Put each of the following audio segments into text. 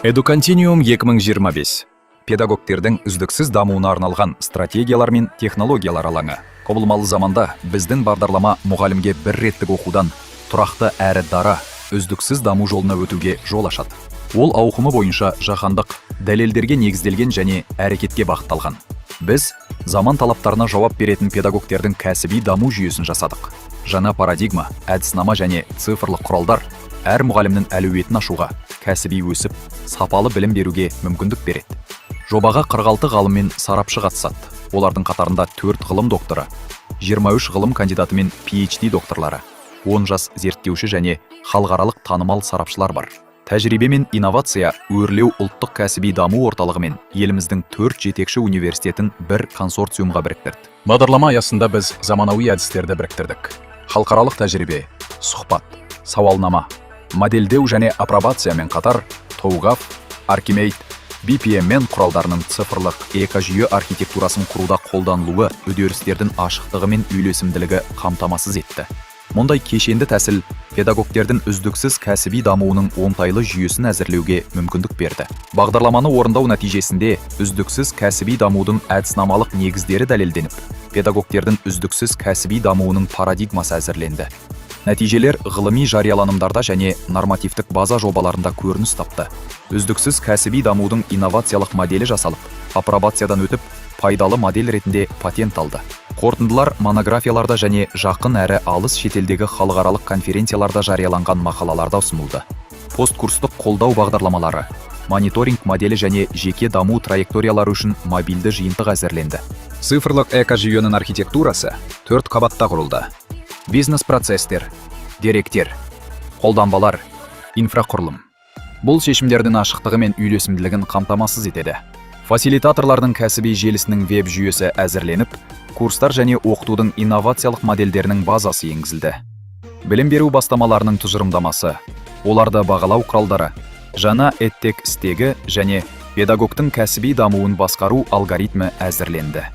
EduContinuum 2025. Педагогтердің үздіксіз дамуына арналған стратегиялар мен технологиялар алаңы. Құбылмалы заманда біздің бағдарлама мұғалімге бір реттік оқудан тұрақты әрі дара, үздіксіз даму жолына өтуге жол ашады. Ол ауқымы бойынша жаһандық, дәлелдерге негізделген және әрекетке бағытталған. Біз заман талаптарына жауап беретін педагогтердің кәсіби даму жүйесін жасадық. Жаңа парадигма, әдіснама және цифрлық құралдар әр мұғалімнің әлеуетін ашуға, кәсіби өсіп, сапалы білім беруге мүмкіндік береді. Жобаға 46 ғалым мен сарапшы қатысады. Олардың қатарында 4 ғылым докторы, 23 ғылым кандидаты мен PhD докторлары, 10 жас зерттеуші және халықаралық танымал сарапшылар бар. Тәжірибе мен инновация өрлеу ұлттық кәсіби даму орталығы мен еліміздің 4 жетекші университетін бір консорциумға біріктірді. Бағдарлама аясында біз заманауи әдістерді біріктірдік. Халықаралық тәжірибе, сұхбат, сауалнама, модельдеу және апробациямен қатар TOGAF, Archimate, BPM мен құралдарының цифрлық экожүйе архитектурасын құруда қолданылуы үдерістердің ашықтығы мен үйлесімділігі қамтамасыз етті. Мұндай кешенді тәсіл педагогтердің үздіксіз кәсіби дамуының оңтайлы жүйесін әзірлеуге мүмкіндік берді. Бағдарламаны орындау нәтижесінде үздіксіз кәсіби дамудың әдіснамалық негіздері дәлелденіп, педагогтердің үздіксіз кәсіби дамуының парадигмасы әзірленді. Нәтижелер ғылыми жарияланымдарда және нормативтік база жобаларында көрініс тапты. Үздіксіз кәсіби дамудың инновациялық моделі жасалып, апробациядан өтіп, пайдалы модель ретінде патент алды. Қорытындылар монографияларда және жақын әрі алыс шетелдегі халықаралық конференцияларда жарияланған мақалаларда ұсынылды. Посткурстық қолдау бағдарламалары, мониторинг моделі және жеке даму траекториялары үшін мобильді жиынтық әзірленді. Цифрлық экожүйенің архитектурасы 4 қабатта құрылды. Бизнес-процестер, деректер, қолданбалар, инфрақұрылым. Бұл шешімдердің ашықтығы мен үйлесімділігін қамтамасыз етеді. Фасилитаторлардың кәсіби желісінің веб жүйесі әзірленіп, курстар және оқытудың инновациялық модельдерінің базасы енгізілді. Білім беру бастамаларының тұжырымдамасы, оларды бағалау құралдары, жаңа EdTech стегі және педагогтың кәсіби дамуын басқару алгоритмі әзірленді.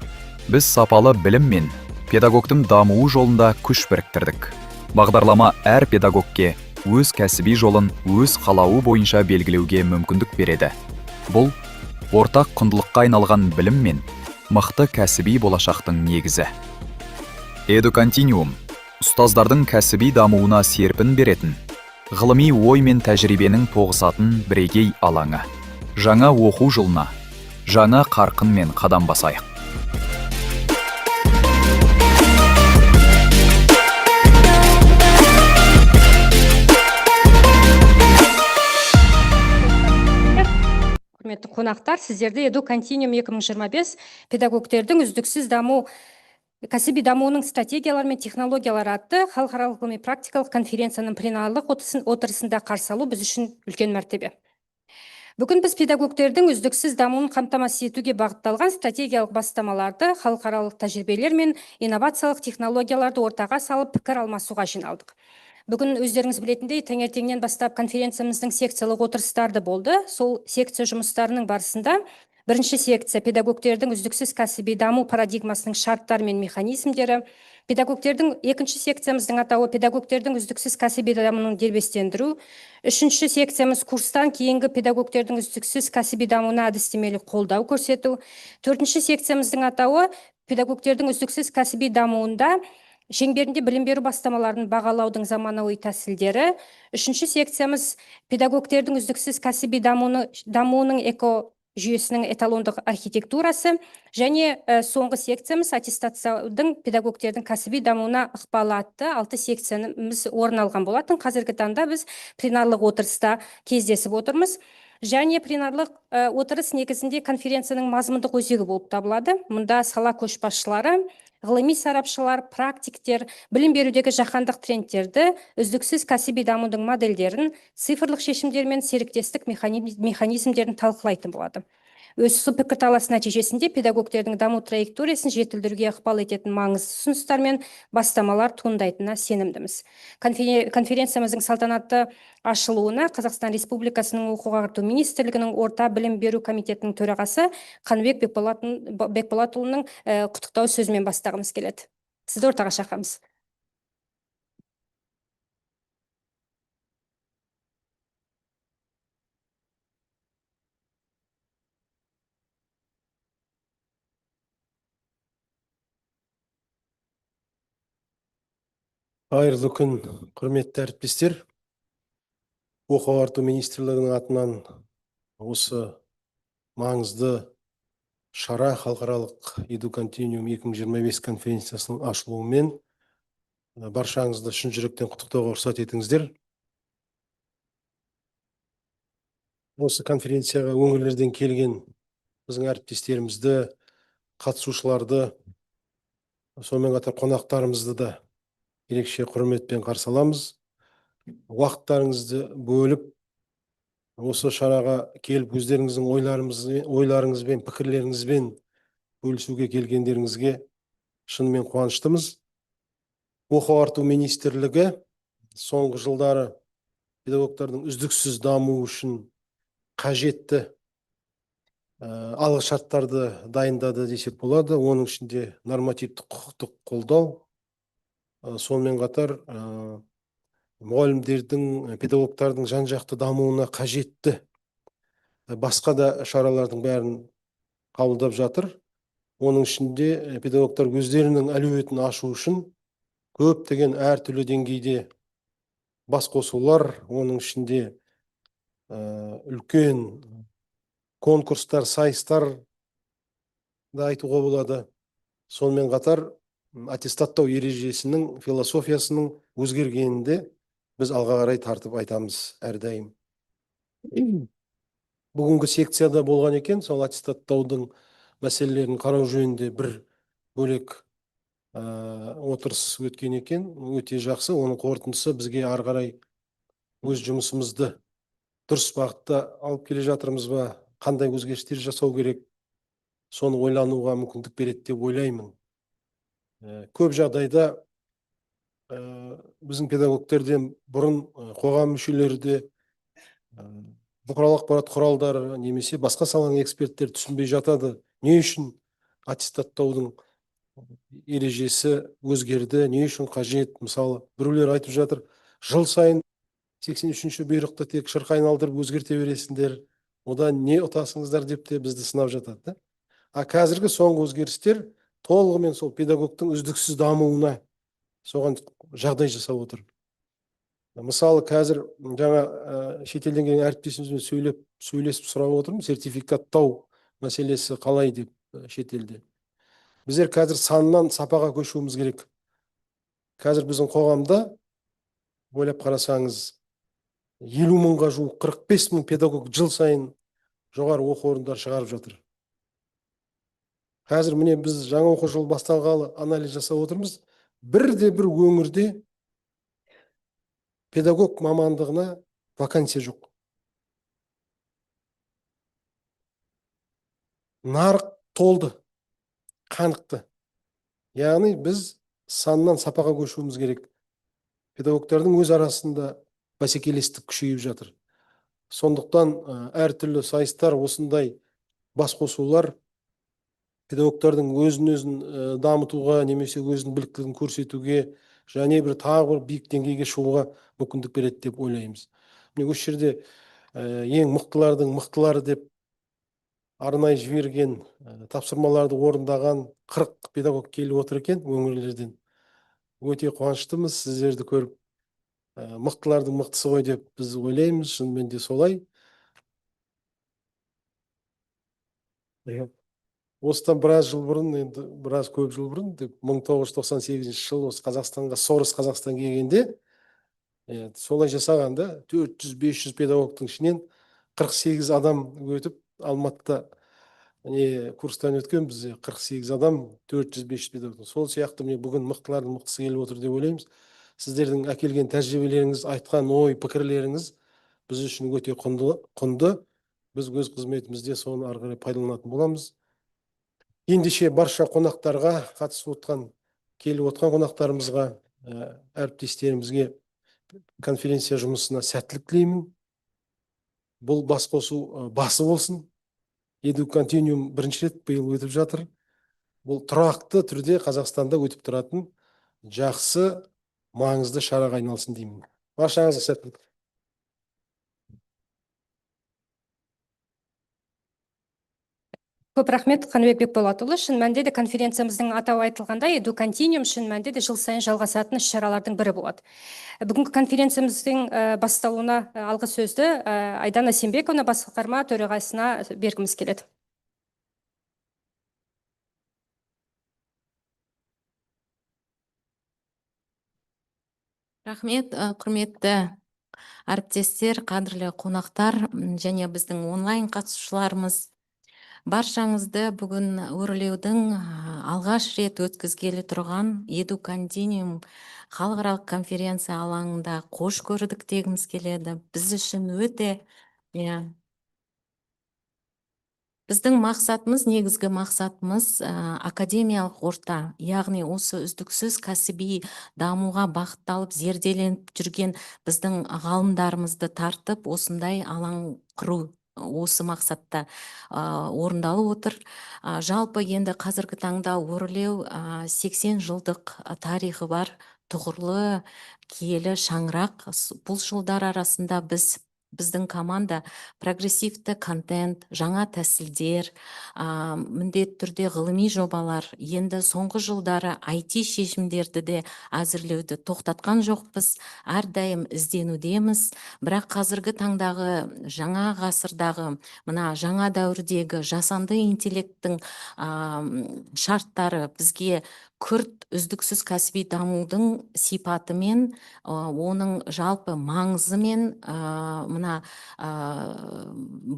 Біз сапалы білім мен педагогтың дамуы жолында күш біріктірдік. Бағдарлама әр педагогке өз кәсіби жолын өз қалауы бойынша белгілеуге мүмкіндік береді. Бұл ортақ құндылыққа айналған білім мен мықты кәсіби болашақтың негізі. EduContinuum ұстаздардың кәсіби дамуына серпін беретін, ғылыми ой мен тәжірибенің тоғысатын бірегей алаңы. Жаңа оқу жылына, жаңа қарқынмен қадам басайық. Құрметті қонақтар, сіздерді EduContinuum 2025 педагогтердің үздіксіз даму, кәсіби дамуының стратегиялары мен технологиялары атты халықаралық ғылыми практикалық конференцияның пленарлық отырысында қарсы алу біз үшін үлкен мәртебе. Бүгін біз педагогтердің үздіксіз дамуын қамтамасыз етуге бағытталған стратегиялық бастамаларды, халықаралық тәжірибелер мен инновациялық технологияларды ортаға салып пікір алмасуға жиналдық. Бүгін өздеріңіз білетіндей, таңертеңнен бастап конференциямыздың секциялық отырыстары болды. Сол секция жұмыстарының барысында бірінші секция педагогтердің үздіксіз кәсіби даму парадигмасының шарттары мен механизмдері, Педагогтердің екінші секциямыздың атауы педагогтердің үздіксіз кәсіби дамуын дербестендіру. Үшінші секциямыз курстан кейінгі педагогтердің үздіксіз кәсіби дамуына әдістемелік қолдау көрсету. Төртінші секциямыздың атауы педагогтердің үздіксіз кәсіби дамуында шеңберінде білім беру бастамаларын бағалаудың заманауи тәсілдері. Үшінші секциямыз педагогтердің үздіксіз кәсіби дамуының жүйесінің эталондық архитектурасы. Және соңғы секциямыз аттестациялаудың педагогтердің кәсіби дамуына ықпалы атты 6 секциямыз орын алған болатын. Қазіргі таңда біз пленарлық отырыста кездесіп отырмыз. Және пленарлық отырыс негізінде конференцияның мазмұндық өзегі болып табылады. Мұнда сала көшбасшылары, ғылыми сарапшылар, практиктер, білім берудегі жаһандық трендтерді, үздіксіз кәсіби дамудың модельдерін, цифрлық шешімдер мен серіктестік механизмдерін талқылайтын болады. Осы пікірталас нәтижесінде педагогтердің даму траекториясын жетілдіруге ықпал ететін маңызды ұсыныстар мен бастамалар туындайтынына сенімдіміз. Конференциямыздың салтанатты ашылуына Қазақстан Республикасының оқу ағарту министрлігінің орта білім беру комитетінің төрағасы Қаныбек Бекболатұлының құттықтау сөзімен бастағымыз келеді. Сізді ортаға шақырамыз. Қайырлы күн, құрметті әріптестер. Оқу ағарту министрлігінің атынан осы маңызды шара халықаралық EduContinuum 2025 конференциясының ашылуымен баршаңызды шын жүректен құттықтауға рұқсат етіңіздер. Осы конференцияға өңірлерден келген біздің әріптестерімізді, қатысушыларды, сонымен қатар қонақтарымызды да ерекше құрметпен қарсы аламыз. Уақыттарыңызды бөліп, осы шараға келіп өздеріңіздің ойларыңызбен, пікірлеріңізбен бөлісуге келгендеріңізге шынымен қуаныштымыз. Оқу ағарту министрлігі соңғы жылдары педагогтардың үздіксіз дамуы үшін қажетті алғышарттарды дайындады десек болады. Оның ішінде нормативтік құқықтық қолдау, сонымен қатар мұғалімдердің, педагогтардың жан-жақты дамуына қажетті басқа да шаралардың бәрін қабылдап жатыр. Оның ішінде педагогтар өздерінің әлеуетін ашу үшін көптеген әртүрлі деңгейде бас қосулар, оның ішінде үлкен конкурстар, сайыстар да айтуға болады. Сонымен қатар аттестаттау ережесінің философиясының өзгергенінде біз алға қарай тартып айтамыз әрдайым. Бүгінгі секцияда болған екен, сол аттестаттаудың мәселелерін қарау жөнінде бір бөлек отырыс өткен екен. Өте жақсы. Оның қорытындысы бізге ары қарай өз жұмысымызды дұрыс бағытта алып келе жатырмыз ба, қандай өзгерістер жасау керек, соны ойлануға мүмкіндік береді деп ойлаймын. Көп жағдайда біздің педагогтерден бұрын қоғам мүшелері де бұқаралық ақпарат құралдары немесе басқа саланың эксперттері түсінбей жатады. Не үшін аттестаттаудың ережесі өзгерді, не үшін қажет? Мысалы, біреулер айтып жатыр, жыл сайын 83-ші бұйрықты тек шырқа айналдырып өзгерте бересіңдер, одан не ұтасыңыздар деп те бізді сынап жатады. Қазіргі соңғы өзгерістер толығымен сол педагогтың үздіксіз дамуына соған жағдай жасап отыр. Мысалы, қазір жаңа шетелден келген әріптесімізбен сөйлесіп сұрап отырмын, сертификаттау мәселесі қалай деп шетелде. Біздер қазір саннан сапаға көшуіміз керек. Қазір біздің қоғамда ойлап қарасаңыз 50 мыңға жуық, 45 мың педагог жыл сайын жоғары оқу орындар шығарып жатыр. Қазір міне біз жаңа оқу жылы басталғалы анализ жасап отырмыз. Бірде-бір өңірде педагог мамандығына вакансия жоқ. Нарық толды, қанықты. Яғни біз саннан сапаға көшуіміз керек. Педагогтардың өз арасында бәсекелестік күшейіп жатыр. Сондықтан әртүрлі сайыстар, осындай бас қосулар педагогтардың өзін дамытуға немесе өзінің біліктілігін көрсетуге және бір тағы бір биік деңгейге шығуға мүмкіндік береді деп ойлаймыз. Міне осы жерде ең мықтылардың мықтылары деп арнайы жіберген тапсырмаларды орындаған 40 педагог келіп отыр екен өңірлерден. Өте қуаныштымыз сіздерді көріп. Мықтылардың мықтысы ғой деп біз ойлаймыз, шынымен де солай. Осыдан біраз жыл бұрын, енді біраз көп жыл бұрын, 1998 жыл осы Қазақстанға, Сорос Қазақстан келгенде, солай жасағанда 400-500 педагогтың ішінен 48 адам өтіп, Алматыда курстан өткен бізде 48 адам, 400-500 педагог. Сол сияқты міне бүгін мықтылардың мықтысы келіп отыр деп ойлаймыз. Сіздердің әкелген тәжірибелеріңіз, айтқан ой, пікірлеріңіз біз үшін өте құнды. Біз өз қызметімізде соны ары қарай пайдаланатын боламыз. Ендеше барша қонақтарға, қатысып отқан, келіп отқан қонақтарымызға, әріптестерімізге конференция жұмысына сәттілік тілеймін. Бұл басқосу басы болсын. EduContinuum бірінші рет биыл өтіп жатыр. Бұл тұрақты түрде Қазақстанда өтіп тұратын жақсы, маңызды шараға айналсын деймін. Баршаңызға сәттілік. Көп рахмет, Қаныбек Бекболатұлы. Шын мәнінде де конференциямыздың атауы айтылғанда, EduContinuum шын мәнінде де жыл сайын жалғасатын іс-шаралардың бірі болады. Бүгінгі конференциямыздың басталуына алғы сөзді Айдана Сембековна басқарма төрағасына бергіміз келеді. Рахмет, құрметті әріптестер, қадірлі қонақтар және біздің онлайн қатысушыларымыз. Баршаңызды бүгін өрлеудің алғаш рет өткізгелі тұрған EduContinuum халықаралық конференция алаңында қош көрдік дегіміз келеді. Біз үшін өте біздің мақсатымыз, негізгі мақсатымыз академиялық орта, яғни осы үздіксіз кәсіби дамуға бағытталып зерделеніп жүрген біздің ғалымдарымызды тартып, осындай алаң құру осы мақсатта орындалып отыр. Жалпы енді қазіргі таңда өрлеу 80 жылдық тарихы бар тұғырлы киелі шаңырақ. Бұл жылдар арасында біздің команда прогрессивті контент, жаңа тәсілдер, міндетті түрде ғылыми жобалар, енді соңғы жылдары IT шешімдерді де әзірлеуді тоқтатқан жоқпыз, әрдайым ізденудеміз. Бірақ қазіргі таңдағы жаңа ғасырдағы, мына жаңа дәуірдегі жасанды интеллекттің шарттары бізге күрт үздіксіз кәсіби дамудың сипатымен, оның жалпы маңызымен мына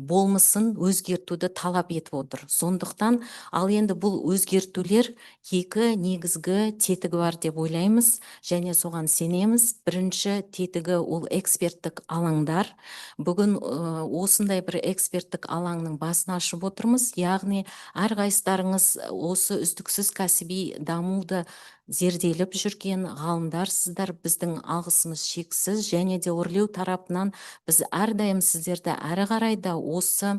болмысын өзгертуді талап етіп отыр. Сондықтан, ал енді бұл өзгертулер екі негізгі тетігі бар деп ойлаймыз, және соған сенеміз. Бірінші тетігі ол эксперттік алаңдар. Бүгін осындай бір эксперттік алаңның басын ашып отырмыз, яғни әрқайсыларыңыз осы үздіксіз кәсіби дамуды зерделеп жүрген ғалымдарсыздар, біздің алғысымыз шексіз, және де өрлеу тарапынан біз әрдайым сіздерді әрі қарай да осы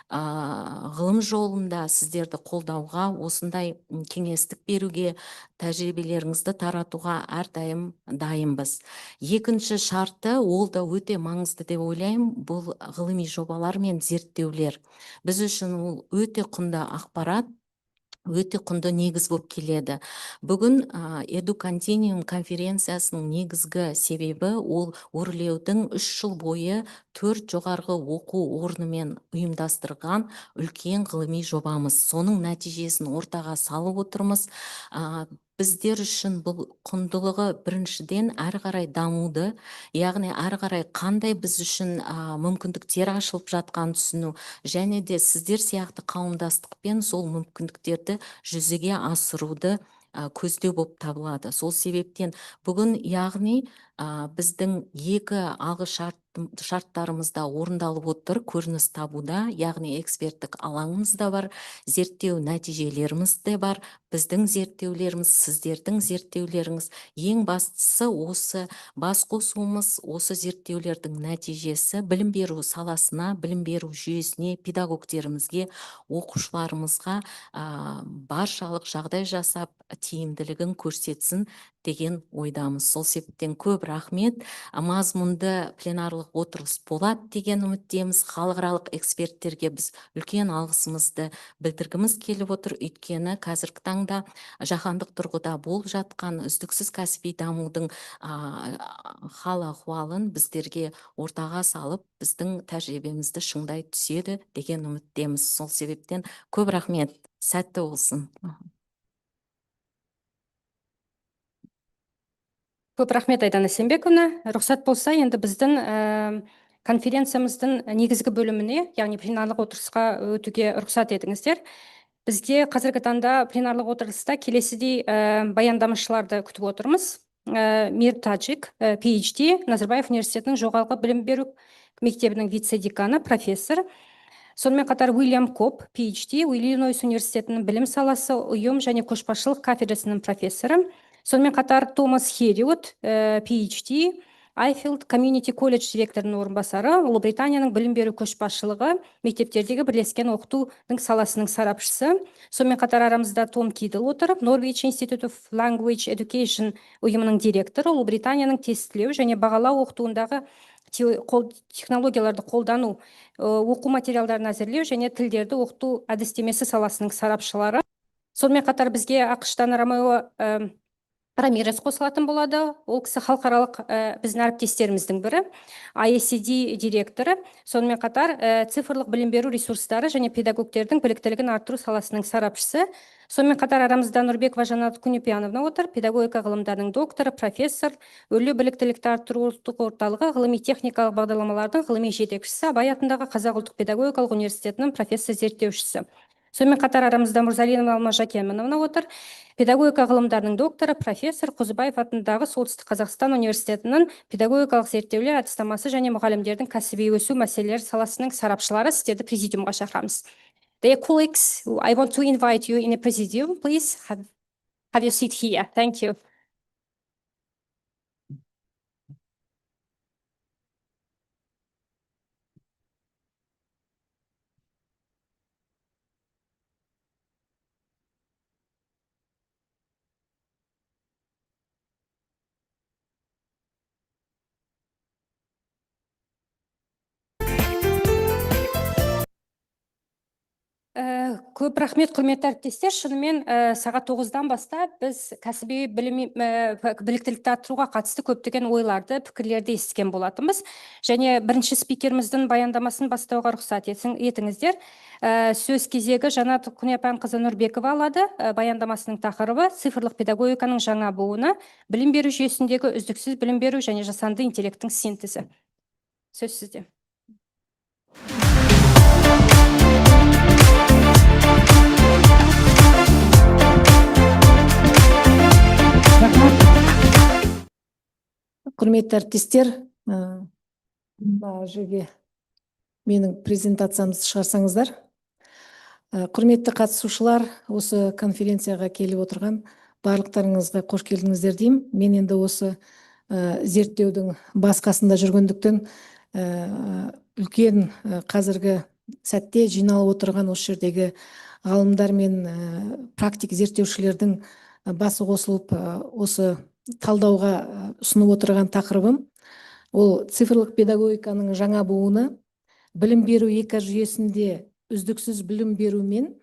ғылым жолында сіздерді қолдауға, осындай кеңестік беруге, тәжірибелеріңізді таратуға әрдайым дайынбыз. Екінші шарты, ол да өте маңызды деп ойлаймын, бұл ғылыми жобалар мен зерттеулер. Біз үшін ол өте құнды ақпарат, өте құнды негіз болып келеді. Бүгін EduContinuum конференциясының негізгі себебі ол өрлеудің 3 жыл бойы 4 жоғарғы оқу орнымен ұйымдастырған үлкен ғылыми жобамыз. Соның нәтижесін ортаға салып отырмыз. Біздер үшін бұл құндылығы біріншіден әрі қарай дамуды, яғни әрі қарай қандай біз үшін мүмкіндіктер ашылып жатқан түсіну, және де сіздер сияқты қауымдастықпен сол мүмкіндіктерді жүзеге асыруды көздеу болып табылады. Сол себептен бүгін яғни біздің екі алғы шарттарымызда орындалып отыр, көрініс табуда, яғни эксперттік алаңымыз да бар, зерттеу нәтижелеріміз де бар, біздің зерттеулеріміз, сіздердің зерттеулеріңіз. Ең бастысы осы бас қосуымыз, осы зерттеулердің нәтижесі білім беру саласына, білім беру жүйесіне, педагогтерімізге, оқушыларымызға баршалық жағдай жасап, тиімділігін көрсетсін деген ойдамыз. Сол себептен көп рахмет. Мазмұнды пленарлық отырыс болады деген үміттеміз. Халықаралық эксперттерге біз үлкен алғысымызды білдіргіміз келіп отыр. Өйткені қазіргі таңда жаһандық тұрғыда болып жатқан үздіксіз кәсіби дамудың хал ахуалын біздерге ортаға салып, біздің тәжірибемізді шыңдай түседі деген үміттеміз. Сол себептен көп рахмет. Сәтті болсын. Көп рахмет, Айдана Сембековна. Рұқсат болса, енді біздің конференциямыздың негізгі бөліміне, яғни пленарлық отырысқа өтуге рұқсат етіңіздер. Бізде қазіргі таңда пленарлық отырыста келесідей баяндамашыларды күтіп отырмыз. Мир Таджик, PhD, Назарбаев университетінің жоғарғы білім беру мектебінің вице-деканы, профессор. Сонымен қатар Уильям Коп, PhD, Иллинойс университетінің білім саласы, ұйым және көшбасшылық кафедрасының профессоры. Сонымен қатар Томас Хериот, PhD, Айфилд Community College директорының орынбасары, Ұлыбританияның білім беру көшбасшылығы, мектептердегі бірлескен оқытудың саласының сарапшысы. Сонымен қатар арамызда Том Кидл отыр, Norwich Institute of Language Education ұйымының директоры, Ұлыбританияның тестілеу және бағалау оқытуындағы технологияларды қолдану, оқу материалдарын әзірлеу және тілдерді оқыту әдістемесі саласының сарапшылары. Сонымен қатар бізге ақш-тан Рамирес қосылатын болады. Ол кісі халықаралық біздің әріптестеріміздің бірі, ISCD директоры. Сонымен қатар цифрлық білім беру ресурстары және педагогтердің біліктілігін арттыру саласының сарапшысы. Сонымен қатар арамызда Нұрбекова Жанат Күнепияновна отыр, педагогика ғылымдарының докторы, профессор, өрлеу біліктілікті арттыру ұлттық орталығы ғылыми техникалық бағдарламалардың ғылыми жетекшісі, Абай атындағы Қазақ ұлттық педагогикалық университетінің профессор зерттеушісі. Сонымен қатар арамызда Мұрзалинова Алма Жакеновна отыр, педагогика ғылымдарының докторы, профессор, Қозыбаев атындағы Солтүстік Қазақстан университетінің педагогикалық зерттеулер әдіснамасы және мұғалімдердің кәсіби өсу мәселелері саласының сарапшылары. Сіздерді президиумға шақырамыз. Dear colleagues, I want to invite you in a presidium. Please have your seat here. Thank you. Көп рахмет, құрметті әріптестер. Шынымен сағат 9-дан бастап біз кәсіби біліктілікті арттыруға қатысты көптеген ойларды, пікірлерді естіген болатынбыз. Және бірінші спикеріміздің баяндамасын бастауға рұқсат етіңіздер. Сөз кезегі Жанат Күнепанқызы Нұрбекова алады. Баяндамасының тақырыбы цифрлық педагогиканың жаңа буыны, білім беру жүйесіндегі үздіксіз білім беру және жасанды интеллекттің синтезі. Сөз сізде. Құрметті әріптестер, жерге менің презентациямызды шығарсаңыздар. Құрметті қатысушылар, осы конференцияға келіп отырған барлықтарыңызға қош келдіңіздер деймін. Мен енді осы зерттеудің басқасында жүргендіктен үлкен қазіргі сәтте жиналып отырған осы жердегі ғалымдар мен практик зерттеушілердің басы қосылып осы талдауға ұсынып отырған тақырыбым ол цифрлық педагогиканың жаңа буыны, білім беру экожүйесінде үздіксіз білім беру мен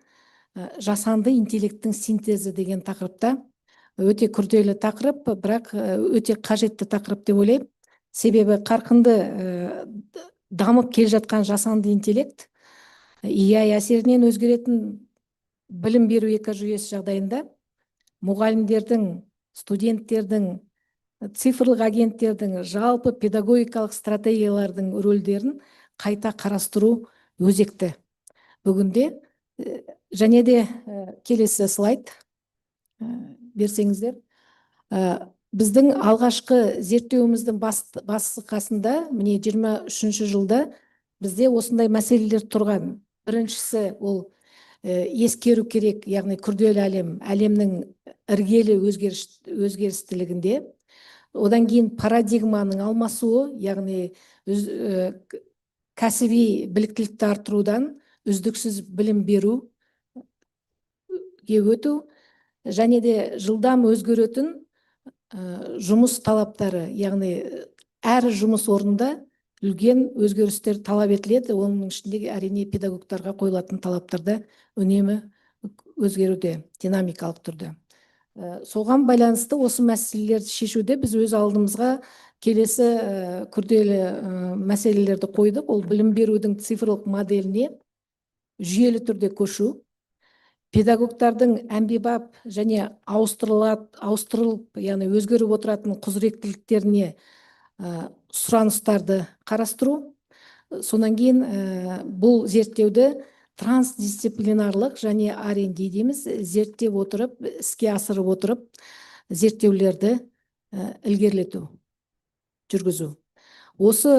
жасанды интеллекттің синтезі деген тақырыпта. Өте күрделі тақырып, бірақ өте қажетті тақырып деп ойлаймын. Себебі қарқынды дамып келе жатқан жасанды интеллект AI әсерінен өзгеретін білім беру экожүйесі жағдайында мұғалімдердің, студенттердің, цифрлық агенттердің, жалпы педагогикалық стратегиялардың рөлдерін қайта қарастыру өзекті. Бүгінде және де келесі слайд берсеңіздер. Біздің алғашқы зерттеуіміздің басы қасында, міне 23 жылда бізде осындай мәселелер тұрған. Біріншісі ол ескеру керек, яғни күрделі әлемнің іргелі өзгерістілігінде. Одан кейін парадигманың алмасуы, яғни кәсіби біліктілікті арттырудан үздіксіз білім беруге өту, және де жылдам өзгеретін жұмыс талаптары, яғни әр жұмыс орнында үлкен өзгерістер талап етіледі. Оның ішінде әрине педагогтарға қойылатын талаптар да үнемі өзгеруде, динамикалық түрде. Соған байланысты осы мәселелерді шешуде біз өз алдымызға келесі күрделі мәселелерді қойдық. Ол білім берудің цифрлық моделіне жүйелі түрде көшу, педагогтардың әмбебап және ауыстырылып, яғни өзгеріп отыратын құзыреттіліктеріне сұраныстарды қарастыру. Сонан кейін бұл зерттеуді трансдисциплинарлық және R&D дейміз, зерттеп отырып, іске асырып отырып, зерттеулерді ілгерілету, жүргізу. Осы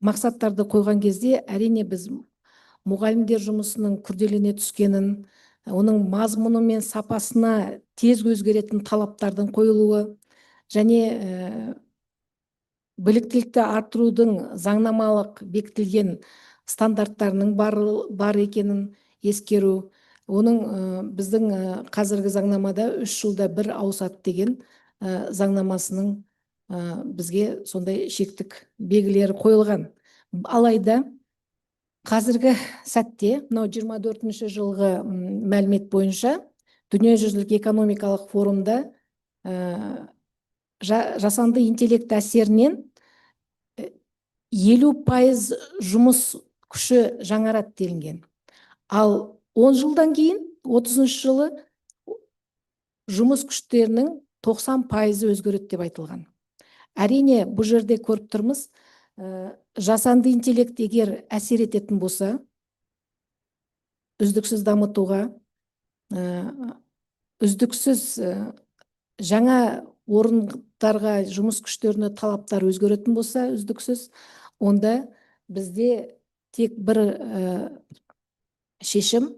мақсаттарды қойған кезде әрине біз мұғалімдер жұмысының күрделене түскенін, оның мазмұны мен сапасына тез өзгеретін талаптардың қойылуы және біліктілікті арттырудың заңнамалық бекітілген стандарттарының бар екенін ескеру. Оның біздің қазіргі заңнамада 3 жылда бір ауысады деген заңнамасының бізге сондай шектік белгілері қойылған. Алайда қазіргі сәтте, мынау 24 жылғы мәлімет бойынша, дүниежүзілік экономикалық форумда жасанды интеллект әсерінен 50% жұмыс күші жаңарады делінген. Ал 10 жылдан кейін, 30 жылы жұмыс күштерінің 90% өзгереді деп айтылған. Әрине, бұл жерде көріп тұрмыз, жасанды интеллект егер әсер ететін болса, үздіксіз дамытуға, үздіксіз жаңа орындарға жұмыс күштеріне талаптар өзгеретін болса, үздіксіз, онда бізде тек бір шешім,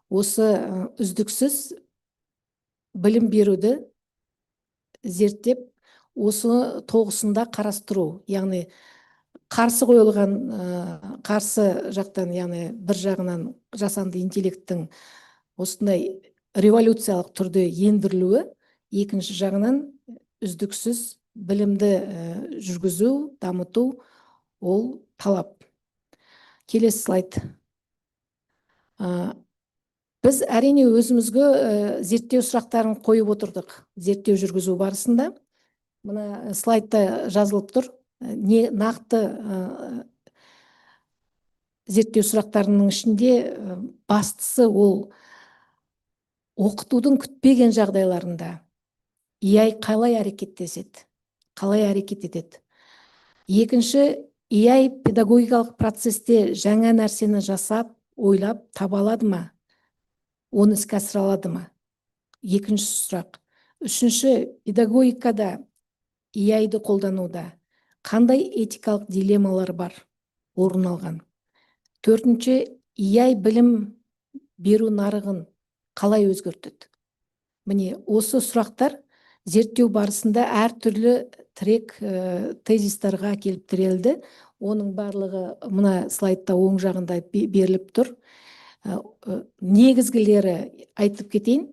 осы үздіксіз білім беруді зерттеп, осы тоғысында қарастыру, яғни қарсы қойылған, қарсы жақтан, яғни бір жағынан жасанды интеллекттің осындай революциялық түрде ендірілуі, екінші жағынан үздіксіз білімді жүргізу, дамыту, ол талап. Келесі слайд. Біз әрине өзімізге зерттеу сұрақтарын қойып отырдық, зерттеу жүргізу барысында. Мына слайдта жазылып тұр. Нақты зерттеу сұрақтарының ішінде бастысы ол оқытудың күтпеген жағдайларында AI қалай әрекеттеседі, қалай әрекет етеді. Екінші, AI педагогикалық процесте жаңа нәрсені жасап, ойлап, таба алады ма? Оны іске асыра алады ма? Екінші сұрақ. Үшінші, педагогикада AI-ді қолдануда қандай этикалық дилеммалар бар, орын алған? Төртінші, AI білім беру нарығын қалай өзгертеді? Міне, осы сұрақтар зерттеу барысында әртүрлі тірек тезистарға келіп тірелді. Оның барлығы мына слайдта оң жағында беріліп тұр. Негізгілері айтып кетейін.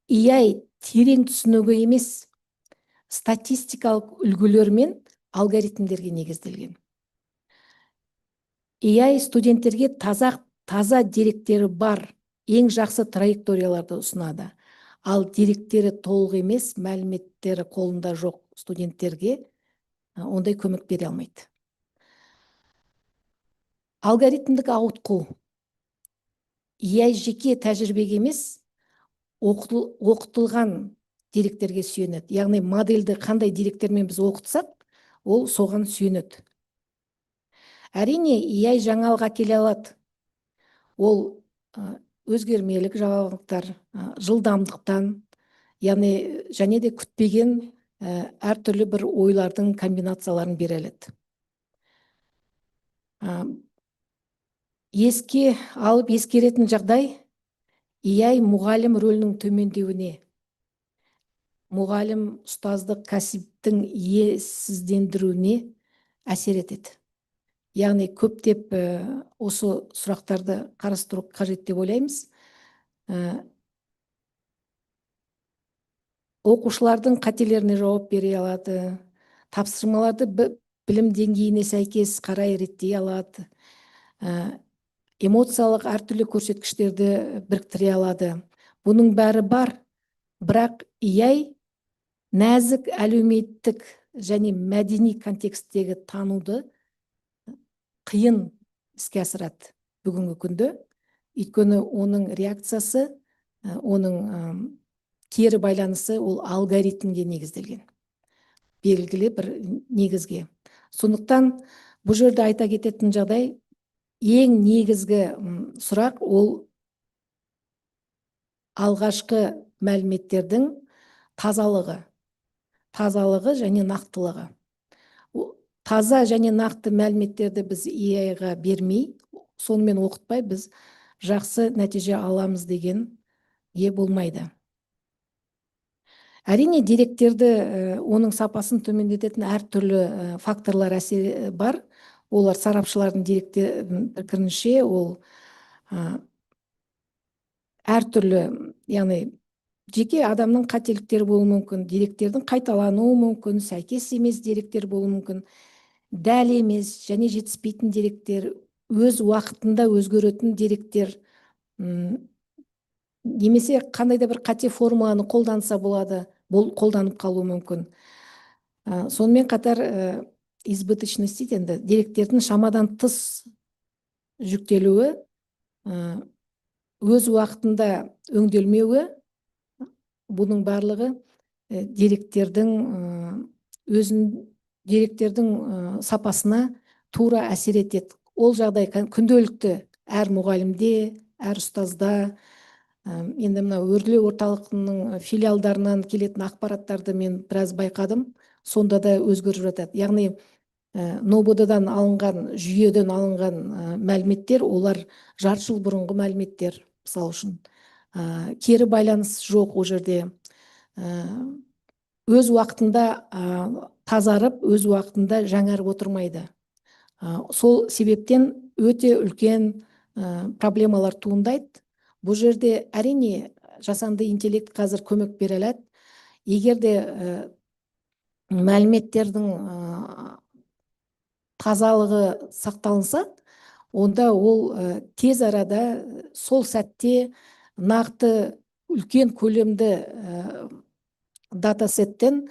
AI терең түсінігі емес, статистикалық үлгілер мен алгоритмдерге негізделген. AI студенттерге таза деректері бар, ең жақсы траекторияларды ұсынады. Ал деректері толық емес, мәліметтері қолында жоқ студенттерге ондай көмек бере алмайды. Алгоритмдік ауытқу. AI жеке тәжірибеге емес, оқытылған деректерге сүйенеді. Яғни модельді қандай деректермен біз оқытсақ, ол соған сүйенеді. Әрине, AI жаңалық әкеле алады. Ол өзгермелік жаңалықтар, жылдамдықтан, яғни және де күтпеген әртүрлі бір ойлардың комбинацияларын бере алады. Еске алып ескеретін жағдай EI мұғалім рөлінің төмендеуіне, мұғалім ұстаздық кәсіптің иесіздендіруіне әсер етеді. Яғни көптеп осы сұрақтарды қарастыру қажет деп ойлаймыз. Оқушылардың қателеріне жауап бере алады, тапсырмаларды білім деңгейіне сәйкес қарай реттей алады, эмоциялық әртүрлі көрсеткіштерді біріктіре алады. Бұның бәрі бар, бірақ EI нәзік әлеуметтік және мәдени контексттегі тануды қиын іске асырады бүгінгі күнде. Өйткені оның реакциясы, оның кері байланысы ол алгоритмге негізделген. Белгілі бір негізге. Сондықтан бұл жерде айта кететін жағдай, ең негізгі сұрақ ол алғашқы мәліметтердің тазалығы және нақтылығы. Таза және нақты мәліметтерді біз EI-ға бермей, сонымен оқытпай біз жақсы нәтиже аламыз деген болмайды. Әрине деректерді, оның сапасын төмендететін әртүрлі факторлар әсері бар. Олар сарапшылардың пікірінше ол әртүрлі, яғни жеке адамның қателіктері болуы мүмкін, деректердің қайталануы мүмкін, сәйкес емес деректер болуы мүмкін, дәл емес және жетіспейтін деректер, өз уақытында өзгеретін деректер, немесе қандай да бір қате формуланы қолданса болады, бұл қолданып қалуы мүмкін. Сонымен қатар избыточность дейді, деректердің шамадан тыс жүктелуі, өз уақытында өңделмеуі, бұның барлығы деректердің сапасына тура әсер етеді. Ол жағдай күнделікті әр мұғалімде, әр ұстазда, енді мына өрлеу орталығының филиалдарынан келетін ақпараттарды мен біраз байқадым, сонда да өзгеріп жатады. Яғни НОБОД-дан алынған, жүйеден алынған мәліметтер, олар жарты жыл бұрынғы мәліметтер, мысалы үшін. Кері байланыс жоқ ол жерде. Өз уақытында тазарып, өз уақытында жаңарып отырмайды. Сол себептен өте үлкен проблемалар туындайды. Бұл жерде әрине жасанды интеллект қазір көмек бере алады. Егер де мәліметтердің тазалығы сақталынса, онда ол тез арада сол сәтте нақты үлкен көлемді датасеттен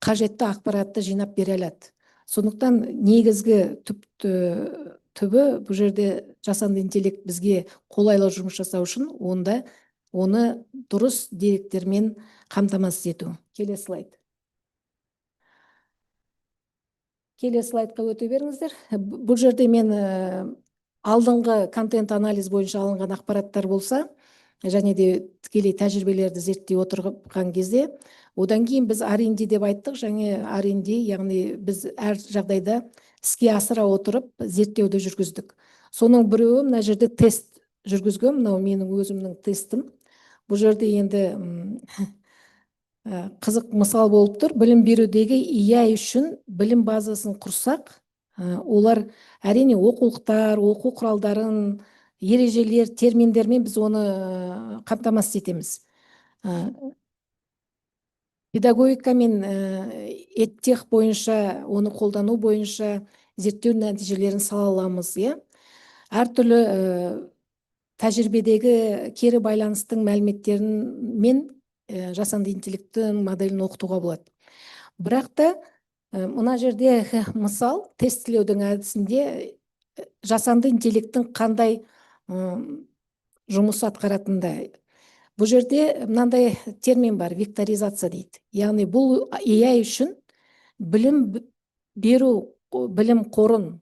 қажетті ақпаратты жинап бере алады. Сондықтан негізгі түбі бұл жерде жасанды интеллект бізге қолайлы жұмыс жасау үшін оны дұрыс деректермен қамтамасыз ету. Келесі слайдқа өте беріңіздер. Бұл жерде мен алдыңғы контент анализ бойынша алынған ақпараттар болса, және де тікелей тәжірибелерді зерттей отырған кезде, одан кейін біз R&D деп айттық, және R&D, яғни біз әр жағдайда іске асыра отырып зерттеуді жүргіздік. Соның біреуі мына жерде тест жүргізген, мынау менің өзімнің тестім. Бұл жерде енді қызық мысал болып тұр. Білім берудегі EI үшін білім базасын құрсақ, олар әрине оқулықтар, оқу құралдарын, ережелер, терминдермен біз оны қамтамасыз етеміз. Педагогика мен эдтех бойынша, оны қолдану бойынша зерттеу нәтижелерін сала аламыз. Әртүрлі тәжірибедегі кері байланыстың мәліметтерін мен жасанды интеллекттің моделін оқытуға болады. Бірақ та мына жерде мысал, тестілеудің әдісінде жасанды интеллекттің қандай жұмыс атқаратындай. Бұл жерде мынандай термин бар, векторизация дейді. Яғни бұл EI үшін білім беру, білім қорын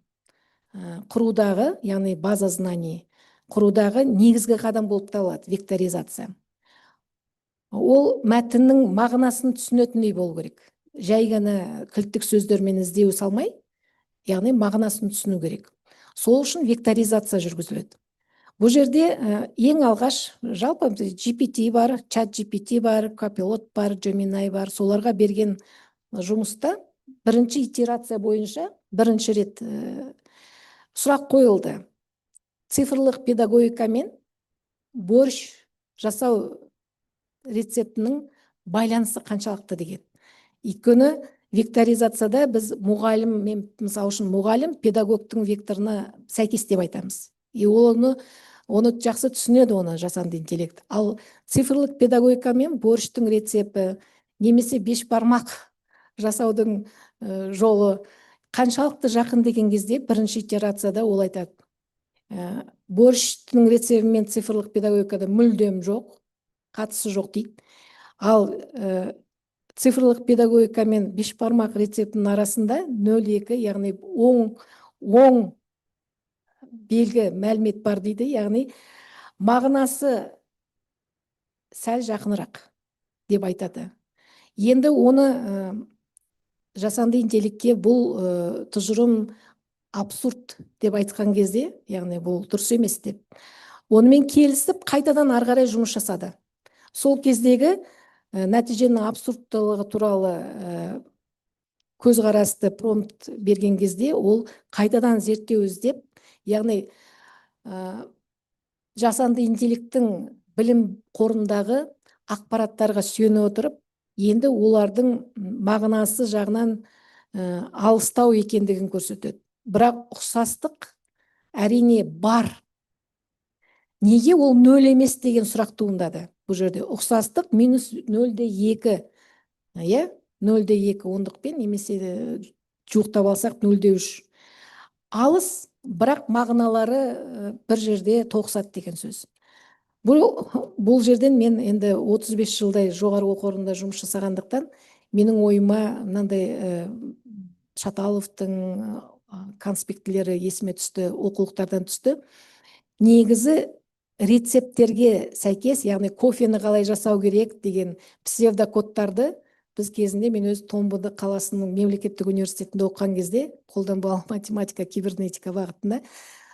құрудағы, яғни база знаний құрудағы негізгі қадам болып табылады, векторизация. Ол мәтіннің мағынасын түсінетіндей болу керек. жай ғана кілттік сөздермен іздеу салмай, яғни мағынасын түсіну керек. Сол үшін векторизация жүргізіледі. Бұл жерде ең алғаш жалпы GPT бар, чат GPT бар, копилот бар, Gemini бар. Соларға берген жұмыста бірінші итерация бойынша бірінші рет сұрақ қойылды. Цифрлық педагогика мен борщ жасау рецептінің байланысы қаншалықты деген. Өйткені векторизацияда біз мұғалім, мен мысалы үшін мұғалім педагогтың векторына сәйкес деп айтамыз. Оны жақсы түсінеді, оны жасанды интеллект. Ал цифрлық педагогика мен борщтың рецепті немесе бешбармақ жасаудың жолы қаншалықты жақын деген кезде бірінші итерацияда ол айтады. Борщтың рецепті мен цифрлық педагогикада мүлдем жоқ, қатысы жоқ дейді. Ал цифрлық педагогика мен бешбармақ рецептінің арасында 0,2, яғни оң белгі мәлімет бар дейді, яғни мағынасы сәл жақынырақ деп айтады. Енді оны жасанды интеллектке бұл тұжырым абсурд деп айтқан кезде, яғни бұл дұрыс емес деп, онымен келісіп қайтадан ары қарай жұмыс жасады. Сол кездегі нәтиженің абсурдтылығы туралы көзқарасты промпт берген кезде ол қайтадан зерттеу іздеп, яғни жасанды интеллекттің білім қорындағы ақпараттарға сүйене отырып, енді олардың мағынасы жағынан алыстау екендігін көрсетеді. Бірақ ұқсастық әрине бар. Неге ол 0 емес деген сұрақ туындады? Бұл жерде ұқсастық минус 0,2, 0,2 ондықпен немесе жуықтап алсақ 0,3. Алыс, бірақ мағыналары бір жерде тоғысады деген сөз. Бұл жерден мен енді 35 жылдай жоғары оқу орнында жұмыс жасағандықтан, менің ойыма мынандай Шаталовтың конспектілері есіме түсті, оқулықтардан түсті. Негізі рецепттерге сәйкес, яғни кофені қалай жасау керек деген псевдокодтарды біз кезінде, мен өз Томбыды қаласының мемлекеттік университетінде оқыған кезде, қолданбалы математика, кибернетика бағытында,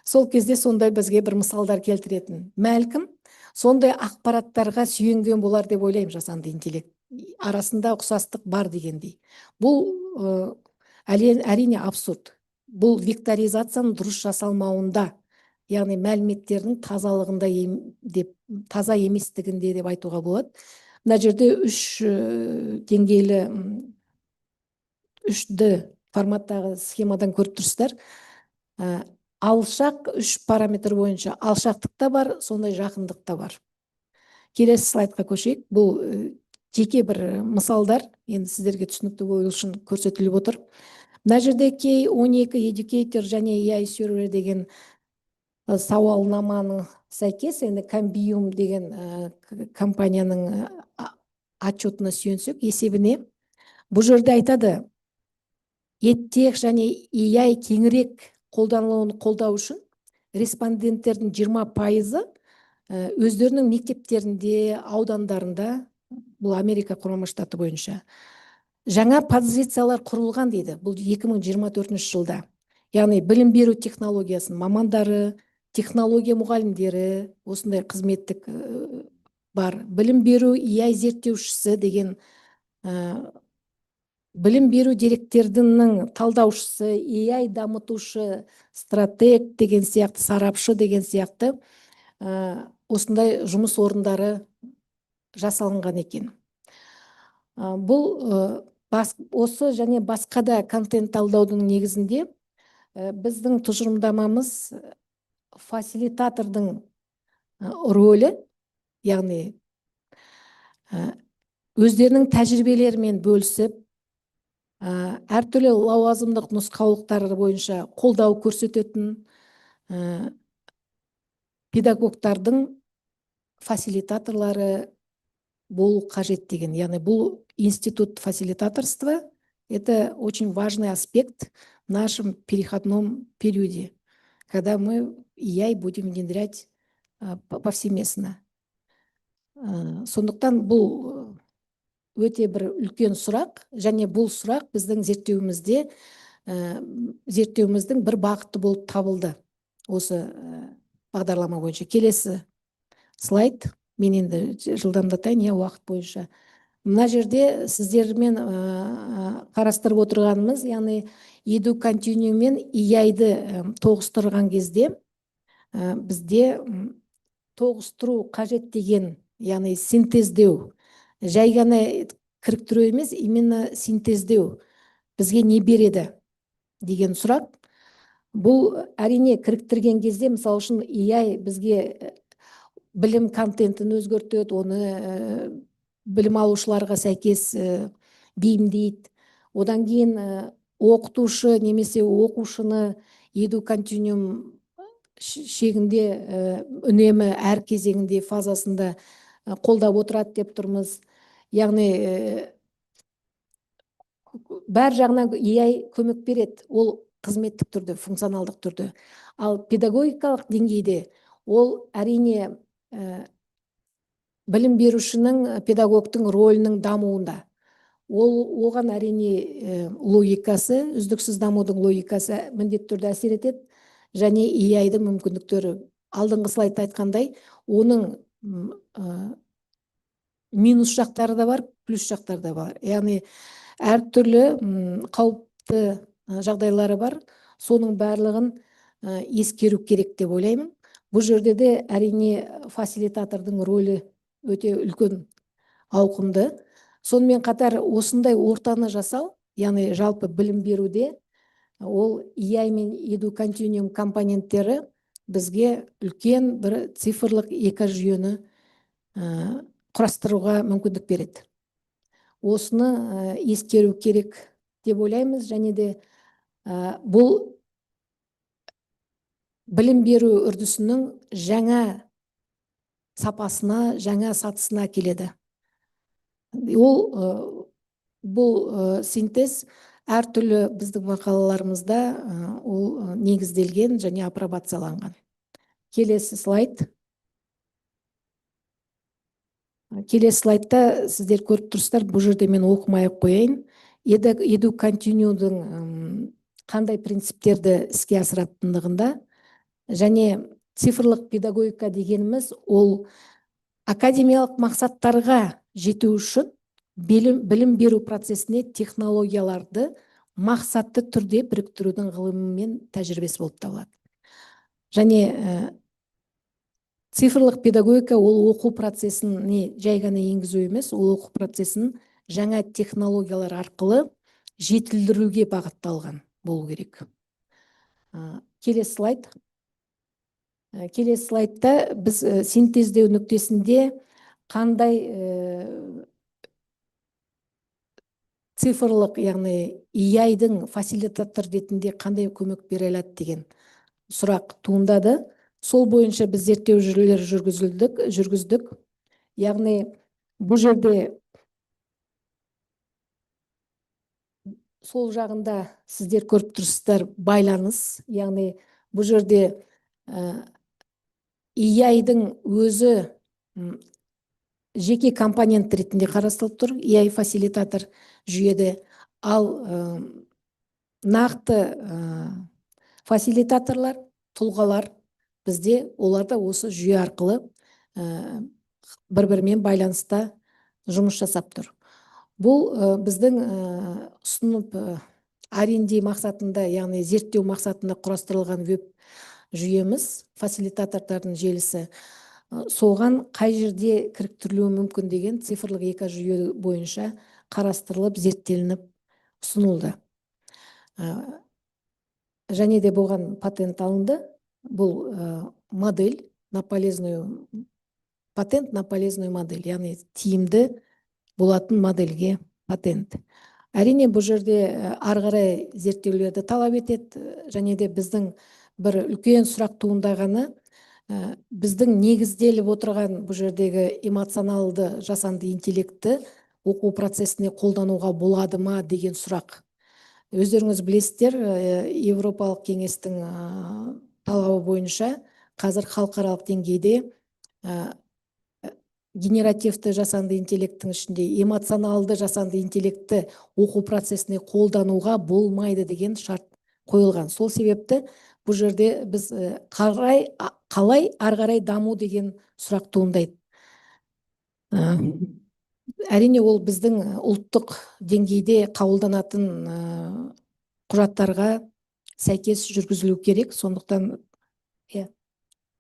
сол кезде сондай бізге бір мысалдар келтіретін. Мәлкім сондай ақпараттарға сүйенген болар деп ойлаймын, жасанды интеллект. Арасында ұқсастық бар дегендей. Бұл әрине абсурд. Бұл векторизацияның дұрыс жасалмауында, яғни мәліметтердің тазалығында таза еместігінде деп айтуға болады. Мына жерде 3 деңгейлі 3D форматтағы схемадан көріп тұрсыздар. Алшақ 3 параметр бойынша алшақтық та бар, сондай жақындық та бар. Келесі слайдқа көшейік. Бұл жеке бір мысалдар, енді сіздерге түсінікті болу үшін көрсетіліп отыр. Мына жерде K12 Educator және AI Server деген сауалнаманың сәйкес, енді Competences деген компанияның отчетына сүйенсек, есебіне бұл жерде айтады, EdTech және AI кеңірек қолданылуын қолдау үшін респонденттердің 20% өздерінің мектептерінде, аудандарында, бұл Америка Құрама Штаты бойынша жаңа позициялар құрылған дейді. Бұл 2024 жылда. Яғни білім беру технологиясын мамандары, технология мұғалімдері, осындай қызметтік бар. Білім беру AI зерттеушісі деген, білім беру деректердің талдаушысы, AI дамытушы, стратег деген сияқты, сарапшы деген сияқты осындай жұмыс орындары жасалынған екен. Бұл осы және басқа да контент талдаудың негізінде біздің тұжырымдамамыз фасилитатордың рөлі, яғни өздерінің тәжірибелерімен бөлісіп, әртүрлі лауазымдық нұсқаулықтары бойынша қолдау көрсететін педагогтардың фасилитаторлары болу қажет деген. Яғни бұл институт фасилитаторства – это очень важный аспект в нашем переходном периоде, когда мы AI будем внедрять повсеместно. Сондықтан бұл өте бір үлкен сұрақ, және бұл сұрақ біздің зерттеуіміздің бір бағыты болып табылды осы бағдарлама бойынша. Келесі слайд, мен енді жылдамдатайын, уақыт бойынша. Мына жерде сіздермен қарастырып отырғанымыз, яғни EduContinuum мен EI-ді тоғыстырған кезде бізде тоғыстыру қажет деген, яғни синтездеу, жай ғана кіріктіру емес, именно синтездеу бізге не береді деген сұрақ. Бұл әрине кіріктірген кезде, мысалы үшін EI бізге білім контентін өзгертеді, оны білім алушыларға сәйкес бейімдейді. Одан кейін оқытушы немесе оқушыны EduContinuum шегінде үнемі әр кезеңінде фазасында қолдап отырады деп тұрмыз. Яғни бәр жағынан EI көмек береді, ол қызметтік түрде, функционалдық түрде. Ал педагогикалық деңгейде ол әрине білім берушінің, педагогтың рөлінің дамуында. Оған әрине логикасы, үздіксіз дамудың логикасы міндетті түрде әсер етеді. Және EI-дің мүмкіндіктері, алдыңғы слайдта айтқандай, оның минус жақтары да бар, плюс жақтары да бар. Яғни әртүрлі қауіпті жағдайлары бар. Соның барлығын ескеру керек деп ойлаймын. Бұл жерде де әрине фасилитатордың рөлі өте үлкен, ауқымды. Сонымен қатар осындай ортаны жасау, яғни жалпы білім беруде, ол EI мен EduContinuum компоненттері бізге үлкен бір цифрлық экожүйені құрастыруға мүмкіндік береді. Осыны ескеру керек деп ойлаймыз, және де бұл білім беру үрдісінің жаңа сапасына, жаңа сатысына келеді. Бұл синтез әртүрлі біздің мақалаларымызда ол негізделген және апробацияланған. Келесі слайд. Келесі слайдта сіздер көріп тұрсыздар, бұл жерде мен оқымай қояйын. EduContinuum'дың қандай принциптерді іске асыратындығында, және цифрлық педагогика дегеніміз, ол академиялық мақсаттарға жету үшін білім беру процесіне технологияларды мақсатты түрде біріктірудің ғылымы мен тәжірибесі болып табылады. Және цифрлық педагогика ол оқу процесіне жай ғана енгізу емес, ол оқу процесін жаңа технологиялар арқылы жетілдіруге бағытталған болу керек. Келесі слайд. Келесі слайдта біз синтездеу нүктесінде қандай цифрлық, яғни EI-дің фасилитатор ретінде қандай көмек бере алады деген сұрақ туындады. Сол бойынша біз зерттеу жүргіздік. Яғни бұл жерде сол жағында сіздер көріп тұрсыздар байланыс. Яғни бұл жерде EI-дің өзі жеке компонент ретінде қарастырылып тұр, EI фасилитатор жүйеде. Ал нақты фасилитаторлар, тұлғалар бізде, оларда осы жүйе арқылы бір-бірімен байланыста жұмыс жасап тұр. Бұл біздің ұсынып R&D мақсатында, яғни зерттеу мақсатында құрастырылған веб жүйеміз, фасилитаторлардың желісі. Соған қай жерде кіріктірілуі мүмкін деген цифрлық экожүйе бойынша қарастырылып, зерттелініп ұсынылды. Және де болған патент алынды. Бұл модель на полезную, патент на полезную модель, яғни тиімді болатын модельге патент. Әрине бұл жерде ары қарай зерттеулерді талап етеді, және де біздің бір үлкен сұрақ туындағаны, біздің негізделіп отырған бұл жердегі эмоционалды жасанды интеллектті оқу процесіне қолдануға болады ма деген сұрақ. Өздеріңіз білесіздер, Европалық кеңестің талабы бойынша қазір халықаралық деңгейде генеративті жасанды интеллекттің ішінде эмоционалды жасанды интеллектті оқу процесіне қолдануға болмайды деген шарт қойылған. Сол себепті бұл жерде біз қалай ары қарай даму деген сұрақ туындайды. Әрине ол біздің ұлттық деңгейде қабылданатын құжаттарға сәйкес жүргізілу керек. Сондықтан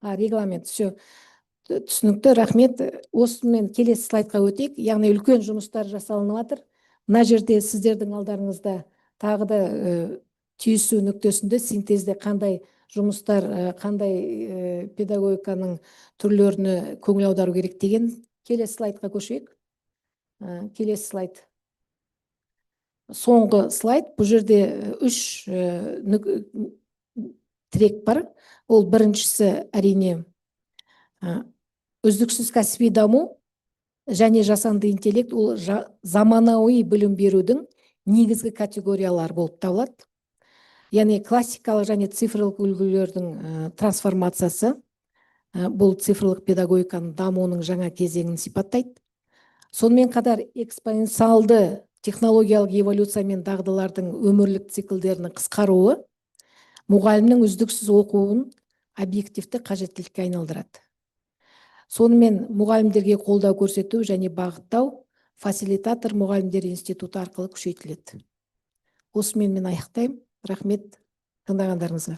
регламент все түсінікті, рахмет. Осымен келесі слайдқа өтейік. Яғни үлкен жұмыстар жасалынып жатыр. Мына жерде сіздердің алдарыңызда тағы да түйісу нүктесінде синтезде қандай жұмыстар, қандай педагогиканың түрлеріне көңіл аудару керек деген. Келесі слайдқа көшейік. Келесі слайд. Соңғы слайд. Бұл жерде 3 тірек бар. Ол біріншісі әрине үздіксіз кәсіби даму және жасанды интеллект. Ол заманауи білім берудің негізгі категориялары болып табылады. Яғни классикалық және цифрлық үлгілердің трансформациясы бұл цифрлық педагогиканың дамуының жаңа кезеңін сипаттайды. Сонымен қатар экспоненциалды технологиялық эволюция мен дағдылардың өмірлік циклдерінің қысқаруы мұғалімнің үздіксіз оқуын объективті қажеттілікке айналдырады. Сонымен мұғалімдерге қолдау көрсету және бағыттау фасилитатор мұғалімдер институты арқылы күшейтіледі. Осымен мен аяқтаймын. Рахмет тыңдағандарыңызға.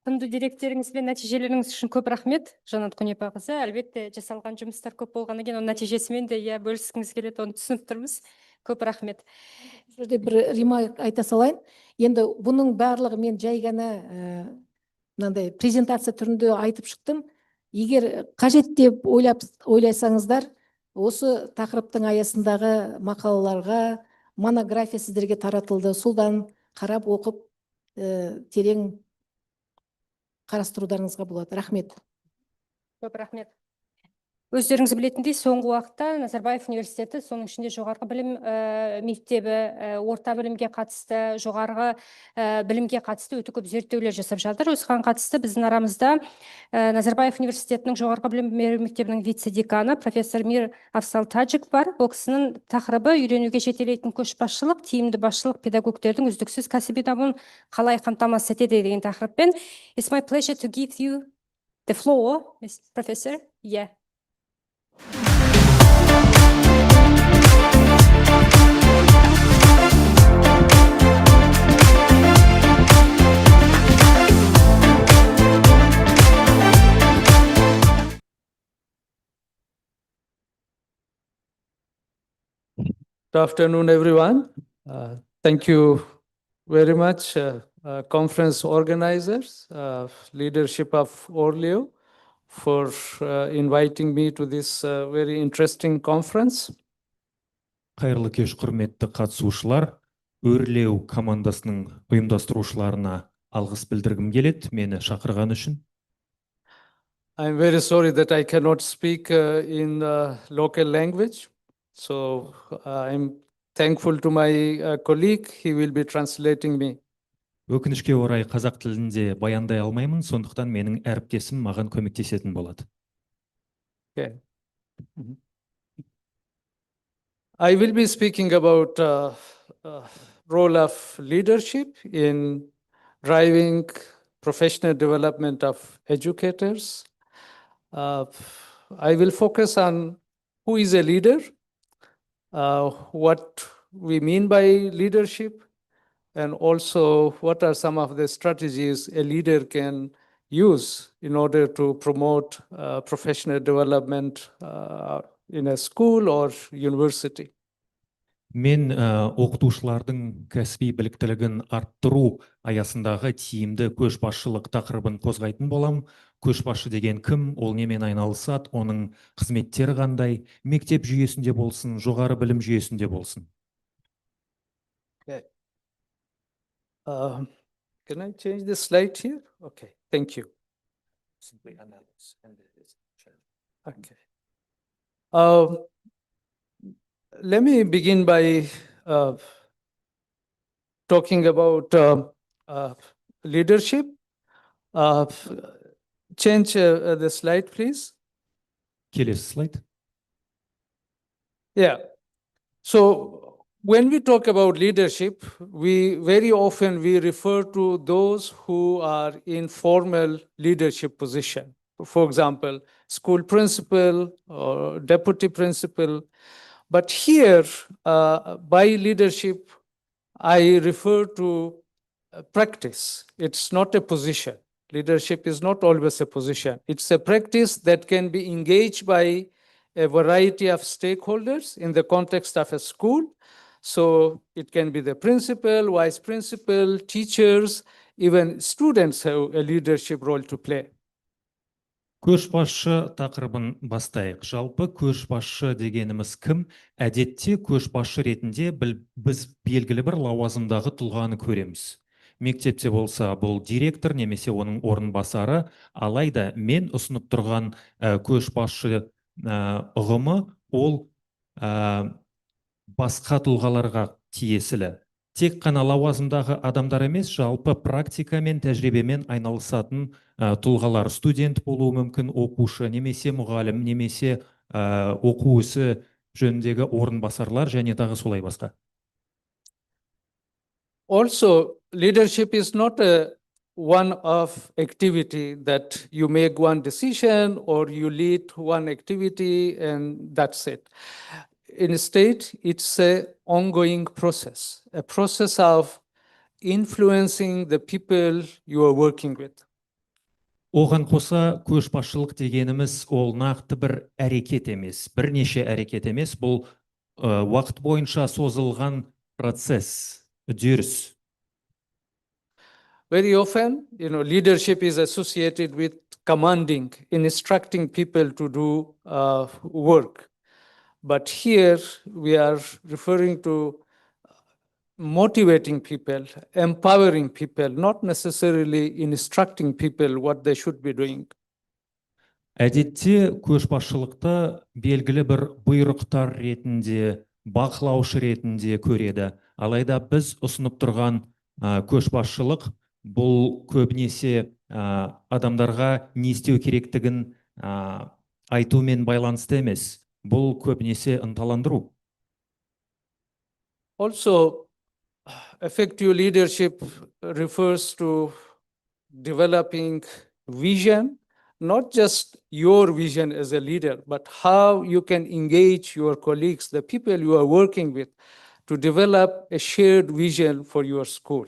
Құнды деректеріңіз бен нәтижелеріңіз үшін көп рахмет, Жанат Құнепақызы. Әлбетте жасалған жұмыстар көп болғаннан кейін, оның нәтижесімен де бөліскіңіз келеді, оны түсініп тұрмыз. Көп рахмет. Жерде бір ремарк айта салайын. Енді бұның барлығы мен жай ғана мынандай презентация түрінде айтып шықтым. Егер қажет деп ойласаңыздар, осы тақырыптың аясындағы мақалаларға, монография сіздерге таратылды. Содан қарап оқып, терең қарастырударыңызға болады. Рахмет. Көп рахмет. Өздеріңіз білетіндей, соңғы уақытта Назарбаев университеті, соның ішінде жоғарғы білім мектебі, орта білімге қатысты, жоғарғы білімге қатысты өте көп зерттеулер жасап жатыр. Осыған қатысты біздің арамызда Назарбаев университетінің жоғарғы білім мектебінің вице-деканы профессор Мир Афсал Таджик бар. Ол кісінің тақырыбы үйренуге жетелейтін көшбасшылық, тиімді басшылық педагогтердің үздіксіз кәсіби дамуын қалай қамтамасыз етеді деген тақырыппен. It's my pleasure to give you the floor, Professor. Yeah. Good afternoon, everyone. Thank you very much, conference organizers, leadership of Orleo, for inviting me to this very interesting conference. Қайырлы кеш, құрметті қатысушылар. Өрлеу командасының ұйымдастырушыларына алғыс білдіргім келеді, мені шақырған үшін. I'm very sorry that I cannot speak in local language. So I'm thankful to my colleague. He will be translating me. Өкінішке орай қазақ тілінде баяндай алмаймын, сондықтан менің әріптесім маған көмектесетін болады. Okay. I will be speaking about role of leadership in driving professional development of educators. I will focus on who is a leader, what we mean by leadership, and also what are some of the strategies a leader can use in order to promote professional development in a school or university. Мен оқытушылардың кәсіби біліктілігін арттыру аясындағы тиімді көшбасшылық тақырыбын қозғайтын болам. Көшбасшы деген кім, ол немен айналысады, оның қызметтері қандай, мектеп жүйесінде болсын, жоғары білім жүйесінде болсын. Can I change the slide here? Okay, thank you. Okay. Let me begin by talking about leadership. Change the slide, please. Келесі слайд. Yeah. So when we talk about leadership, we very often we refer to those who are in formal leadership position. For example, school principal or deputy principal. But here, by leadership, I refer to practice. It's not a position. Leadership is not always a position. It's a practice that can be engaged by a variety of stakeholders in the context of a school. So it can be the principal, vice principal, teachers, even students have a leadership role to play. Көшбасшы тақырыбын бастайық. Жалпы көшбасшы дегеніміз кім? Әдетте көшбасшы ретінде біз белгілі бір лауазымдағы тұлғаны көреміз. Мектепте болса, бұл директор немесе оның орынбасары, алайда мен ұсынып тұрған көшбасшы ұғымы ол басқа тұлғаларға тиесілі. Тек қана лауазымдағы адамдар емес, жалпы практика мен тәжірибемен айналысатын тұлғалар, студент болуы мүмкін, оқушы, немесе мұғалім, немесе оқу ісі жөніндегі орынбасарлар және тағы солай басқа. Also, leadership is not a one-off activity that you make one decision or you lead one activity and that's it. Instead, it's an ongoing process, a process of influencing the people you are working with. Оған қоса көшбасшылық дегеніміз ол нақты бір әрекет емес, бірнеше әрекет емес, бұл уақыт бойынша созылған процесс, үдеріс. Very often, leadership is associated with commanding, instructing people to do work. But here we are referring to motivating people, empowering people, not necessarily instructing people what they should be doing. Әдетте көшбасшылықты белгілі бір бұйрықтар ретінде, бақылаушы ретінде көреді. Алайда біз ұсынып тұрған көшбасшылық бұл көбінесе адамдарға не істеу керектігін айтумен байланысты емес. Бұл көбінесе ынталандыру. Also, effective leadership refers to developing vision, not just your vision as a leader, but how you can engage your colleagues, the people you are working with, to develop a shared vision for your school.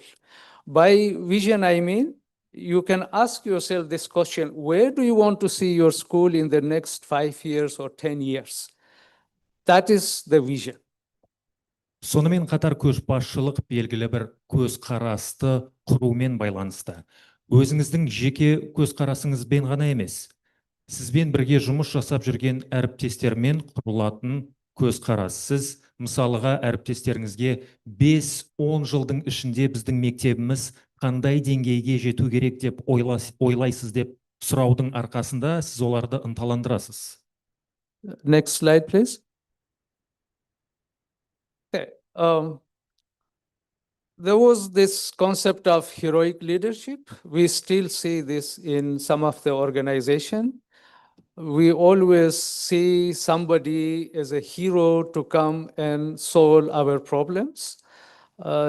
By vision, I mean, you can ask yourself this question, where do you want to see your school in the next 5 years or 10 years? That is the vision. Сонымен қатар көшбасшылық белгілі бір көзқарасты құрумен байланысты. Өзіңіздің жеке көзқарасыңызбен ғана емес, сізбен бірге жұмыс жасап жүрген әріптестермен құрылатын көзқарас. Сіз мысалыға әріптестеріңізге 5-10 жылдың ішінде біздің мектебіміз қандай деңгейге жету керек деп ойлайсыз деп сұраудың арқасында сіз оларды ынталандырасыз. Next slide, please. Okay. There was this concept of heroic leadership. We still see this in some of the organization. We always see somebody as a hero to come and solve our problems.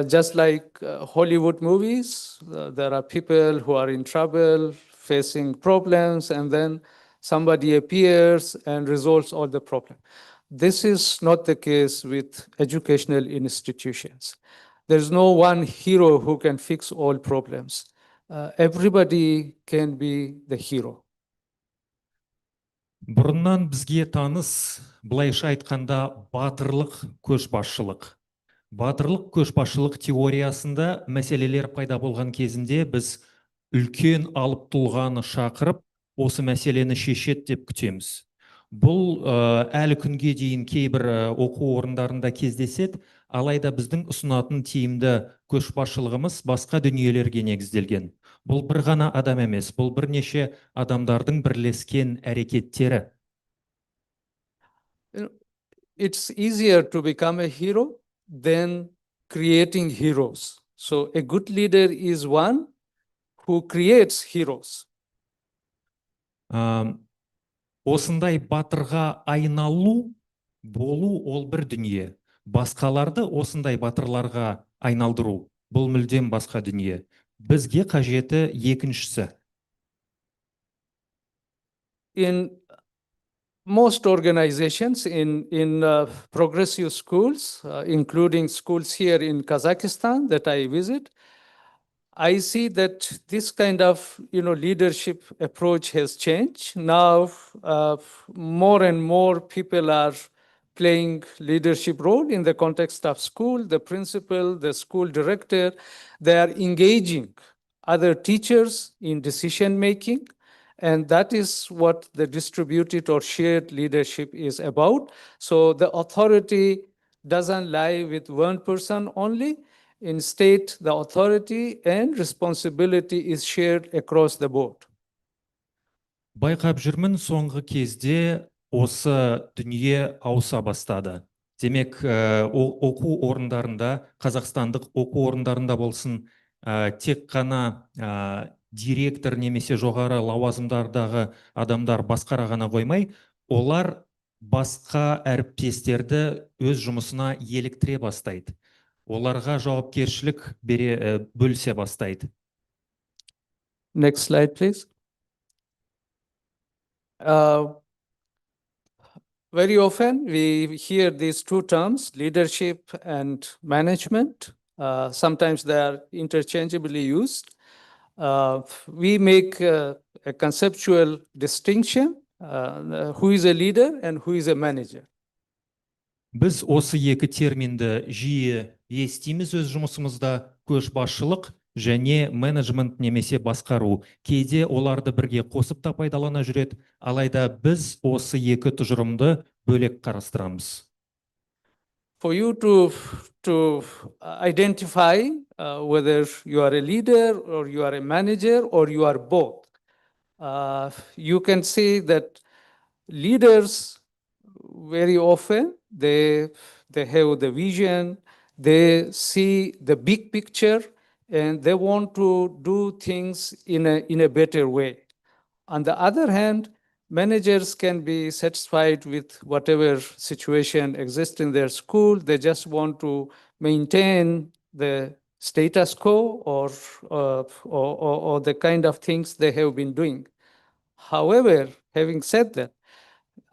Just like Hollywood movies, there are people who are in trouble, facing problems, and then somebody appears and resolves all the problems. This is not the case with educational institutions. There's no one hero who can fix all problems. Everybody can be the hero. Бұрыннан бізге таныс, былайша айтқанда, батырлық көшбасшылық. Батырлық көшбасшылық теориясында мәселелер пайда болған кезінде біз үлкен алып тұлғаны шақырып, осы мәселені шешет деп күтеміз. Бұл әлі күнге дейін кейбір оқу орындарында кездеседі, алайда біздің ұсынатын тиімді көшбасшылығымыз басқа дүниелерге негізделген. Бұл бір ғана адам емес, бұл бірнеше адамдардың бірлескен әрекеттері. It's easier to become a hero than creating heroes. So a good leader is one who creates heroes. осындай батырға айналу, болу ол бір дүние. Басқаларды осындай батырларға айналдыру, бұл мүлдем басқа дүние. Бізге қажеті екіншісі. In most organizations in progressive schools, including schools here in Kazakhstan that I visit, I see that this kind of leadership approach has changed. Now, more and more people are playing leadership role in the context of school. The principal, the school director, they are engaging other teachers in decision making. And that is what the distributed or shared leadership is about. So the authority doesn't lie with one person only. Instead, the authority and responsibility is shared across the board. Байқап жүрмін, соңғы кезде осы дүние ауыса бастады. Демек, оқу орындарында, қазақстандық оқу орындарында болсын, тек қана директор немесе жоғары лауазымдардағы адамдар басқара ғана қоймай, олар басқа әріптестерді өз жұмысына еліктіре бастайды. Оларға жауапкершілік бөлісе бастайды. Next slide, please. Very often we hear these two terms, leadership and management. Sometimes they are interchangeably used. We make a conceptual distinction, who is a leader and who is a manager. Біз осы екі терминді жиі естиміз өз жұмысымызда, көшбасшылық және менеджмент немесе басқару. Кейде оларды бірге қосып та пайдалана жүреді, алайда біз осы екі тұжырымды бөлек қарастырамыз. For you to identify whether you are a leader or you are a manager or you are both, you can see that leaders very often they have the vision, they see the big picture, and they want to do things in a better way. On the other hand, managers can be satisfied with whatever situation exists in their school. They just want to maintain the status quo or the kind of things they have been doing. However, having said that,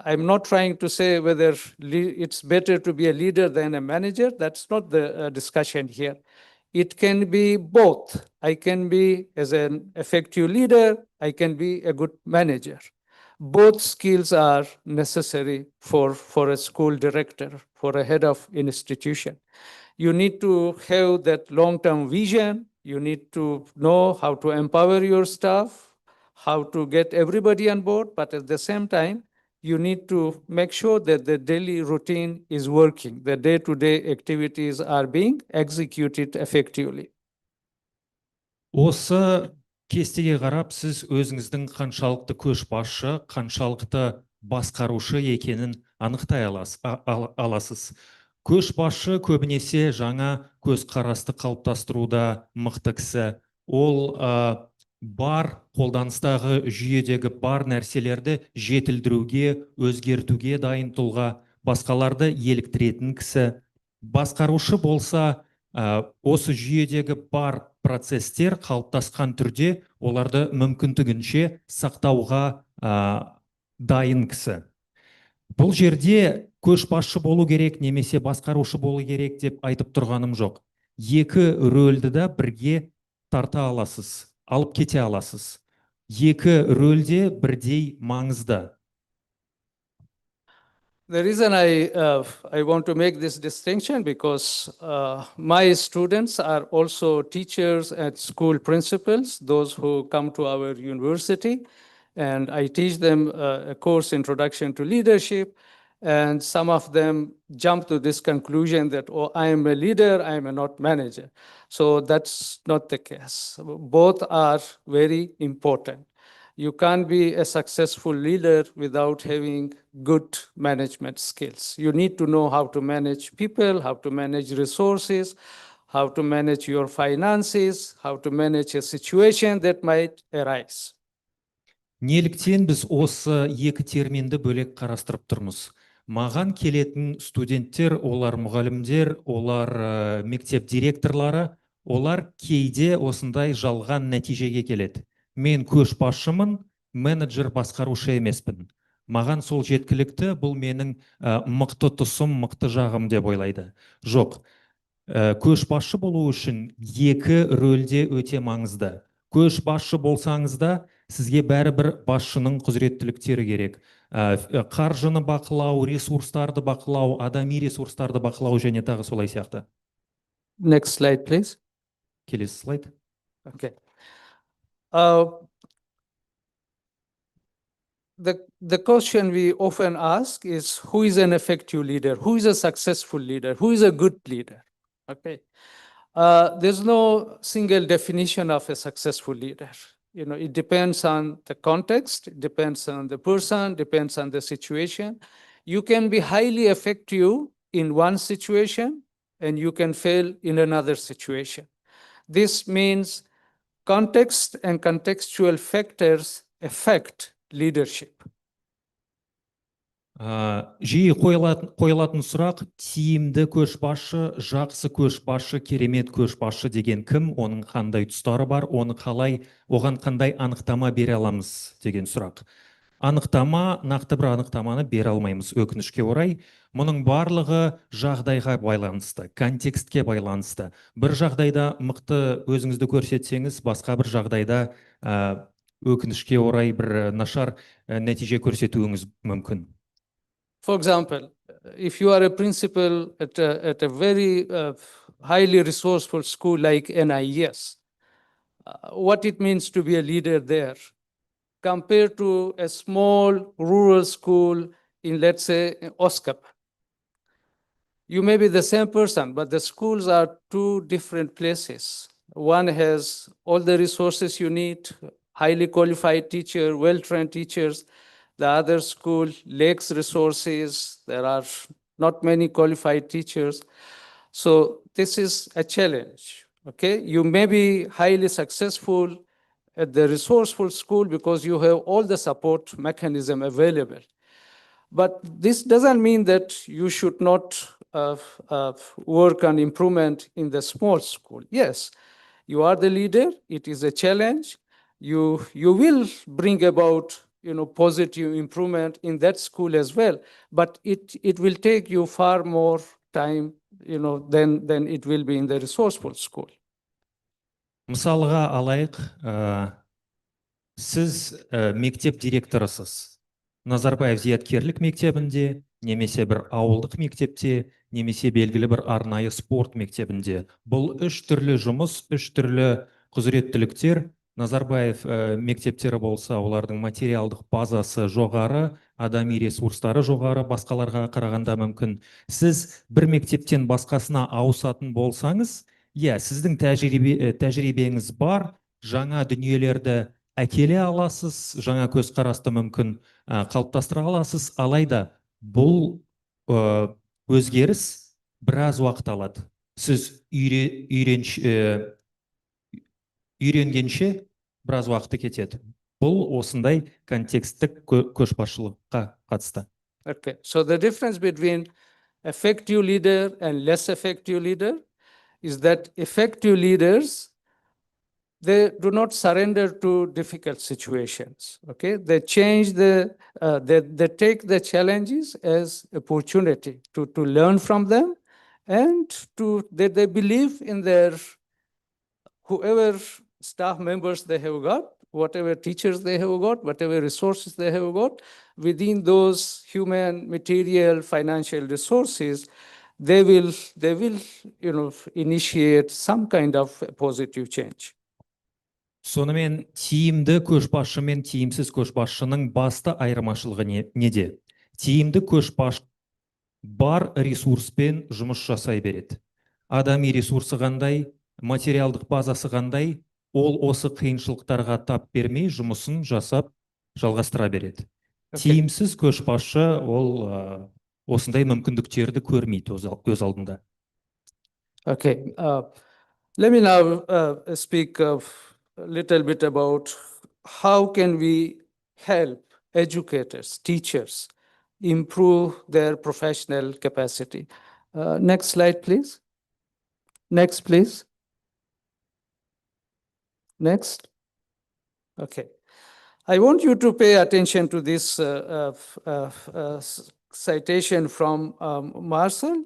I'm not trying to say whether it's better to be a leader than a manager. That's not the discussion here. It can be both. I can be as an effective leader, I can be a good manager. Both skills are necessary for a school director, for a head of institution. You need to have that long-term vision. You need to know how to empower your staff, how to get everybody on board, but at the same time, you need to make sure that the daily routine is working, the day-to-day activities are being executed effectively. Осы кестеге қарап, сіз өзіңіздің қаншалықты көшбасшы, қаншалықты басқарушы екенін анықтай аласыз. Көшбасшы көбінесе жаңа көзқарасты қалыптастыруда мықты кісі. Ол бар қолданыстағы жүйедегі бар нәрселерді жетілдіруге, өзгертуге дайын тұлға, басқаларды еліктіретін кісі. Басқарушы болса, осы жүйедегі бар процестер қалыптасқан түрде оларды мүмкіндігінше сақтауға дайын кісі. Бұл жерде көшбасшы болу керек немесе басқарушы болу керек деп айтып тұрғаным жоқ. Екі рөлді да бірге тарта аласыз, алып кете аласыз. Екі рөлде бірдей маңызды. The reason I want to make this distinction because my students are also teachers and school principals, those who come to our university, and I teach them a course, Introduction to Leadership, and some of them jump to this conclusion that, oh, I am a leader, I am not manager. So that's not the case. Both are very important. You can't be a successful leader without having good management skills. You need to know how to manage people, how to manage resources, how to manage your finances, how to manage a situation that might arise. Неліктен біз осы екі терминді бөлек қарастырып тұрмыз? Маған келетін студенттер, олар мұғалімдер, олар мектеп директорлары, олар кейде осындай жалған нәтижеге келеді. Мен көшбасшымын, менеджер басқарушы емеспін. Маған сол жеткілікті, бұл менің мықты тұсым, мықты жағым деп ойлайды. Жоқ, көшбасшы болу үшін екі рөлде өте маңызды. Көшбасшы болсаңыз да, сізге бәрібір басшының құзыреттіліктері керек. Қаржыны бақылау, ресурстарды бақылау, адами ресурстарды бақылау және тағы солай сияқты. Next slide, please. Келесі слайд. Okay. The question we often ask is, who is an effective leader? Who is a successful leader? Who is a good leader? Okay. There's no single definition of a successful leader. You know, it depends on the context, it depends on the person, depends on the situation. You can be highly effective in one situation and you can fail in another situation. This means context and contextual factors affect leadership. Жиі қойылатын сұрақ: тиімді көшбасшы, жақсы көшбасшы, керемет көшбасшы деген кім, оның қандай тұстары бар, оған қандай анықтама бере аламыз деген сұрақ. Нақты бір анықтаманы бере алмаймыз, өкінішке орай. Мұның барлығы жағдайға байланысты, контекстке байланысты. Бір жағдайда мықты өзіңізді көрсетсеңіз, басқа бір жағдайда өкінішке орай бір нашар нәтиже көрсетуіңіз мүмкін. For example, if you are a principal at a very highly resourceful school like NIES, what it means to be a leader there compared to a small rural school in, let's say, Oskap. You may be the same person, but the schools are two different places. One has all the resources you need, highly qualified teachers, well-trained teachers. The other school lacks resources. There are not many qualified teachers. So this is a challenge, okay? You may be highly successful at the resourceful school because you have all the support mechanism available. But this doesn't mean that you should not work on improvement in the small school. Yes, you are the leader. It is a challenge. You will bring about positive improvement in that school as well, but it will take you far more time than it will be in the resourceful school. Мысалға алайық, сіз мектеп директорысыз. Назарбаев зияткерлік мектебінде, немесе бір ауылдық мектепте, немесе белгілі бір арнайы спорт мектебінде. Бұл үш түрлі жұмыс, үш түрлі құзыреттіліктер. Назарбаев мектептері болса, олардың материалдық базасы жоғары, адами ресурстары жоғары, басқаларға қарағанда мүмкін. Сіз бір мектептен басқасына ауысатын болсаңыз, сіздің тәжірибеңіз бар, жаңа дүниелерді әкеле аласыз, жаңа көзқарасты мүмкін қалыптастыра аласыз, алайда бұл өзгеріс біраз уақыт алады. Сіз үйренгенше біраз уақыты кетеді. Бұл осындай контексттік көшбасшылыққа қатысты. Okay, so the difference between effective leader and less effective leader is that effective leaders, they do not surrender to difficult situations. Okay, they change they take the challenges as opportunity to learn from them, and they believe in their whoever staff members they have got, whatever teachers they have got, whatever resources they have got, within those human, material, financial resources, they will initiate some kind of positive change. Сонымен тиімді көшбасшы мен тиімсіз көшбасшының басты айырмашылығы неде? Тиімді көшбасшы бар ресурспен жұмыс жасай береді. Адами ресурсы қандай, материалдық базасы қандай, ол осы қиыншылықтарға тап бермей жұмысын жасап жалғастыра береді. Тиімсіз көшбасшы ол осындай мүмкіндіктерді көрмейді өз алдында. Okay, let me now speak a little bit about how can we help educators, teachers, improve their professional capacity. Next slide, please. Next, please. Next. Okay. I want you to pay attention to this citation from Marcel.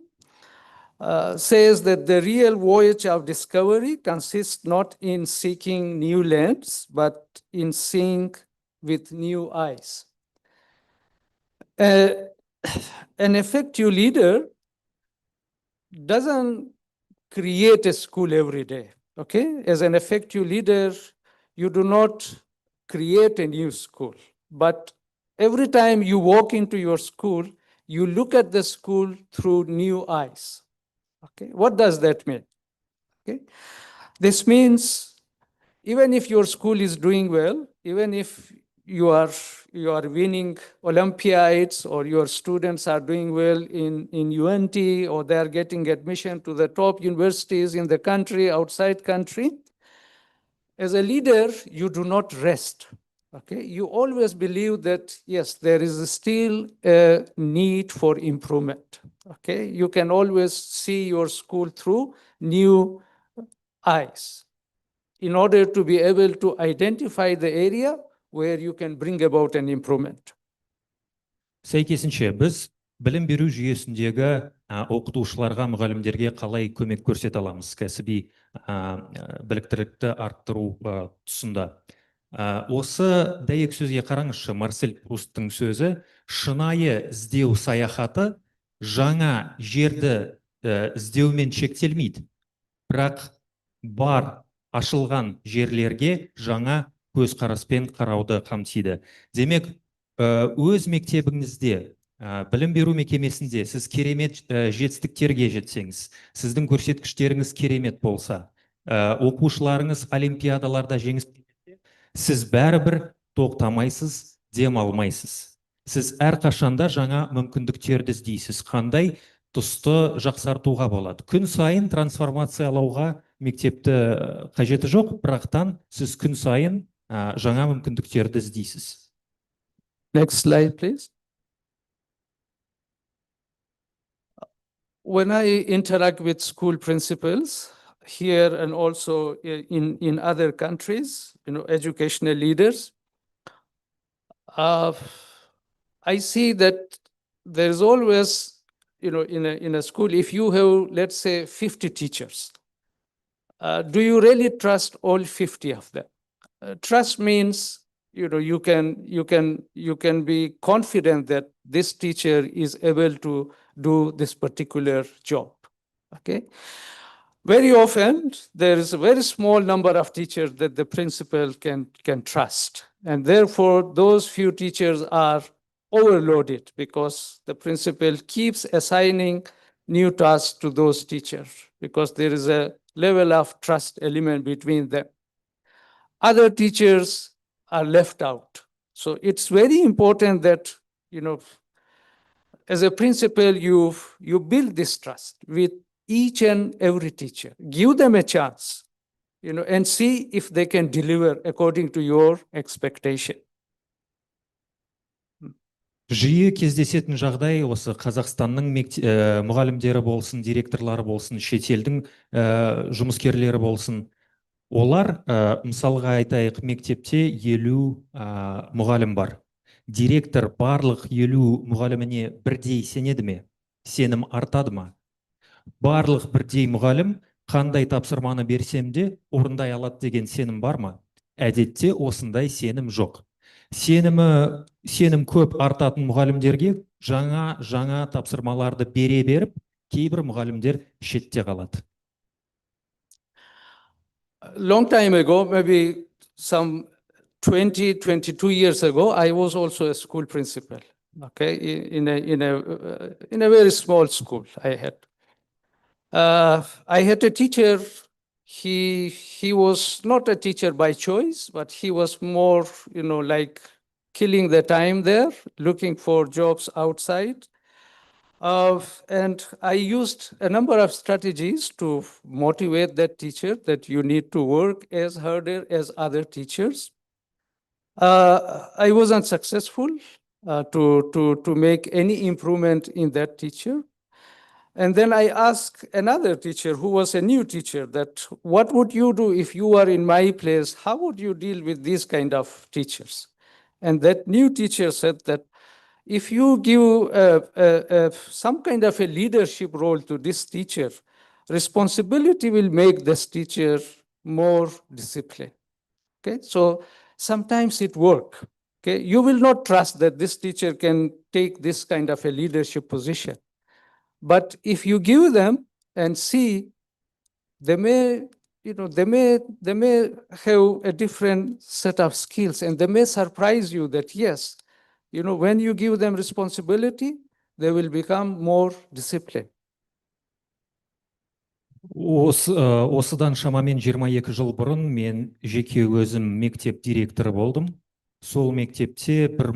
Says that the real voyage of discovery consists not in seeking new lands, but in seeing with new eyes. An effective leader doesn't create a school every day, okay? As an effective leader, you do not create a new school, but every time you walk into your school, you look at the school through new eyes. Okay, what does that mean? Okay, this means even if your school is doing well, even if you are winning Olympiads, or your students are doing well in UNT, or they are getting admission to the top universities in the country, outside country, as a leader, you do not rest. Okay, you always believe that, yes, there is still a need for improvement. Okay, you can always see your school through new eyes in order to be able to identify the area where you can bring about an improvement. Сәйкесінше, біз білім беру жүйесіндегі оқытушыларға, мұғалімдерге қалай көмек көрсете аламыз кәсіби біліктілікті арттыру тұсында. Осы дәйек сөзге қараңызшы, Марсель Прусттың сөзі: шынайы іздеу саяхаты жаңа жерді іздеумен шектелмейді, бірақ бар ашылған жерлерге жаңа көзқараспен қарауды қамтиды. Демек, өз мектебіңізде, білім беру мекемесінде сіз керемет жетістіктерге жетсеңіз, сіздің көрсеткіштеріңіз керемет болса, оқушыларыңыз олимпиадаларда жеңіс, сіз бәрібір тоқтамайсыз, демалмайсыз. Сіз әрқашанда жаңа мүмкіндіктерді іздейсіз. Қандай тұсты жақсартуға болады? Күн сайын трансформациялауға мектепті қажеті жоқ, бірақтан сіз күн сайын жаңа мүмкіндіктерді іздейсіз. Next slide, please. When I interact with school principals here and also in other countries, educational leaders, I see that there's always, in a school, if you have, let's say, 50 teachers, do you really trust all 50 of them? Trust means, you can be confident that this teacher is able to do this particular job. Okay. Very often, there is a very small number of teachers that the principal can trust. And therefore, those few teachers are overloaded because the principal keeps assigning new tasks to those teachers because there is a level of trust element between them. Other teachers are left out. So it's very important that, as a principal, you build this trust with each and every teacher. Give them a chance, and see if they can deliver according to your expectation. Жиі кездесетін жағдай осы Қазақстанның мұғалімдері болсын, директорлары болсын, шетелдің жұмыскерлері болсын. Олар, мысалға айтайық, мектепте 50 мұғалім бар. Директор барлық 50 мұғаліміне бірдей сенеді ме? Сенім артады ма? Барлық бірдей мұғалім қандай тапсырманы берсем де орындай алады деген сенім бар ма? Әдетте осындай сенім жоқ. Сенім көп артатын мұғалімдерге жаңа тапсырмаларды бере беріп, кейбір мұғалімдер шетте қалады. Long time ago, maybe some 22 years ago, I was also a school principal. Okay, in a very small school I had. I had a teacher. He was not a teacher by choice, but he was more, like killing the time there, looking for jobs outside. And I used a number of strategies to motivate that teacher that you need to work as harder as other teachers. I wasn't successful to make any improvement in that teacher. And then I asked another teacher who was a new teacher that, what would you do if you were in my place? How would you deal with these kind of teachers? And that new teacher said that if you give some kind of a leadership role to this teacher, responsibility will make this teacher more disciplined. Okay, so sometimes it works. Okay, you will not trust that this teacher can take this kind of a leadership position. But if you give them and see, they may have a different set of skills, and they may surprise you that yes, when you give them responsibility, they will become more disciplined. Осыдан шамамен 22 жыл бұрын мен жеке өзім мектеп директоры болдым. Сол мектепте бір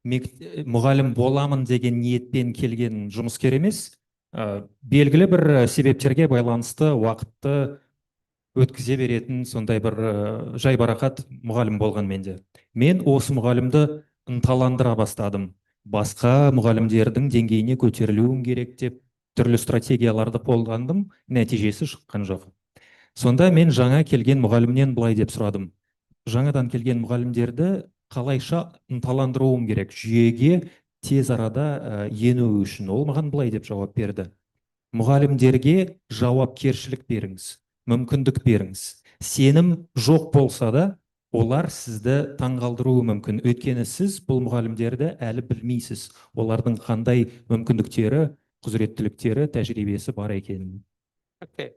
мұғалім боламын деген ниетпен келген жұмыскер емес, белгілі бір себептерге байланысты уақытты өткізе беретін сондай бір жайбарақат мұғалім болған менде. Мен осы мұғалімді ынталандыра бастадым. Басқа мұғалімдердің деңгейіне көтерілуім керек деп түрлі стратегияларды қолдандым, нәтижесі шыққан жоқ. Сонда мен жаңа келген мұғалімнен былай деп сұрадым. Жаңадан келген мұғалімдерді қалайша ынталандыруым керек, жүйеге тез арада ену үшін? Ол маған былай деп жауап берді. Мұғалімдерге жауапкершілік беріңіз, мүмкіндік беріңіз. Сенім жоқ болса да, олар сізді таңғалдыруы мүмкін. Өйткені сіз бұл мұғалімдерді әлі білмейсіз. Олардың қандай мүмкіндіктері, құзыреттіліктері, тәжірибесі бар екенін. Okay,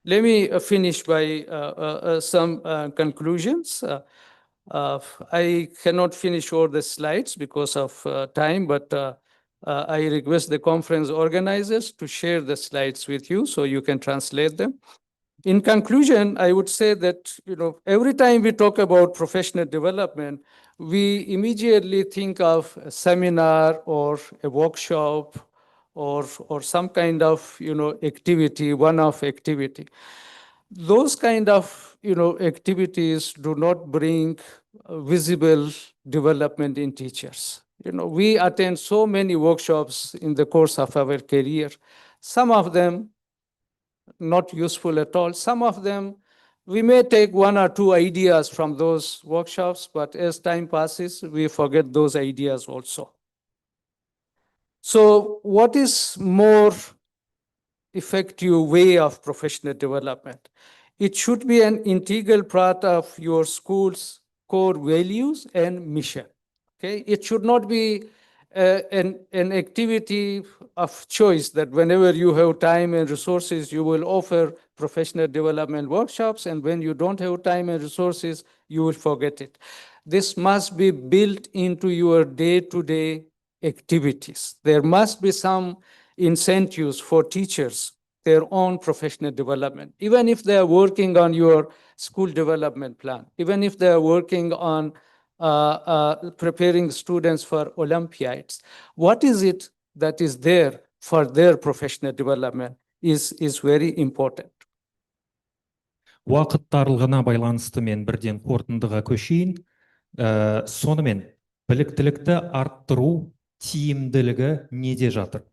let me finish by some conclusions. I cannot finish all the slides because of time, but I request the conference organizers to share the slides with you so you can translate them. In conclusion, I would say that every time we talk about professional development, we immediately think of a seminar or a workshop or some kind of activity, one-off activity. Those kind of activities do not bring visible development in teachers. We attend so many workshops in the course of our career. Some of them not useful at all. Some of them we may take one or two ideas from those workshops, but as time passes, we forget those ideas also. So what is more effective way of professional development? It should be an integral part of your school's core values and mission. Okay, it should not be an activity of choice that whenever you have time and resources, you will offer professional development workshops, and when you don't have time and resources, you will forget it. This must be built into your day-to-day activities. There must be some incentives for teachers, their own professional development, even if they are working on your school development plan, even if they are working on preparing students for Olympiads. What is it that is there for their professional development is very important. Уақыт тарлығына байланысты мен бірден қорытындыға көшейін. Сонымен, біліктілікті арттыру тиімділігі неде жатыр?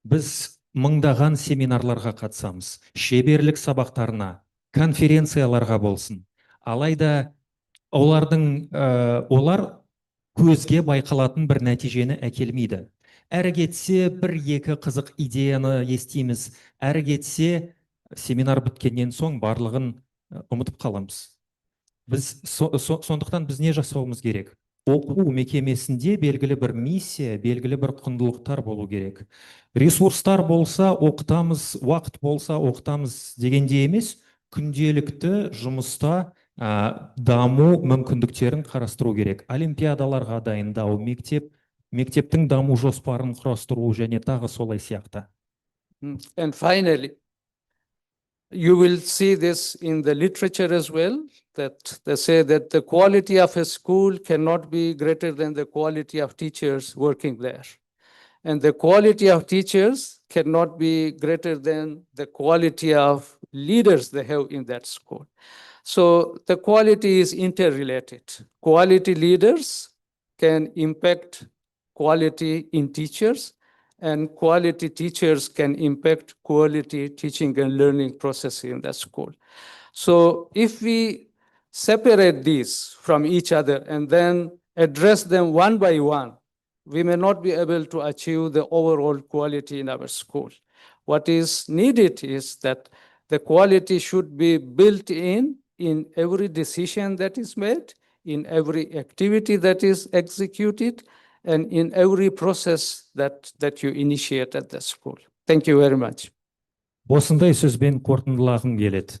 Біз мыңдаған семинарларға қатысамыз, шеберлік сабақтарына, конференцияларға болсын. Алайда олар көзге байқалатын бір нәтижені әкелмейді. Әрі кетсе, бір-екі қызық идеяны естиміз. Әрі кетсе, семинар біткеннен соң барлығын ұмытып қаламыз. Сондықтан біз не жасауымыз керек? Оқу мекемесінде белгілі бір миссия, белгілі бір құндылықтар болу керек. Ресурстар болса оқытамыз, уақыт болса оқытамыз дегенде емес, күнделікті жұмыста даму мүмкіндіктерін қарастыру керек. Олимпиадаларға дайындау, мектептің даму жоспарын құрастыру және тағы солай сияқты. And finally, you will see this in the literature as well, that they say that the quality of a school cannot be greater than the quality of teachers working there. And the quality of teachers cannot be greater than the quality of leaders they have in that school. So the quality is interrelated. Quality leaders can impact quality in teachers, and quality teachers can impact quality teaching and learning process in the school. So if we separate these from each other and then address them one by one, we may not be able to achieve the overall quality in our school. What is needed is that the quality should be built in every decision that is made, in every activity that is executed, and in every process that you initiate at the school. Thank you very much. Осындай сөзбен қорытындылағым келеді.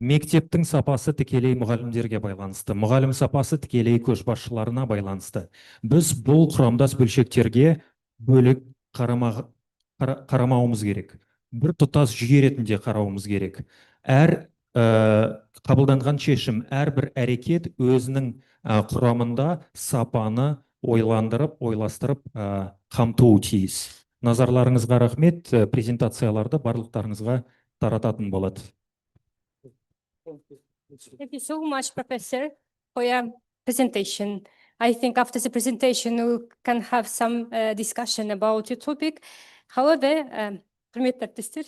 Мектептің сапасы тікелей мұғалімдерге байланысты, мұғалім сапасы тікелей көшбасшыларына байланысты. Біз бұл құрамдас бөлшектерге бөлек қарамауымыз керек. Бір тұтас жүйе ретінде қарауымыз керек. Әр қабылданған шешім, әрбір әрекет өзінің құрамында сапаны ойландырып, ойластырып қамтуы тиіс. Назарларыңызға рахмет, презентацияларды барлықтарыңызға тарататын болады. Thank you so much, Professor, for your presentation. I think after the presentation, we can have some discussion about your topic. However, құрметті әріптестер,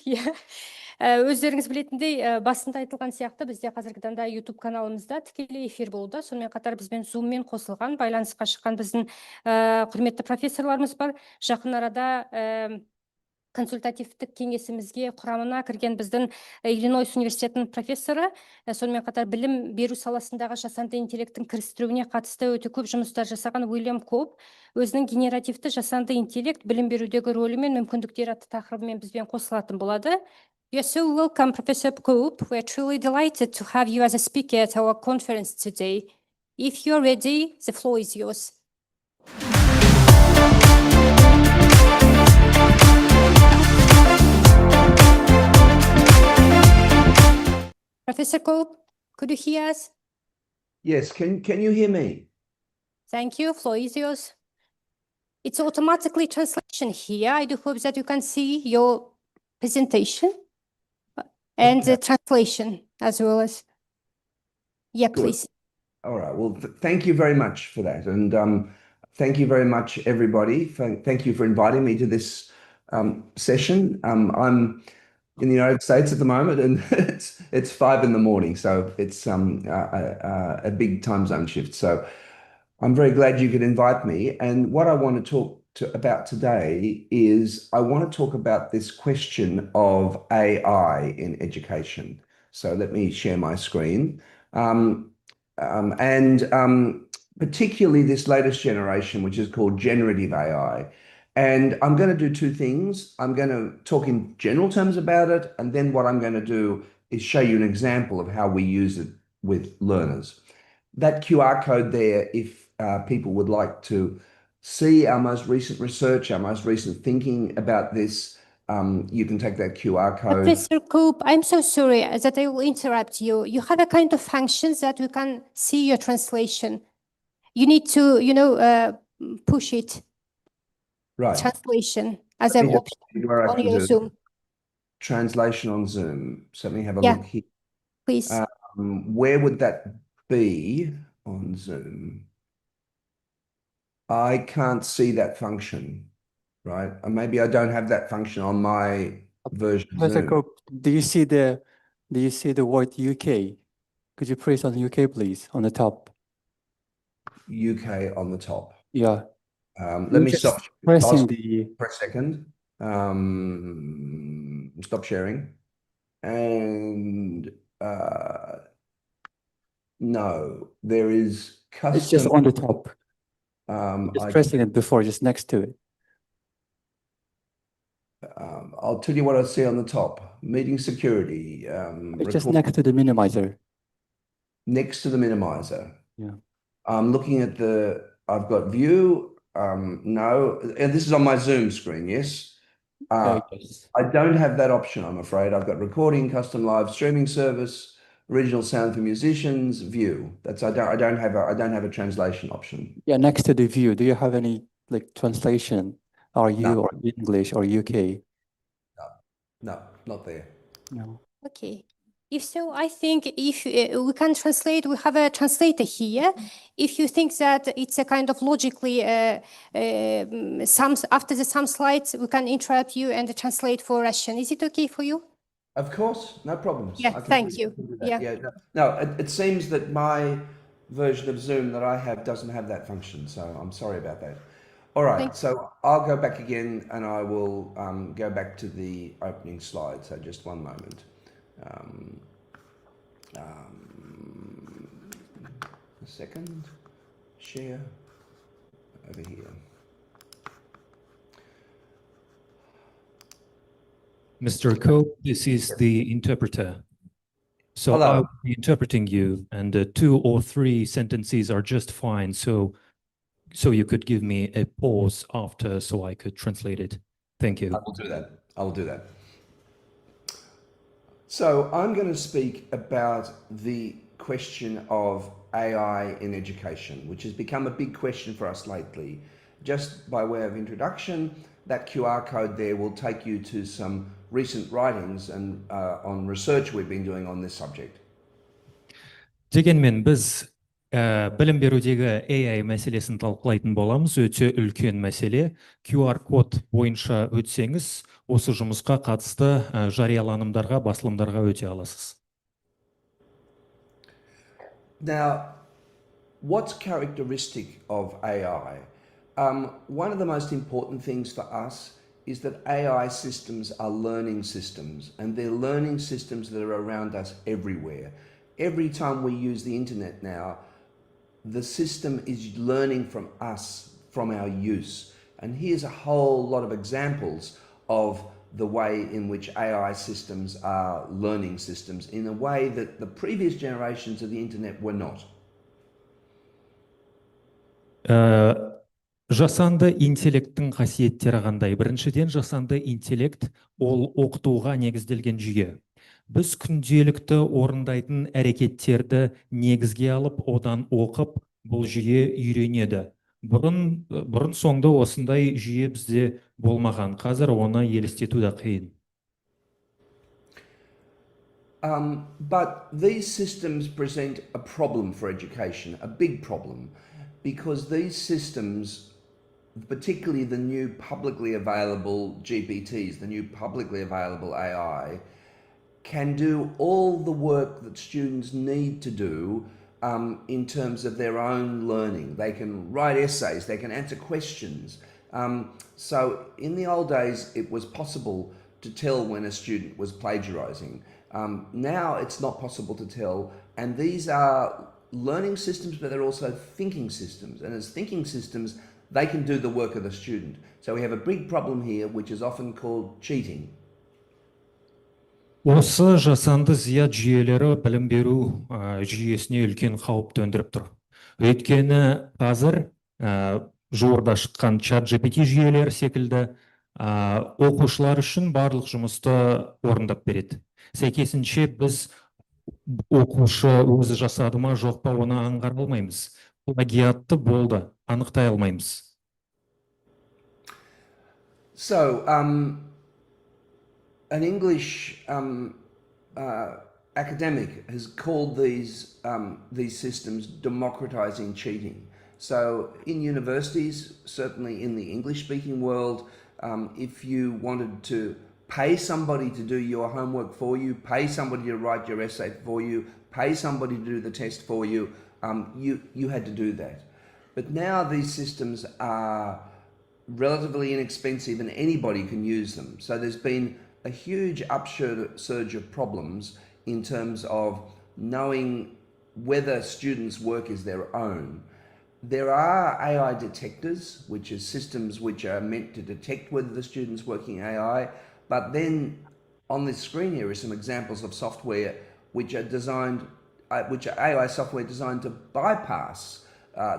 өздеріңіз білетіндей, басында айтылған сияқты, бізде қазіргі таңда YouTube каналымызда тікелей эфир болуда. Сонымен қатар бізбен Zoom-мен қосылған, байланысқа шыққан біздің құрметті профессорларымыз бар. Жақын арада консультативтік кеңесімізге құрамына кірген біздің Иллинойс университетінің профессоры, сонымен қатар білім беру саласындағы жасанды интеллекттің кірістіруіне қатысты өте көп жұмыстар жасаған Уильям Коп өзінің генеративті жасанды интеллект білім берудегі рөлі мен мүмкіндіктері атты тақырыбымен бізбен қосылатын болады. You are so welcome, Professor Cope. We are truly delighted to have you as a speaker at our conference today. If you are ready, the floor is yours. Professor Cope, could you hear us? Yes, can you hear me? Thank you. Floor is yours. It's automatically translation here. I do hope that you can see your presentation and the translation as well as. Yeah, Good. please. All right. Well, thank you very much for that, and thank you very much, everybody. Thank you for inviting me to this session. I'm in the United States at the moment, and it's 5 a.m, so it's a big time zone shift. So I'm very glad you could invite me. And what I want to talk about today is I want to talk about this question of AI in education. So let me share my screen. Particularly this latest generation, which is called generative AI. And I'm going to do two things. I'm going to talk in general terms about it, and then what I'm going to do is show you an example of how we use it with learners. That QR code there, if people would like to see our most recent research, our most recent thinking about this, you can take that QR code. Professor Cope, I'm so sorry that I will interrupt you. You have a kind of functions that we can see your translation. You need to, push it. Right. Translation as an option on your Zoom. Translation on Zoom. So let me have a Yeah. look here. Please. Where would that be on Zoom? I can't see that function, right? Or maybe I don't have that function on my version of Professor Zoom. Cope, do you see the word UK? Could you press on UK, please, on the top? UK on the top. Yeah. Let me stop Pressing for a second. Stop sharing. And no, there is custom. It's just on the top. Just pressing it before, just next to it. I'll tell you what I see on the top. Meeting security. It's just next to the minimizer. Next to the minimizer. Yeah. I'm looking at I've got view. No, and this is on my Zoom screen, yes? Yes. I don't have that option, I'm afraid. I've got recording, custom live streaming service, original sound for musicians, view. I don't have a translation option. Yeah, next to the view, do you have any like translation? Or English or UK? No, not there. No. Okay. If so, I think if we can translate, we have a translator here. If you think that it's a kind of logically, after some slides, we can interrupt you and translate for Russian. Is it okay for you? Of course, no problems. Yeah, I can thank do- you. I can do that. Yeah. No, it seems that my version of Zoom that I have doesn't have that function, so I'm sorry about that. All right, Thank- so I'll go back again and I will go back to the opening slide. So just one moment. A second. Share over here. Mr. Cope, this is the interpreter. So Hello. I'll be interpreting you, and 2 or 3 sentences are just fine. So you could give me a pause after so I could translate it. Thank you. I will do that. I will do that. So I'm going to speak about the question of AI in education, which has become a big question for us lately. Just by way of introduction, that QR code there will take you to some recent writings and on research we've been doing on this subject. Дегенмен біз білім берудегі AI мәселесін талқылайтын боламыз. Өте үлкен мәселе. QR код бойынша өтсеңіз, осы жұмысқа қатысты жарияланымдарға, басылымдарға өте аласыз. Now, what's characteristic of AI? One of the most important things for us is that AI systems are learning systems, and they're learning systems that are around us everywhere. Every time we use the internet now, the system is learning from us, from our use. And here's a whole lot of examples of the way in which AI systems are learning systems in a way that the previous generations of the internet were not. Жасанды интеллекттің қасиеттері қандай? Біріншіден, жасанды интеллект ол оқытуға негізделген жүйе. Біз күнделікті орындайтын әрекеттерді негізге алып, одан оқып, бұл жүйе үйренеді. Бұрын соңды осындай жүйе бізде болмаған. Қазір оны елестету да қиын. But these systems present a problem for education, a big problem, because these systems, particularly the new publicly available GPTs, the new publicly available AI, can do all the work that students need to do in terms of their own learning. They can write essays, they can answer questions. So in the old days, it was possible to tell when a student was plagiarizing. Now it's not possible to tell, and these are learning systems, but they're also thinking systems. And as thinking systems, they can do the work of the student. So we have a big problem here, which is often called cheating. Осы жасанды зият жүйелері білім беру жүйесіне үлкен қауіп төндіріп тұр. Өйткені қазір жуырда шыққан ChatGPT жүйелері секілді оқушылар үшін барлық жұмысты орындап береді. Сәйкесінше біз оқушы өзі жасады ма жоқ па оны аңғара алмаймыз. Плагиатты болды, анықтай алмаймыз. So, an English academic has called these systems democratizing cheating. So in universities, certainly in the English-speaking world, if you wanted to pay somebody to do your homework for you, pay somebody to write your essay for you, pay somebody to do the test for you, you had to do that. But now these systems are relatively inexpensive and anybody can use them. So there's been a huge upsurge of problems in terms of knowing whether students' work is their own. There are AI detectors, which are systems which are meant to detect whether the student's working AI, but then on this screen here are some examples of software which are designed, which are AI software designed to bypass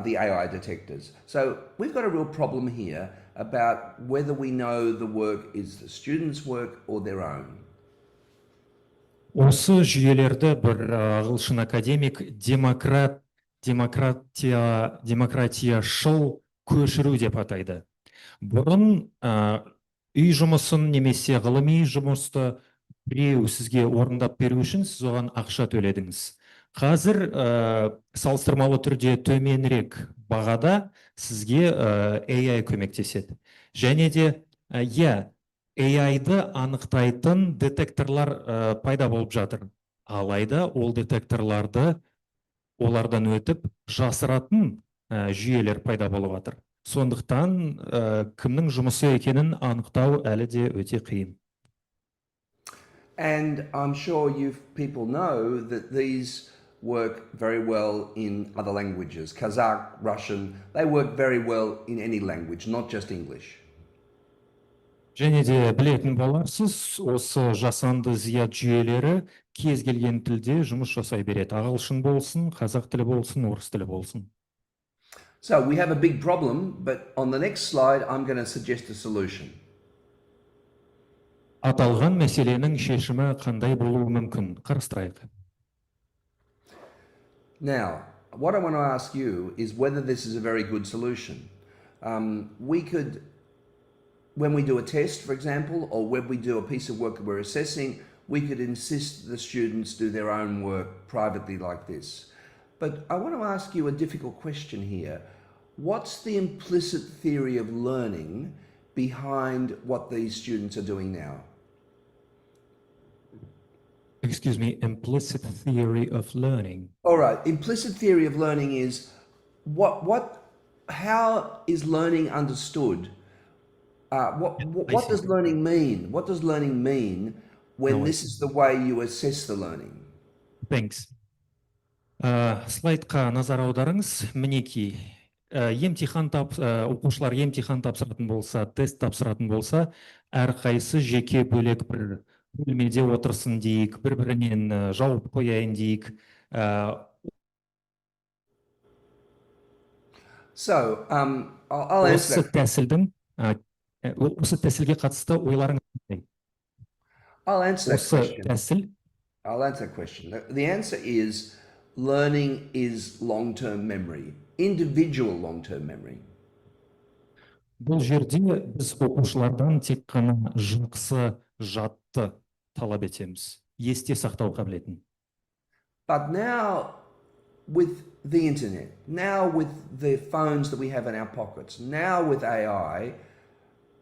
the AI detectors. So we've got a real problem here about whether we know the work is the student's work or their own. Осы жүйелерді бір ағылшын академик демократияшыл көшіру деп атайды. Бұрын үй жұмысын немесе ғылыми жұмысты біреу сізге орындап беру үшін сіз оған ақша төледіңіз. Қазір салыстырмалы түрде төменірек бағада сізге AI көмектеседі. Және де AI-ды анықтайтын детекторлар пайда болып жатыр. Алайда ол детекторларды олардан өтіп жасыратын жүйелер пайда болып жатыр. Сондықтан кімнің жұмысы екенін анықтау әлі де өте қиын. And I'm sure you people know that these work very well in other languages. Kazakh, Russian, they work very well in any language, not just English. Және де білетін боларсыз, осы жасанды зият жүйелері кез келген тілде жұмыс жасай береді. Ағылшын болсын, қазақ тілі болсын, орыс тілі болсын. So we have a big problem, but on the next slide, I'm going to suggest a solution. Аталған мәселенің шешімі қандай болуы мүмкін? Қарастырайық. Now, what I want to ask you is whether this is a very good solution. We could, when we do a test, for example, or when we do a piece of work that we're assessing, we could insist the students do their own work privately like this. But I want to ask you a difficult question here. What's the implicit theory of learning behind what these students are doing now? Excuse me, implicit theory of learning. All right, implicit theory of learning is how is learning understood? What does learning mean? What does learning mean when this is the way you assess the learning? Thanks. Слайдқа назар аударыңыз. Мінекей, оқушылар емтихан тапсыратын болса, тест тапсыратын болса, әрқайсысы жеке бөлек бір бөлмеде отырсын дейік, бір-бірінен жауып қояйын дейік. So, I'll answer that. Осы тәсілге қатысты ойларыңыз қандай? I'll answer that question. Тәсіл? I'll answer that question. The answer is learning is long-term memory, individual long-term memory. Бұл жерде біз оқушылардан тек қана жақсы жадты талап етеміз. Есте сақтау қабілетін. But now with the internet, now with the phones that we have in our pockets, now with AI,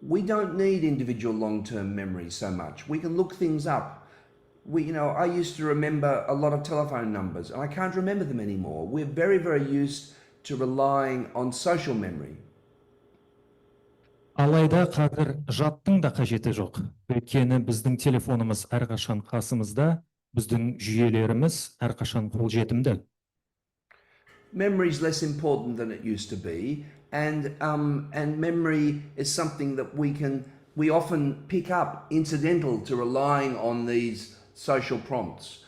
we don't need individual long-term memory so much. We can look things up. I used to remember a lot of telephone numbers and I can't remember them anymore. We're very, very used to relying on social memory. Алайда қазір жаттың да қажеті жоқ. Өйткені біздің телефонымыз әрқашан қасымызда, біздің жүйелеріміз әрқашан қолжетімді. Memory is less important than it used to be, and memory is something that we often pick up incidental to relying on these social prompts.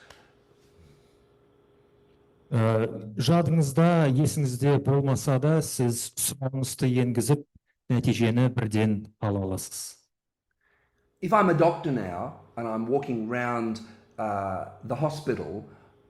Жадыңызда, есіңізде болмаса да, сіз сұранысты енгізіп, нәтижені бірден ала аласыз. If I'm a doctor now and I'm walking around the hospital,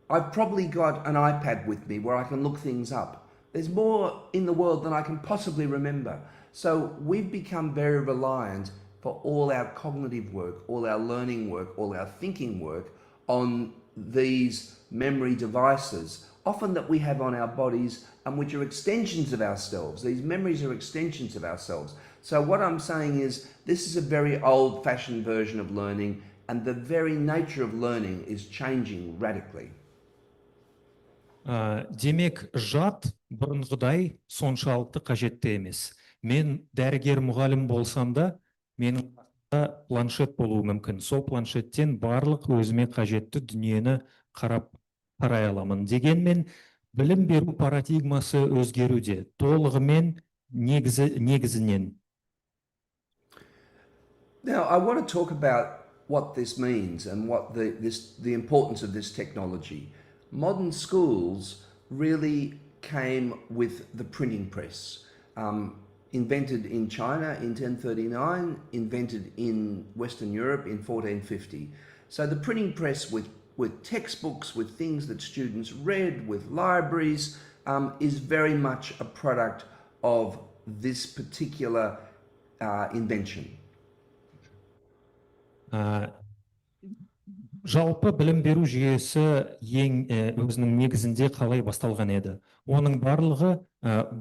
I've probably got an iPad with me where I can look things up. There's more in the world than I can possibly remember. So we've become very reliant for all our cognitive work, all our learning work, all our thinking work on these memory devices, often that we have on our bodies and which are extensions of ourselves. These memories are extensions of ourselves. So what I'm saying is this is a very old-fashioned version of learning, and the very nature of learning is changing radically. Демек, жад бұрынғыдай соншалықты қажетті емес. Мен дәрігер мұғалім болсам да, менің планшет болуы мүмкін. Сол планшеттен барлық өзіме қажетті дүниені қарай аламын. Дегенмен, білім беру парадигмасы өзгеруде, толығымен негізінен. Now, I want to talk about what this means and what the importance of this technology. Modern schools really came with the printing press. Invented in China in 1039, invented in Western Europe in 1450. So the printing press with textbooks, with things that students read, with libraries, is very much a product of this particular invention. Жалпы білім беру жүйесі өзінің негізінде қалай басталған еді? Оның барлығы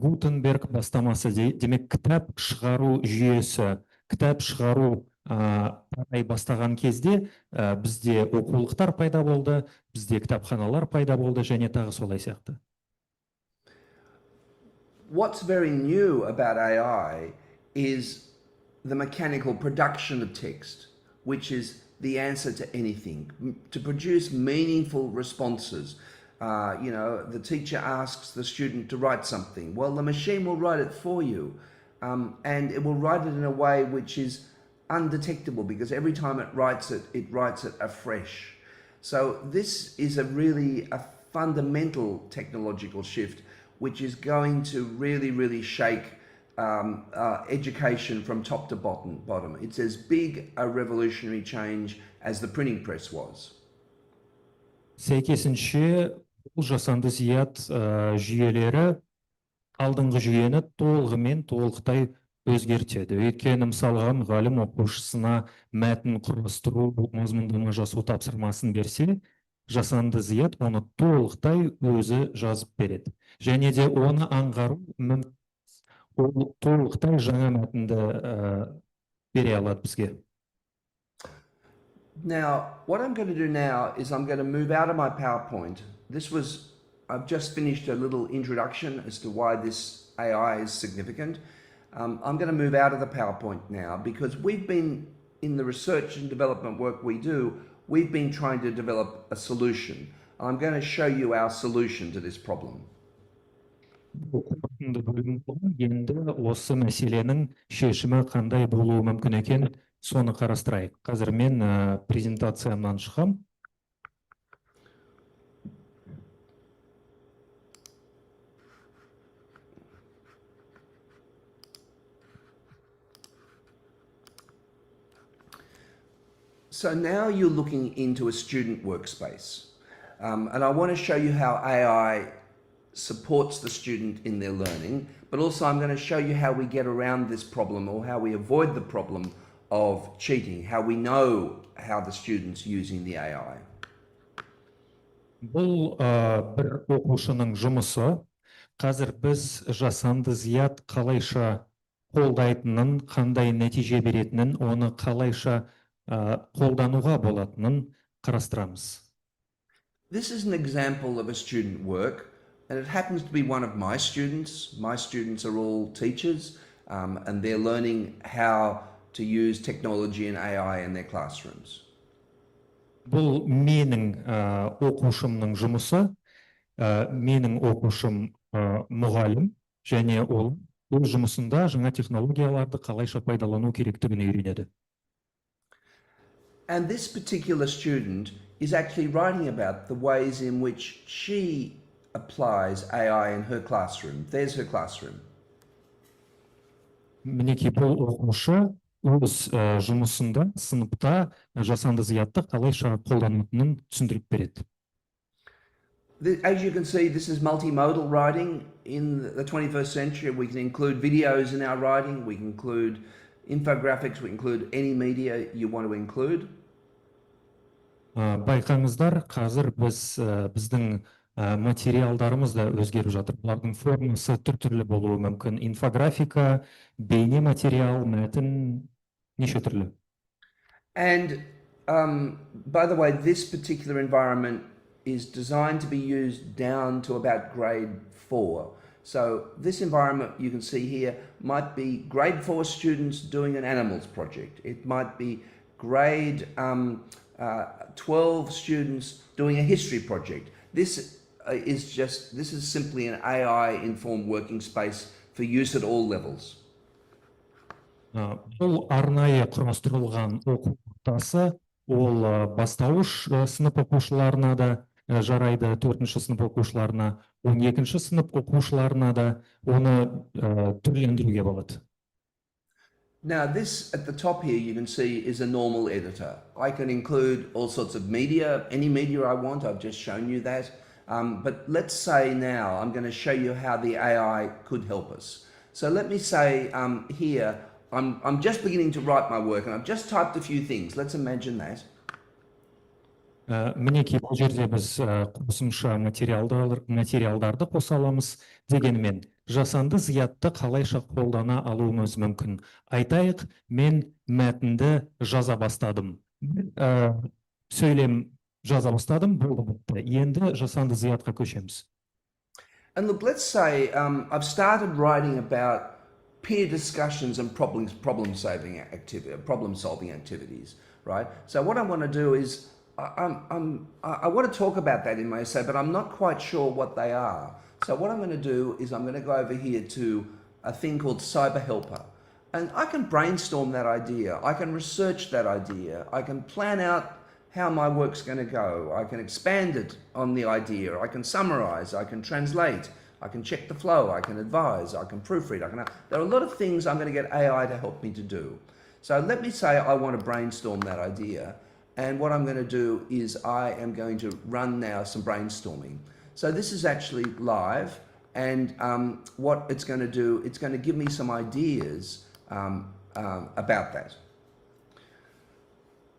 Гутенберг бастамасы, демек кітап шығару жүйесі, кітап шығару бастаған кезде бізде оқулықтар пайда болды, бізде кітапханалар пайда болды және тағы солай сияқты. What's very new about AI is the mechanical production of text, which is the answer to anything, to produce meaningful responses. The teacher asks the student to write something. Well, the machine will write it for you, and it will write it in a way which is undetectable because every time it writes it afresh. So this is a fundamental technological shift which is going to really shake education from top to bottom. It's as big a revolutionary change as the printing press was. Сәйкесінше, бұл жасанды зият жүйелері алдыңғы жүйені толықтай өзгертеді. Өйткені мысалға мұғалім оқушысына мәтін құрастыру, мазмұндама жасау тапсырмасын берсе, жасанды зият оны толықтай өзі жазып береді. Және де оны аңғару толықтай жаңа мәтінді бере алады бізге. Now, what I'm going to do now is I'm going to move out of my PowerPoint. I've just finished a little introduction as to why this AI is significant. I'm going to move out of the PowerPoint now because we've been, in the research and development work we do, we've been trying to develop a solution. I'm going to show you our solution to this problem. Енді осы мәселенің шешімі қандай болуы мүмкін екен, соны қарастырайық. Қазір мен презентациямнан шығам. So now you're looking into a student workspace. And I want to show you how AI supports the student in their learning, but also I'm going to show you how we get around this problem or how we avoid the problem of cheating, how we know how the student's using the AI. Бұл бір оқушының жұмысы. Қазір біз жасанды зият қалайша қолдайтынын, қандай нәтиже беретінін, оны қалайша қолдануға болатынын қарастырамыз. This is an example of a student work, and it happens to be one of my students. My students are all teachers, and they're learning how to use technology and AI in their classrooms. Бұл менің оқушымның жұмысы, менің оқушым мұғалім, және ол жұмысында жаңа технологияларды қалайша пайдалану керектігін үйренеді. And this particular student is actually writing about the ways in which she applies AI in her classroom. There's her classroom. Мінекей бұл оқушы өз жұмысында, сыныпта жасанды зиятты қалайша қолданатынын түсіндіріп береді. As you can see, this is multimodal writing. In the 21st century, we can include videos in our writing, we can include infographics, we include any media you want to include. Байқаңыздар, қазір біздің материалдарымыз да өзгеріп жатыр. Бұлардың формасы түрлі болуы мүмкін. Инфографика, бейне материал, мәтін, неше түрлі. And by the way, this particular environment is designed to be used down to about grade 4. So this environment you can see here might be grade 4 students doing an animals project. It might be grade 12 students doing a history project. This is simply an AI-informed working space for use at all levels. Бұл арнайы құрастырылған оқу ортасы, ол бастауыш сынып оқушыларына да жарайды, 4-ші сынып оқушыларына, 12-ші сынып оқушыларына да оны түрлендіруге болады. Now this at the top here you can see is a normal editor. I can include all sorts of media, any media I want. I've just shown you that. But let's say now I'm going to show you how the AI could help us. So let me say here, I'm just beginning to write my work and I've just typed a few things. Let's imagine that. Мінекей бұл жерде біз қосымша материалдарды қоса аламыз. Дегенмен, жасанды зиятты қалайша қолдана алуымыз мүмкін. Айтайық, мен мәтінді жаза бастадым. Сөйлем жаза бастадым, болды бітті. Енді жасанды зиятқа көшеміз. And look, let's say I've started writing about peer discussions and problem-solving activities, right? So what I want to do is I want to talk about that in my essay, but I'm not quite sure what they are. So what I'm going to do is I'm going to go over here to a thing called Cyber Helper. And I can brainstorm that idea. I can research that idea. I can plan out how my work's going to go. I can expand it on the idea. I can summarize. I can translate. I can check the flow. I can advise. I can proofread. There are a lot of things I'm going to get AI to help me to do. So let me say I want to brainstorm that idea. And what I'm going to do is I am going to run now some brainstorming. So this is actually live. And what it's going to do, it's going to give me some ideas about that.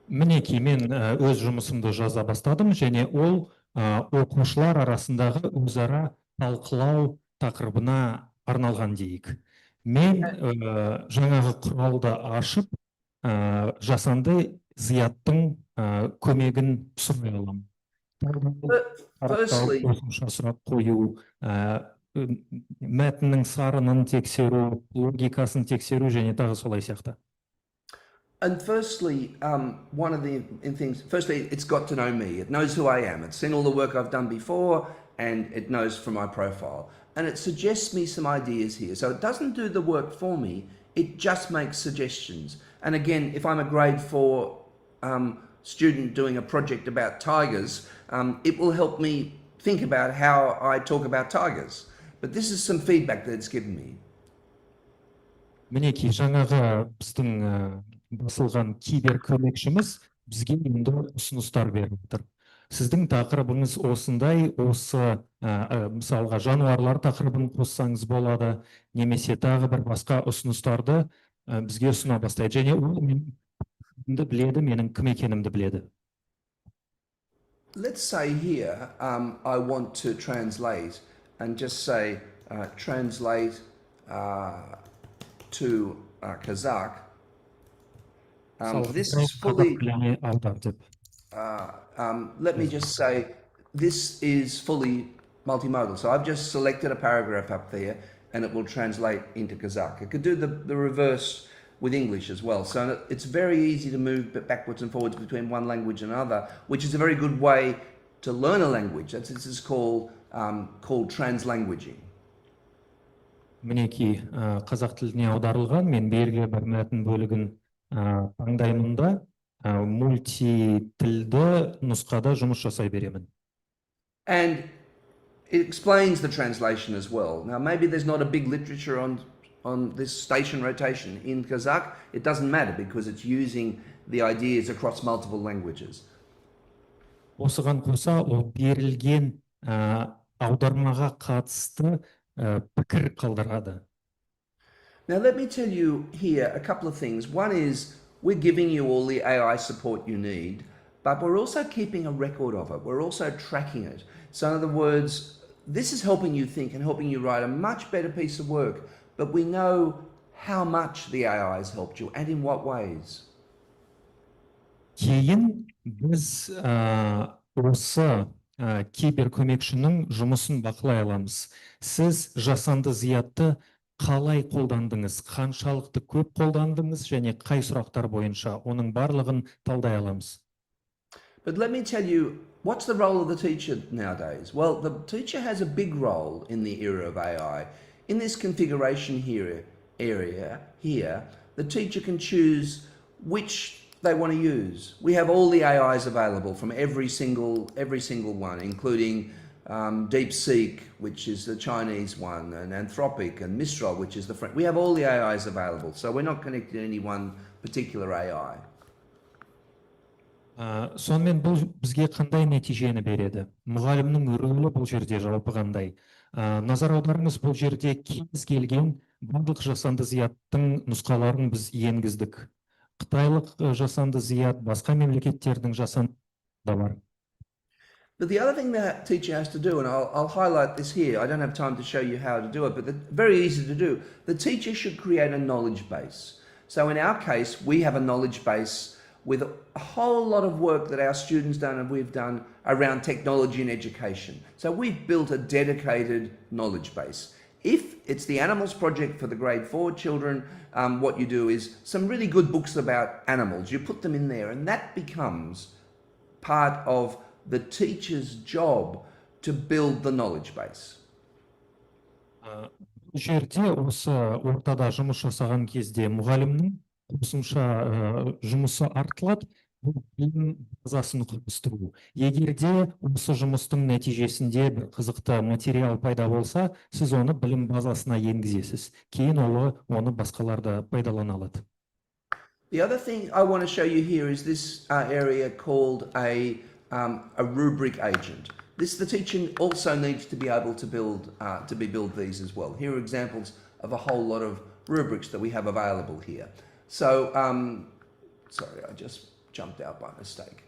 Мінекей, мен өз жұмысымды жаза бастадым, және ол оқушылар арасындағы өзара талқылау тақырыбына арналған дейік. Мен жаңағы құралды ашып, жасанды зияттың көмегін сұрай аламын. Қосымша сұрақ қою, мәтіннің сарынын тексеру, логикасын тексеру және тағы солай сияқты. And firstly, one of the things, firstly, it's got to know me. It knows who I am. It's seen all the work I've done before, and it knows from my profile. And it suggests me some ideas here. So it doesn't do the work for me. It just makes suggestions. And again, if I'm a grade 4 student doing a project about tigers, it will help me think about how I talk about tigers. But this is some feedback that it's given me. Мінекей, жаңағы біздің басылған кибер көмекшіміз бізге енді ұсыныстар беріп отыр. Сіздің тақырыбыңыз осындай, осы мысалға жануарлар тақырыбын қоссаңыз болады, немесе тағы бір басқа ұсыныстарды бізге ұсына бастайды. Және ол менің біледі, менің кім екенімді біледі. Let's say here I want to translate and just say translate to Kazakh. This is fully, let me just say, this is fully multimodal. So I've just selected a paragraph up there and it will translate into Kazakh. It could do the reverse with English as well. So it's very easy to move backwards and forwards between one language and another, which is a very good way to learn a language. This is called translanguaging. Мінекей, қазақ тіліне аударылған, мен белгілі бір мәтін бөлігін таңдаймында мультитілді нұсқада жұмыс жасай беремін. And it explains the translation as well. Now maybe there's not a big literature on this station rotation in Kazakh. It doesn't matter because it's using the ideas across multiple languages. Осыған қоса, ол берілген аудармаға қатысты пікір қалдырады. Now let me tell you here a couple of things. One is we're giving you all the AI support you need, but we're also keeping a record of it. We're also tracking it. So in other words, this is helping you think and helping you write a much better piece of work, but we know how much the AI has helped you and in what ways. Кейін біз осы кибер көмекшінің жұмысын бақылай аламыз. Сіз жасанды зиятты қалай қолдандыңыз, қаншалықты көп қолдандыңыз және қай сұрақтар бойынша, оның барлығын талдай аламыз. But let me tell you, what's the role of the teacher nowadays? Well, the teacher has a big role in the era of AI. In this configuration area here, the teacher can choose which they want to use. We have all the AIs available from every single one, including DeepSeek, which is the Chinese one, and Anthropic and Mistral, which is the French. We have all the AIs available, so we're not connected to any one particular AI. Сонымен бұл бізге қандай нәтижені береді? Мұғалімнің рөлі бұл жерде жалпы қандай? Назар аударыңыз, бұл жерде кез келген барлық жасанды зияттың нұсқаларын біз енгіздік. Қытайлық жасанды зият, басқа мемлекеттердің жасанды да бар. But the other thing that teacher has to do, and I'll highlight this here, I don't have time to show you how to do it, but very easy to do. The teacher should create a knowledge base. So in our case, we have a knowledge base with a whole lot of work that our students done and we've done around technology and education. So we've built a dedicated knowledge base. If it's the Animals Project for the grade 4 children, what you do is some really good books about animals. You put them in there and that becomes part of the teacher's job to build the knowledge base. Бұл жерде осы ортада жұмыс жасаған кезде мұғалімнің қосымша жұмысы артылады, бұл білім базасын құрастыру. Егер де осы жұмыстың нәтижесінде бір қызықты материал пайда болса, сіз оны білім базасына енгізесіз. Кейін оны басқаларда пайдалана алады. The other thing I want to show you here is this area called a rubric agent. The teacher also needs to be able to build these as well. Here are examples of a whole lot of rubrics that we have available here. So, sorry, I just jumped out by mistake.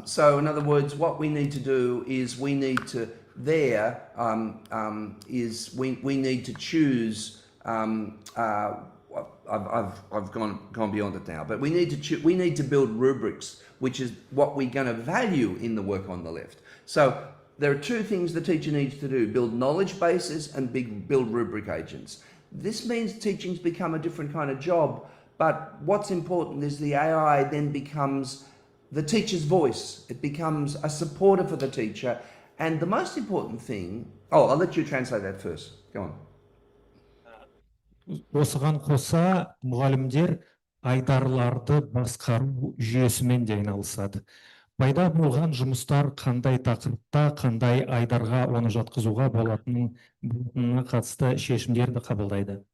So in other words, what we need to do is we need to we need to choose. I've gone beyond it now, but we need to build rubrics, which is what we're going to value in the work on the left. So there are two things the teacher needs to do: build knowledge bases and build rubric agents. This means teaching's become a different kind of job, but what's important is the AI then becomes the teacher's voice. It becomes a supporter for the teacher, and the most important thing, I'll let you translate that first. Go on. Осыған қоса мұғалімдер айдарларды басқару жүйесімен де айналысады. Пайда болған жұмыстар қандай тақырыпта, қандай айдарға оны жатқызуға болатынына қатысты шешімдерді қабылдайды.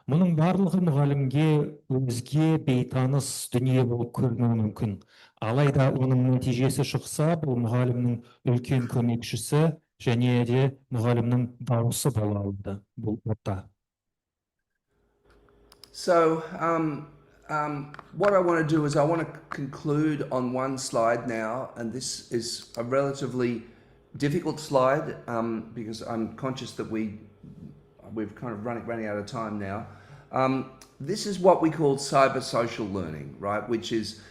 Мұның барлығы мұғалімге өзге бейтаныс дүние болып көрінуі мүмкін. Алайда оның нәтижесі шықса, бұл мұғалімнің үлкен көмекшісі және де мұғалімнің дауысы бола алады бұл орта. So, what I want to do is I want to conclude on one slide now, and this is a relatively difficult slide because I'm conscious that we've kind of running out of time now. This is what we call cyber-social learning, right? Which is,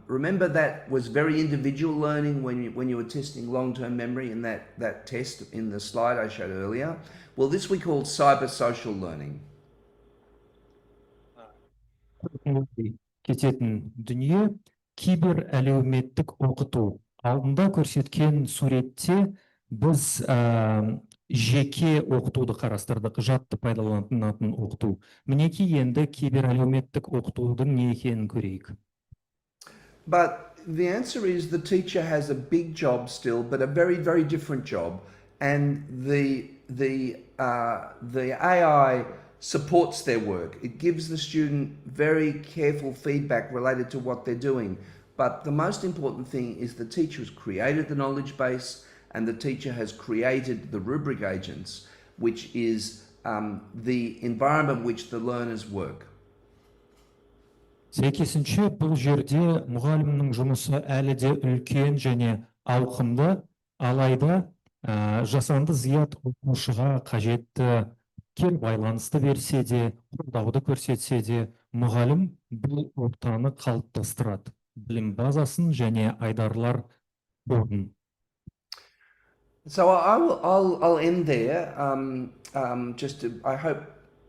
remember that was very individual learning when you were testing long-term memory in that test in the slide I showed earlier. Well, this we call cyber-social learning. Кететін дүние кибер әлеуметтік оқыту. Алдында көрсеткен суретте біз жеке оқытуды қарастырдық, жатты пайдаланатын оқыту. Мінекей енді кибер әлеуметтік оқытудың не екенін көрейік. But the answer is the teacher has a big job still, but a very, very different job, and the AI supports their work. It gives the student very careful feedback related to what they're doing. But the most important thing is the teacher has created the knowledge base and the teacher has created the rubric agents, which is the environment which the learners work. Сәйкесінше бұл жерде мұғалімнің жұмысы әлі де үлкен және ауқымды, алайда жасанды зият оқушыға қажетті кер байланысты берсе де, қолдауды көрсетсе де, мұғалім бұл ортаны қалыптастырады, білім базасын және айдарлар орнын. So I'll end there. I hope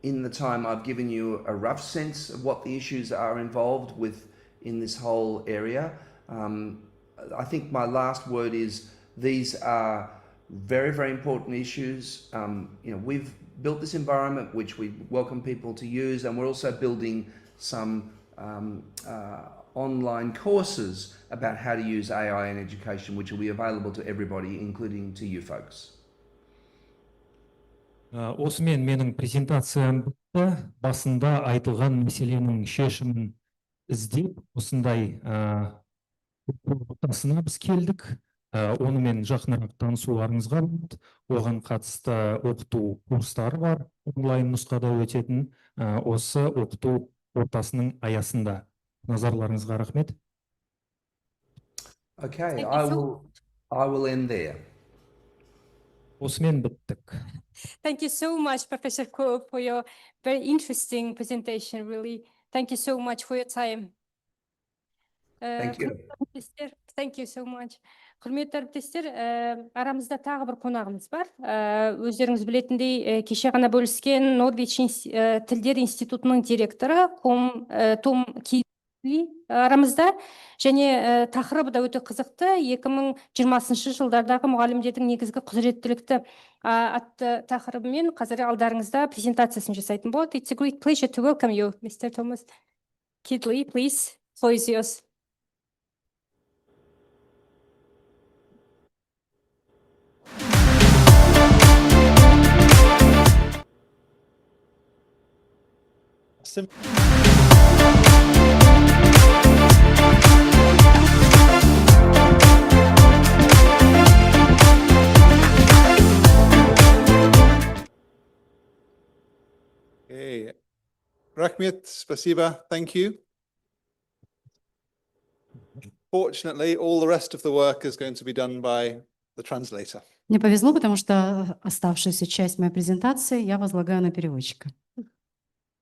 in the time I've given you a rough sense of what the issues are involved in this whole area. I think my last word is these are very, very important issues. We've built this environment which we welcome people to use, and we're also building some online courses about how to use AI in education, which will be available to everybody, including to you folks. Осымен менің презентациям бітті. Басында айтылған мәселенің шешімін іздеп, осындай ортасына біз келдік. Онымен жақынырақ танысуларыңызға болады. Оған қатысты оқыту курстары бар, онлайн нұсқада өтетін осы оқыту ортасының аясында. Назарларыңызға рахмет. Okay, I will end there. Осымен біттік. Thank you so much, Professor Ko, for your very interesting presentation, really. Thank you so much for your time. Thank you. Құрметті әріптестер, thank you so much. Құрметті әріптестер, арамызда тағы бір қонағымыз бар. Өздеріңіз білетіндей, кеше ғана бөліскен Норвич тілдер институтының директоры Том Кидли арамызда. Және тақырыбы да өте қызықты. 2020 жылдардағы мұғалімдердің негізгі құзыреттілікті атты тақырыбымен қазір алдарыңызда презентациясын жасайтын болады. It's a great pleasure to welcome you, Mr. Thomas Kidley, please. Floor is yours. Hey, Rachmit, spasiba, thank you. Fortunately, all the rest of the work is going to be done by the translator. Мне повезло, потому что оставшуюся часть моей презентации я возлагаю на переводчика.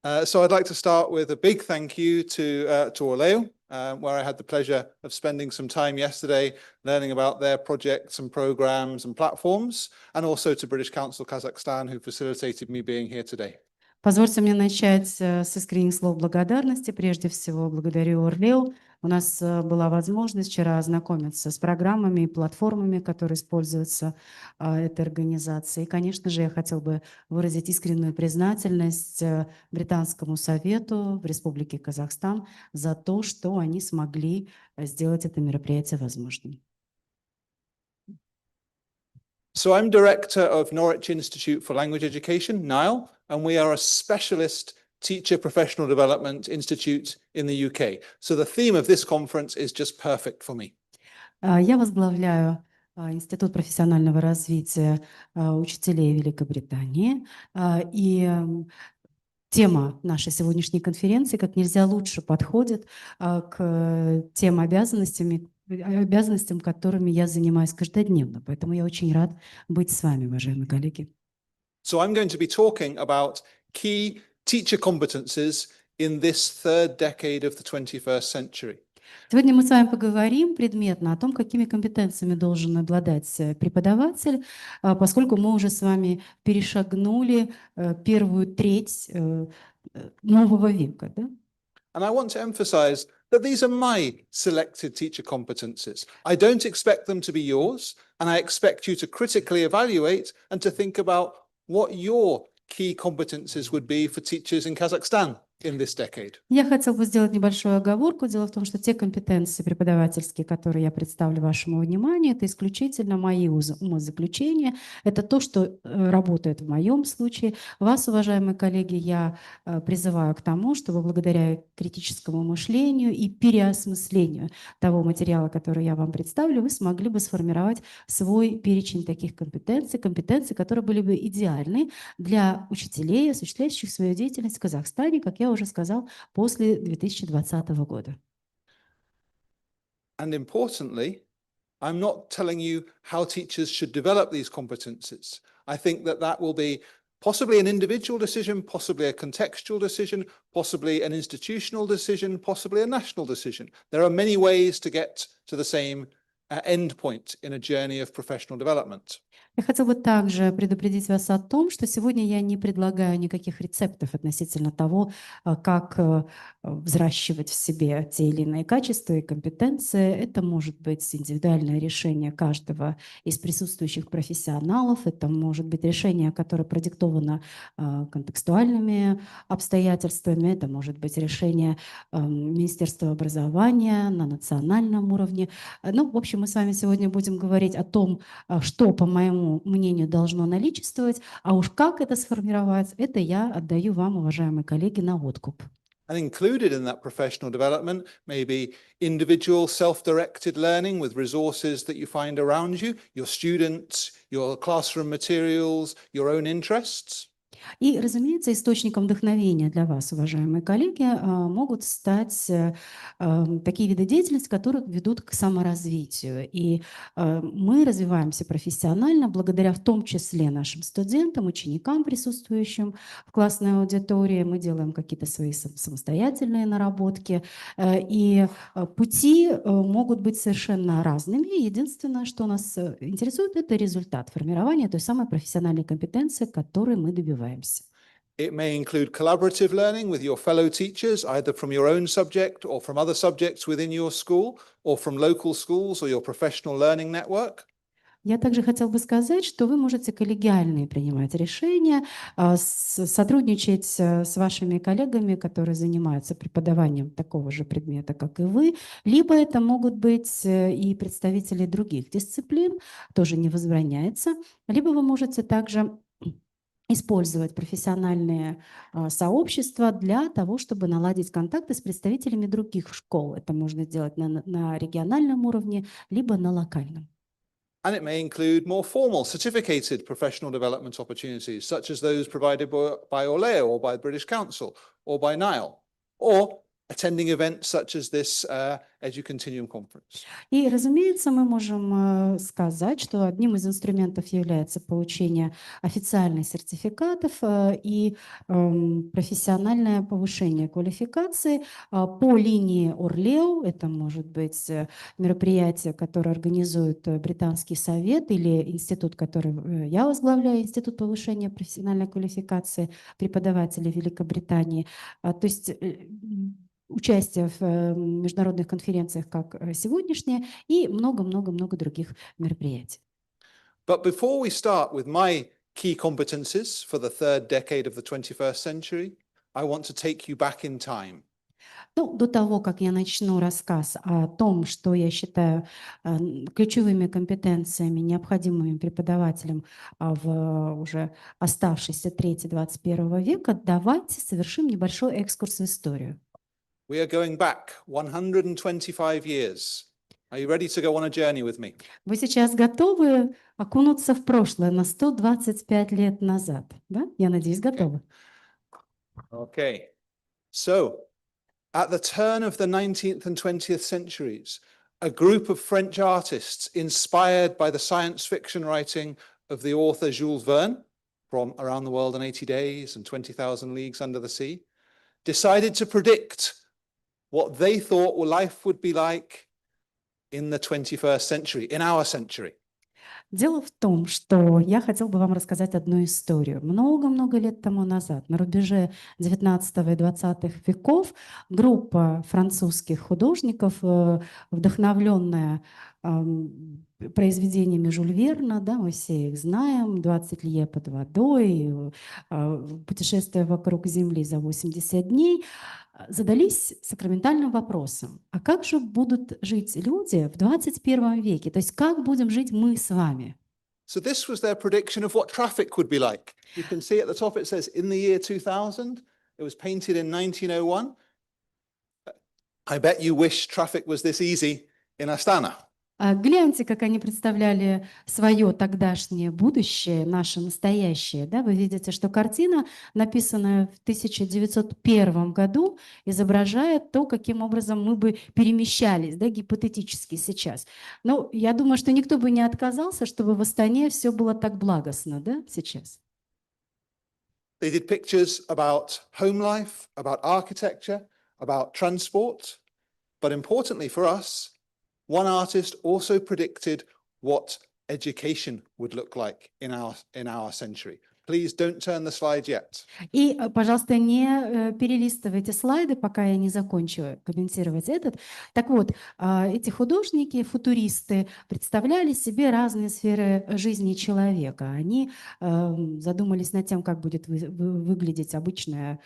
So I'd like to start with a big thank you to Orleo, where I had the pleasure of spending some time yesterday learning about their projects and programs and platforms, and also to British Council Kazakhstan, who facilitated me being here today. Позвольте мне начать с искренних слов благодарности. Прежде всего, благодарю Орлео. У нас была возможность вчера ознакомиться с программами и платформами, которые используются этой организацией. И, конечно же, я хотел бы выразить искреннюю признательность Британскому совету в Республике Казахстан за то, что они смогли сделать это мероприятие возможным. So I'm director of Norwich Institute for Language Education, NILE, and we are a specialist teacher professional development institute in the UK. So the theme of this conference is just perfect for me. Я возглавляю Институт профессионального развития учителей Великобритании. И тема нашей сегодняшней конференции как нельзя лучше подходит к тем обязанностям, которыми я занимаюсь каждодневно. Поэтому я очень рад быть с вами, уважаемые коллеги. So I'm going to be talking about key teacher competences in this third decade of the 21st century. Сегодня мы с вами поговорим предметно о том, какими компетенциями должен обладать преподаватель, поскольку мы уже с вами перешагнули первую треть нового века. Да? And I want to emphasize that these are my selected teacher competences. I don't expect them to be yours, and I expect you to critically evaluate and to think about what your key competences would be for teachers in Kazakhstan in this decade. Я хотел бы сделать небольшую оговорку. Дело в том, что те компетенции преподавательские, которые я представлю вашему вниманию, это исключительно мои умозаключения. Это то, что работает в моем случае. Вас, уважаемые коллеги, я призываю к тому, чтобы благодаря критическому мышлению и переосмыслению того материала, который я вам представлю, вы смогли бы сформировать свой перечень таких компетенций, которые были бы идеальны для учителей, осуществляющих свою деятельность в Казахстане, как я уже сказал, после 2020 года. And importantly, I'm not telling you how teachers should develop these competences. I think that will be possibly an individual decision, possibly a contextual decision, possibly an institutional decision, possibly a national decision. There are many ways to get to the same end point in a journey of professional development. Я хотела бы также предупредить вас о том, что сегодня я не предлагаю никаких рецептов относительно того, как взращивать в себе те или иные качества и компетенции. Это может быть индивидуальное решение каждого из присутствующих профессионалов. Это может быть решение, которое продиктовано контекстуальными обстоятельствами. Это может быть решение Министерства образования на национальном уровне. Ну, в общем, мы с вами сегодня будем говорить о том, что, по моему мнению, должно наличествовать, а уж как это сформировать, это я отдаю вам, уважаемые коллеги, на откуп. And included in that professional development may be individual self-directed learning with resources that you find around you, your students, your classroom materials, your own interests. И, разумеется, источником вдохновения для вас, уважаемые коллеги, могут стать такие виды деятельности, которые ведут к саморазвитию. И мы развиваемся профессионально благодаря в том числе нашим студентам, ученикам, присутствующим в классной аудитории. Мы делаем какие-то свои самостоятельные наработки. И пути могут быть совершенно разными. Единственное, что нас интересует, это результат формирования той самой профессиональной компетенции, которой мы добиваемся. It may include collaborative learning with your fellow teachers, either from your own subject or from other subjects within your school, or from local schools or your professional learning network. Я также хотел бы сказать, что вы можете коллегиально принимать решения, сотрудничать с вашими коллегами, которые занимаются преподаванием такого же предмета, как и вы, либо это могут быть и представители других дисциплин, тоже не возбраняется, либо вы можете также использовать профессиональные сообщества для того, чтобы наладить контакты с представителями других школ. Это можно сделать на региональном уровне, либо на локальном. And it may include more formal, certificated professional development opportunities, such as those provided by Orleo or by the British Council or by NILE, or attending events such as this EduContinuum conference. И, разумеется, мы можем сказать, что одним из инструментов является получение официальных сертификатов и профессиональное повышение квалификации по линии Орлео. Это может быть мероприятие, которое организует Британский совет или институт, который я возглавляю, Институт повышения профессиональной квалификации преподавателей Великобритании. То есть участие в международных конференциях, как сегодняшняя, и много-много-много других мероприятий. But before we start with my key competences for the third decade of the 21st century, I want to take you back in time. Ну, до того, как я начну рассказ о том, что я считаю ключевыми компетенциями, необходимыми преподавателям в уже оставшейся трети 21 века, давайте совершим небольшой экскурс в историю. We are going back 125 years. Are you ready to go on a journey with me? Вы сейчас готовы окунуться в прошлое на 125 лет назад? Да? Я надеюсь, готовы. Okay. So, at the turn of the 19th and 20th centuries, a group of French artists inspired by the science fiction writing of the author Jules Verne, from Around the World in 80 Days and 20,000 Leagues Under the Sea, decided to predict what they thought life would be like in the 21st century, in our century. Дело в том, что я хотел бы вам рассказать одну историю. Много-много лет тому назад, на рубеже 19 и 20 веков, группа французских художников, вдохновленная произведениями Жюля Верна, да, мы все их знаем, «20 лье под водой», «Путешествие вокруг Земли за 80 дней», задались сакраментальным вопросом: а как же будут жить люди в 21 веке? То есть как будем жить мы с вами? So this was their prediction of what traffic would be like. You can see at the top it says in the year 2000. It was painted in 1901. I bet you wish traffic was this easy in Astana. Гляньте, как они представляли свое тогдашнее будущее, наше настоящее. Да? Вы видите, что картина, написанная в 1901 году, изображает то, каким образом мы бы перемещались, да, гипотетически сейчас. Но я думаю, что никто бы не отказался, чтобы в Астане все было так благостно, да, сейчас. They did pictures about home life, about architecture, about transport. But importantly for us, one artist also predicted what education would look like in our century. Please don't turn the slide yet. И, пожалуйста, не перелистывайте слайды, пока я не закончу комментировать этот. Так вот, эти художники, футуристы, представляли себе разные сферы жизни человека. Они задумались над тем, как будет выглядеть обычная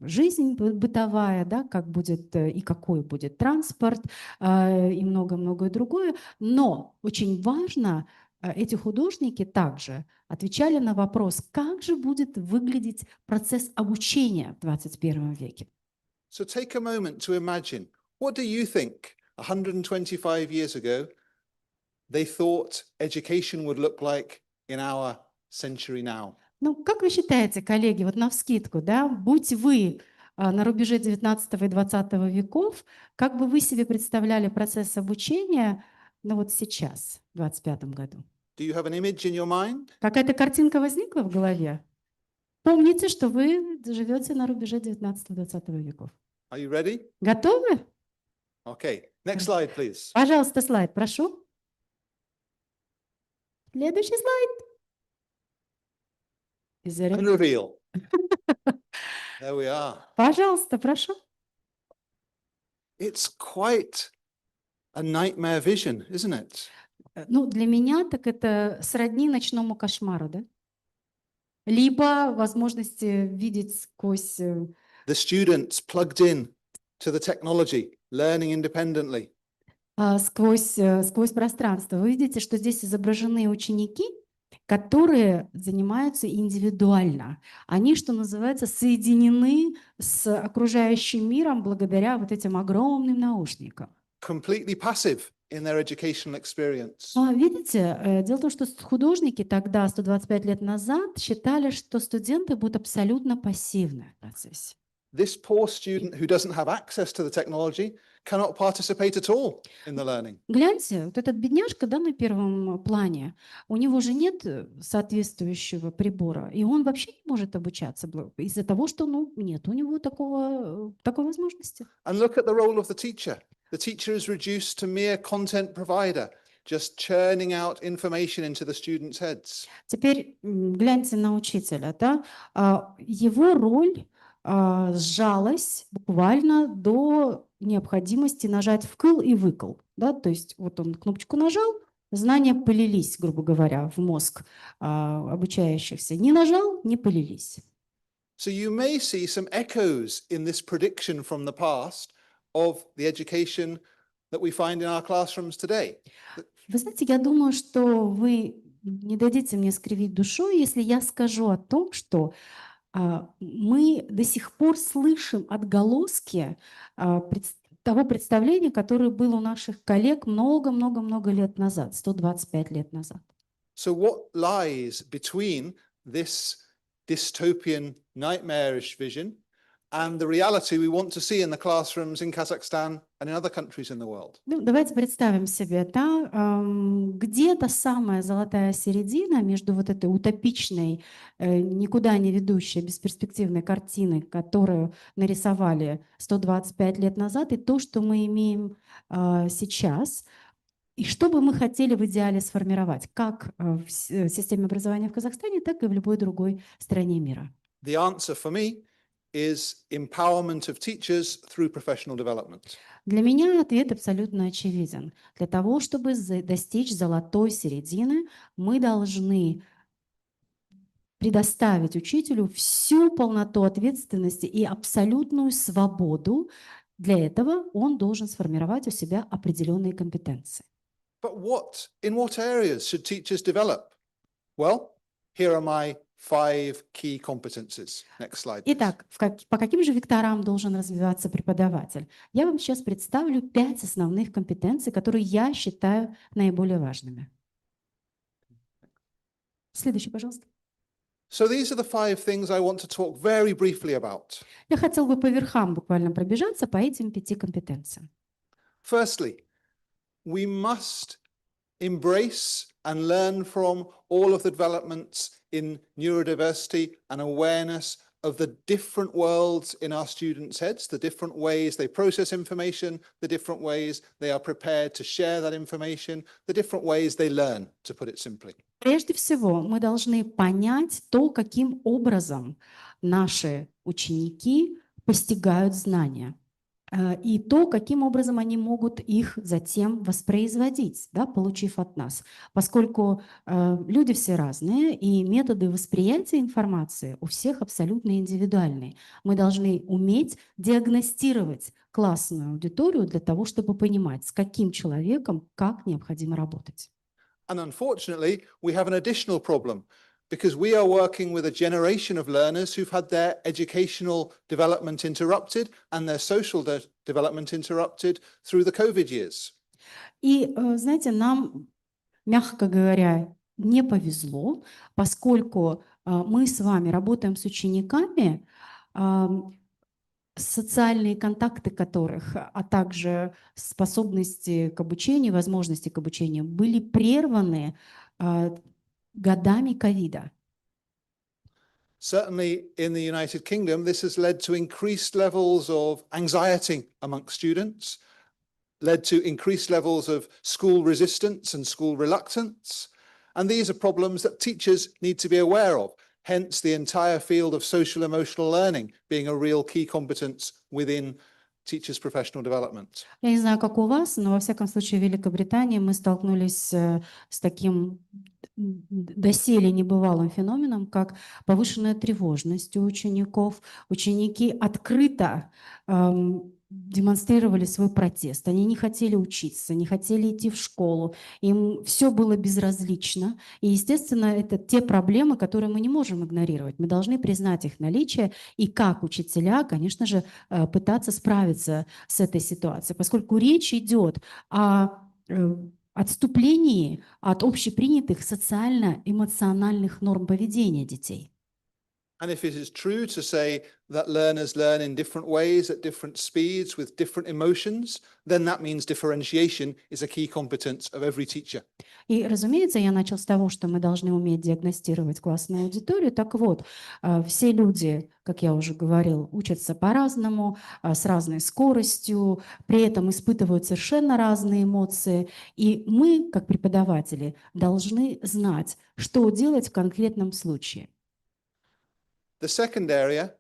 жизнь бытовая, да, как будет и какой будет транспорт и много-многое другое. Но очень важно, эти художники также отвечали на вопрос, как же будет выглядеть процесс обучения в 21 веке. So take a moment to imagine, what do you think 125 years ago they thought education would look like in our century now? Ну, как вы считаете, коллеги, вот навскидку, да, будь вы на рубеже 19 и 20 веков, как бы вы себе представляли процесс обучения, ну вот сейчас, в 25 году? Do you have an image in your mind? Какая-то картинка возникла в голове? Помните, что вы живете на рубеже 19-20 веков. Are you ready? Готовы? Okay, next slide, please. Пожалуйста, слайд, прошу. Следующий слайд. Is it And it? reveal. There we are. Пожалуйста, прошу. It's quite a nightmare vision, isn't it? Ну, для меня так это сродни ночному кошмару, да? Либо возможности видеть сквозь... The students plugged in to the technology, learning independently. сквозь пространство. Вы видите, что здесь изображены ученики, которые занимаются индивидуально. Они, что называется, соединены с окружающим миром благодаря вот этим огромным наушникам. Completely passive in their educational experience. Видите, дело в том, что художники тогда, 125 лет назад, считали, что студенты будут абсолютно пассивны в процессе. This poor student who doesn't have access to the technology cannot participate at all in the learning. Гляньте, вот этот бедняжка, да, на первом плане, у него же нет соответствующего прибора, и он вообще не может обучаться из-за того, что, ну, нет у него такой возможности. And look at the role of the teacher. The teacher is reduced to mere content provider, just churning out information into the students' heads. Теперь гляньте на учителя, да, его роль сжалась буквально до необходимости нажать вкл и выкл, да, то есть вот он кнопочку нажал, знания полились, грубо говоря, в мозг обучающихся. Не нажал, не полились. So you may see some echoes in this prediction from the past of the education that we find in our classrooms today. Вы знаете, я думаю, что вы не дадите мне скривить душой, если я скажу о том, что мы до сих пор слышим отголоски того представления, которое было у наших коллег много-много-много лет назад, 125 лет назад. So what lies between this dystopian, nightmarish vision and the reality we want to see in the classrooms in Kazakhstan and in other countries in the world? Ну, давайте представим себе, да, где та самая золотая середина между вот этой утопичной, никуда не ведущей, бесперспективной картиной, которую нарисовали 125 лет назад, и то, что мы имеем сейчас, и что бы мы хотели в идеале сформировать, как в системе образования в Казахстане, так и в любой другой стране мира. The answer for me is empowerment of teachers through professional development. Для меня ответ абсолютно очевиден. Для того, чтобы достичь золотой середины, мы должны предоставить учителю всю полноту ответственности и абсолютную свободу. Для этого он должен сформировать у себя определенные компетенции. But in what areas should teachers develop? Well, here are my 5 key competences. Next slide. Итак, по каким же векторам должен развиваться преподаватель? Я вам сейчас представлю 5 основных компетенций, которые я считаю наиболее важными. Следующий, пожалуйста. So these are the 5 things I want to talk very briefly about. Я хотел бы по верхам буквально пробежаться по этим 5 компетенциям. Firstly, we must embrace and learn from all of the developments in neurodiversity and awareness of the different worlds in our students' heads, the different ways they process information, the different ways they are prepared to share that information, the different ways they learn, to put it simply. Прежде всего, мы должны понять то, каким образом наши ученики постигают знания, и то, каким образом они могут их затем воспроизводить, да, получив от нас. Поскольку люди все разные, и методы восприятия информации у всех абсолютно индивидуальные. Мы должны уметь диагностировать классную аудиторию для того, чтобы понимать, с каким человеком как необходимо работать. And unfortunately, we have an additional problem, because we are working with a generation of learners who've had their educational development interrupted and their social development interrupted through the COVID years. И, знаете, нам, мягко говоря, не повезло, поскольку мы с вами работаем с учениками, социальные контакты которых, а также способности к обучению, возможности к обучению были прерваны годами ковида. Certainly in the United Kingdom, this has led to increased levels of anxiety amongst students, led to increased levels of school resistance and school reluctance. And these are problems that teachers need to be aware of. Hence the entire field of social emotional learning being a real key competence within teachers' professional development. Я не знаю, как у вас, но во всяком случае в Великобритании мы столкнулись с таким доселе небывалым феноменом, как повышенная тревожность у учеников. Ученики открыто демонстрировали свой протест. Они не хотели учиться, не хотели идти в школу. Им все было безразлично. И, естественно, это те проблемы, которые мы не можем игнорировать. Мы должны признать их наличие и, как учителя, конечно же, пытаться справиться с этой ситуацией, поскольку речь идет о отступлении от общепринятых социально-эмоциональных норм поведения детей. And if it is true to say that learners learn in different ways at different speeds with different emotions, then that means differentiation is a key competence of every teacher. И, разумеется, я начал с того, что мы должны уметь диагностировать классную аудиторию. Так вот, все люди, как я уже говорил, учатся по-разному, с разной скоростью, при этом испытывают совершенно разные эмоции. И мы, как преподаватели, должны знать, что делать в конкретном случае. The second area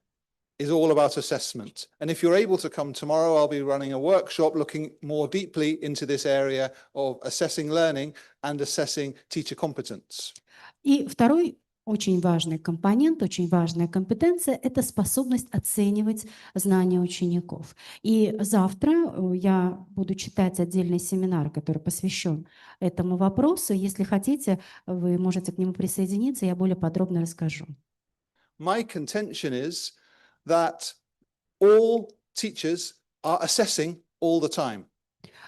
is all about assessment. And if you're able to come tomorrow, I'll be running a workshop looking more deeply into this area of assessing learning and assessing teacher competence. И второй очень важный компонент, очень важная компетенция – это способность оценивать знания учеников. И завтра я буду читать отдельный семинар, который посвящен этому вопросу. Если хотите, вы можете к нему присоединиться, я более подробно расскажу. My contention is that all teachers are assessing all the time.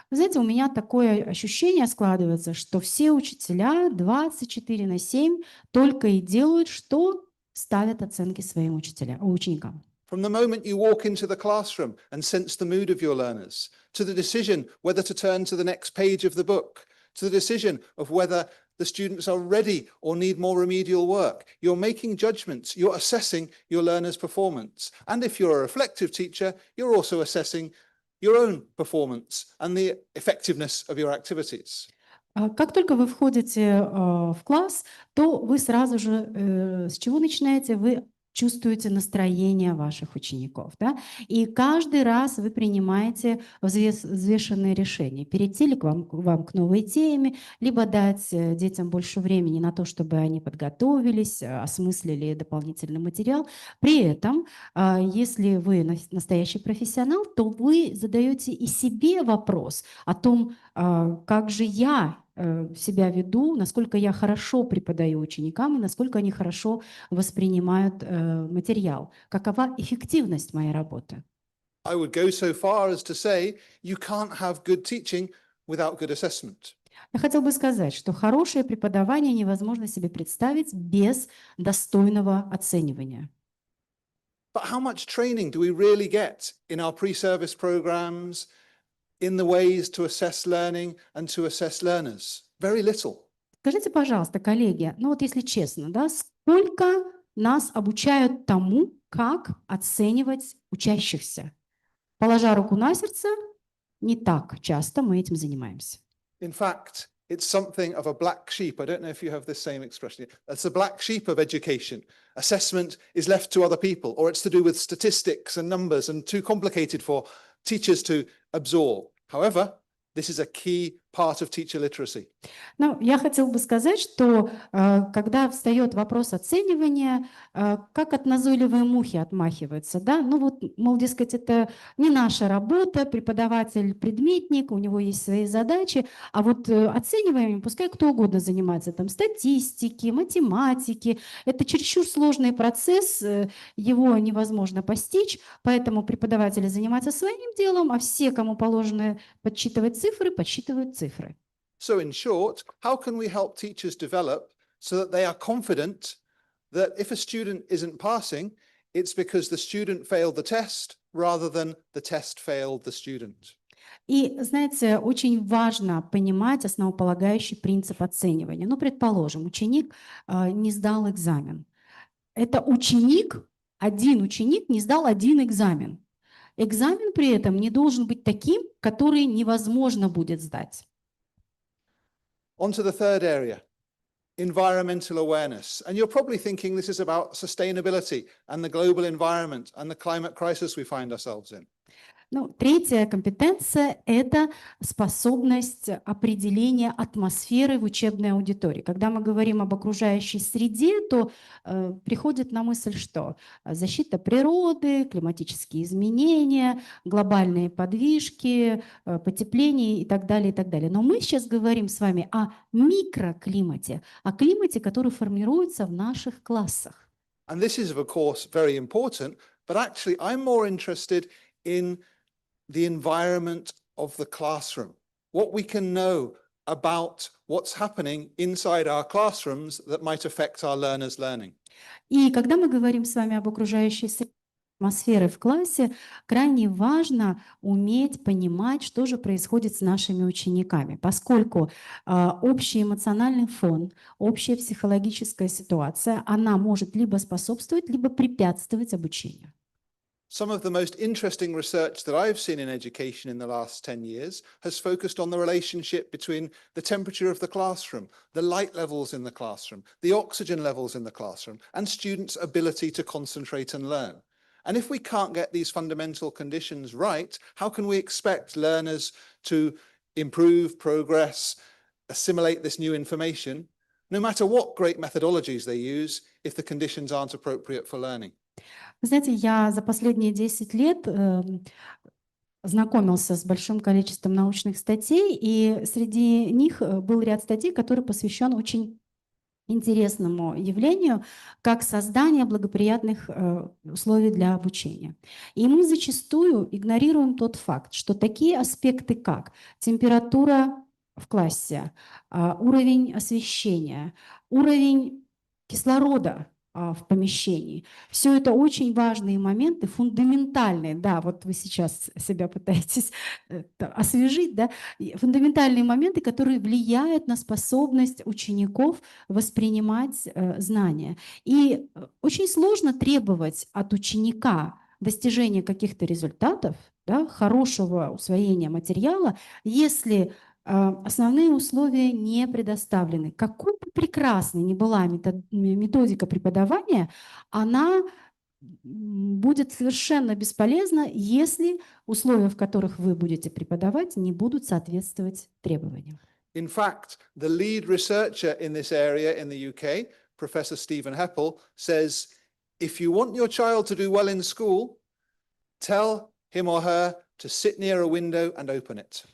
Вы знаете, у меня такое ощущение складывается, что все учителя 24/7 только и делают, что ставят оценки своим ученикам. From the moment you walk into the classroom and sense the mood of your learners, to the decision whether to turn to the next page of the book, to the decision of whether the students are ready or need more remedial work. You're making judgments, you're assessing your learners' performance. And if you're a reflective teacher, you're also assessing your own performance and the effectiveness of your activities. Как только вы входите в класс, то вы сразу же с чего начинаете? Вы чувствуете настроение ваших учеников, да? И каждый раз вы принимаете взвешенные решения. Перейти ли вам к новой теме, либо дать детям больше времени на то, чтобы они подготовились, осмыслили дополнительный материал. При этом, если вы настоящий профессионал, то вы задаете и себе вопрос о том, как же я себя веду, насколько я хорошо преподаю ученикам и насколько они хорошо воспринимают материал. Какова эффективность моей работы? I would go so far as to say you can't have good teaching without good assessment. Я хотел бы сказать, что хорошее преподавание невозможно себе представить без достойного оценивания. But how much training do we really get in our pre-service programs in the ways to assess learning and to assess learners? Very little. Скажите, пожалуйста, коллеги, ну вот если честно, да, сколько нас обучают тому, как оценивать учащихся? Положа руку на сердце, не так часто мы этим занимаемся. In fact, it's something of a black sheep. I don't know if you have the same expression. It's a black sheep of education. Assessment is left to other people, or it's to do with statistics and numbers and too complicated for teachers to absorb. However, this is a key part of teacher literacy. Ну, я хотела бы сказать, что когда встает вопрос оценивания, как от назойливой мухи отмахиваются, да? Ну вот, мол, дескать, это не наша работа, преподаватель предметник, у него есть свои задачи, а вот оцениванием пускай кто угодно занимается, там, статистики, математики. Это чересчур сложный процесс, его невозможно постичь, поэтому преподаватели занимаются своим делом, а все, кому положено подсчитывать цифры, подсчитывают цифры. So in short, how can we help teachers develop so that they are confident that if a student isn't passing, it's because the student failed the test rather than the test failed the student. И, знаете, очень важно понимать основополагающий принцип оценивания. Ну, предположим, ученик не сдал экзамен. Это ученик, один ученик не сдал один экзамен. Экзамен при этом не должен быть таким, который невозможно будет сдать. On to the third area, environmental awareness. And you're probably thinking this is about sustainability and the global environment and the climate crisis we find ourselves in. Ну, третья компетенция – это способность определения атмосферы в учебной аудитории. Когда мы говорим об окружающей среде, то приходит на мысль, что защита природы, климатические изменения, глобальные подвижки, потепление и так далее, и так далее. Но мы сейчас говорим с вами о микроклимате, о климате, который формируется в наших классах. And this is, of course, very important, but actually I'm more interested in the environment of the classroom, what we can know about what's happening inside our classrooms that might affect our learners' learning. И когда мы говорим с вами об окружающей среде, атмосферы в классе, крайне важно уметь понимать, что же происходит с нашими учениками, поскольку общий эмоциональный фон, общая психологическая ситуация, она может либо способствовать, либо препятствовать обучению. Some of the most interesting research that I've seen in education in the last 10 years has focused on the relationship between the temperature of the classroom, the light levels in the classroom, the oxygen levels in the classroom, and students' ability to concentrate and learn. And if we can't get these fundamental conditions right, how can we expect learners to improve, progress, assimilate this new information, no matter what great methodologies they use, if the conditions aren't appropriate for learning? Вы знаете, я за последние 10 лет знакомился с большим количеством научных статей, и среди них был ряд статей, который посвящен очень интересному явлению, как создание благоприятных условий для обучения. И мы зачастую игнорируем тот факт, что такие аспекты, как температура в классе, уровень освещения, уровень кислорода в помещении. Все это очень важные моменты, фундаментальные. Да, вот вы сейчас себя пытаетесь освежить, да, фундаментальные моменты, которые влияют на способность учеников воспринимать знания. И очень сложно требовать от ученика достижения каких-то результатов, да, хорошего усвоения материала, если основные условия не предоставлены. Какой бы прекрасной ни была методика преподавания, она будет совершенно бесполезна, если условия, в которых вы будете преподавать, не будут соответствовать требованиям. In fact, the lead researcher in this area in the UK, Professor Stephen Heppel, says, if you want your child to do well in school, tell him or her to sit near a window and open it.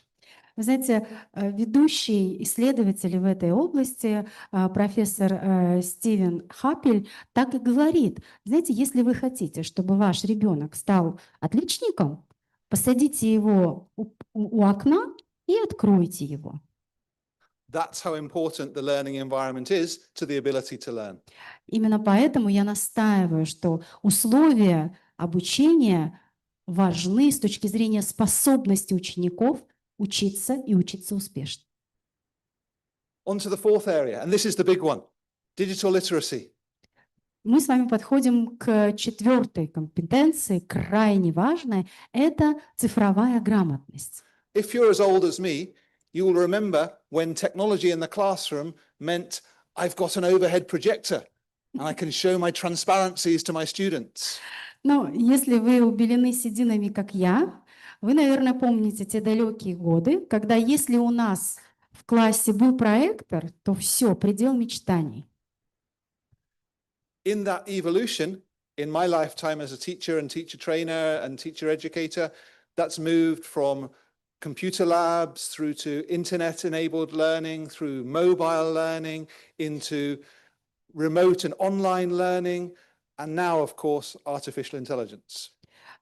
Вы знаете, ведущий исследователь в этой области, профессор Стивен Хаппель, так и говорит: знаете, если вы хотите, чтобы ваш ребенок стал отличником, посадите его у окна и откройте его. That's how important the learning environment is to the ability to learn. Именно поэтому я настаиваю, что условия обучения важны с точки зрения способности учеников учиться и учиться успешно. On to the fourth area, and this is the big one, digital literacy. Мы с вами подходим к четвертой компетенции, крайне важной, это цифровая грамотность. If you're as old as me, you will remember when technology in the classroom meant I've got an overhead projector and I can show my transparencies to my students. Но если вы убелены сединами, как я, вы, наверное, помните те далекие годы, когда если у нас в классе был проектор, то все, предел мечтаний. In that evolution, in my lifetime as a teacher and teacher trainer and teacher educator, that's moved from computer labs through to internet-enabled learning, through mobile learning, into remote and online learning, and now, of course, artificial intelligence.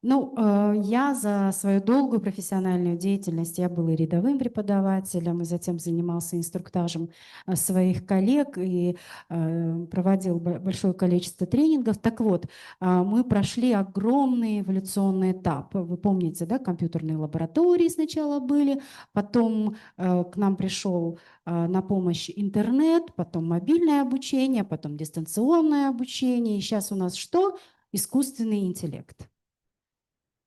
Ну, я за свою долгую профессиональную деятельность, я был и рядовым преподавателем, и затем занимался инструктажем своих коллег и проводил большое количество тренингов. Так вот, мы прошли огромный эволюционный этап. Вы помните, да, компьютерные лаборатории сначала были, потом к нам пришел на помощь интернет, потом мобильное обучение, потом дистанционное обучение. И сейчас у нас что? Искусственный интеллект.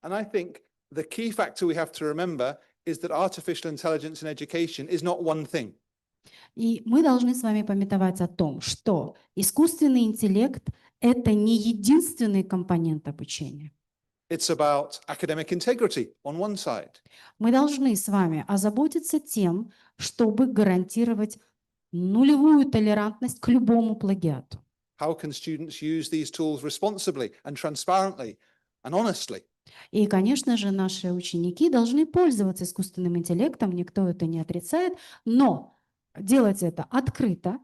And I think the key factor we have to remember is that artificial intelligence in education is not one thing. И мы должны с вами памятовать о том, что искусственный интеллект — это не единственный компонент обучения. It's about academic integrity on one side. Мы должны с вами озаботиться тем, чтобы гарантировать нулевую толерантность к любому плагиату. How can students use these tools responsibly and transparently and honestly? И, конечно же, наши ученики должны пользоваться искусственным интеллектом, никто это не отрицает, но делать это открыто,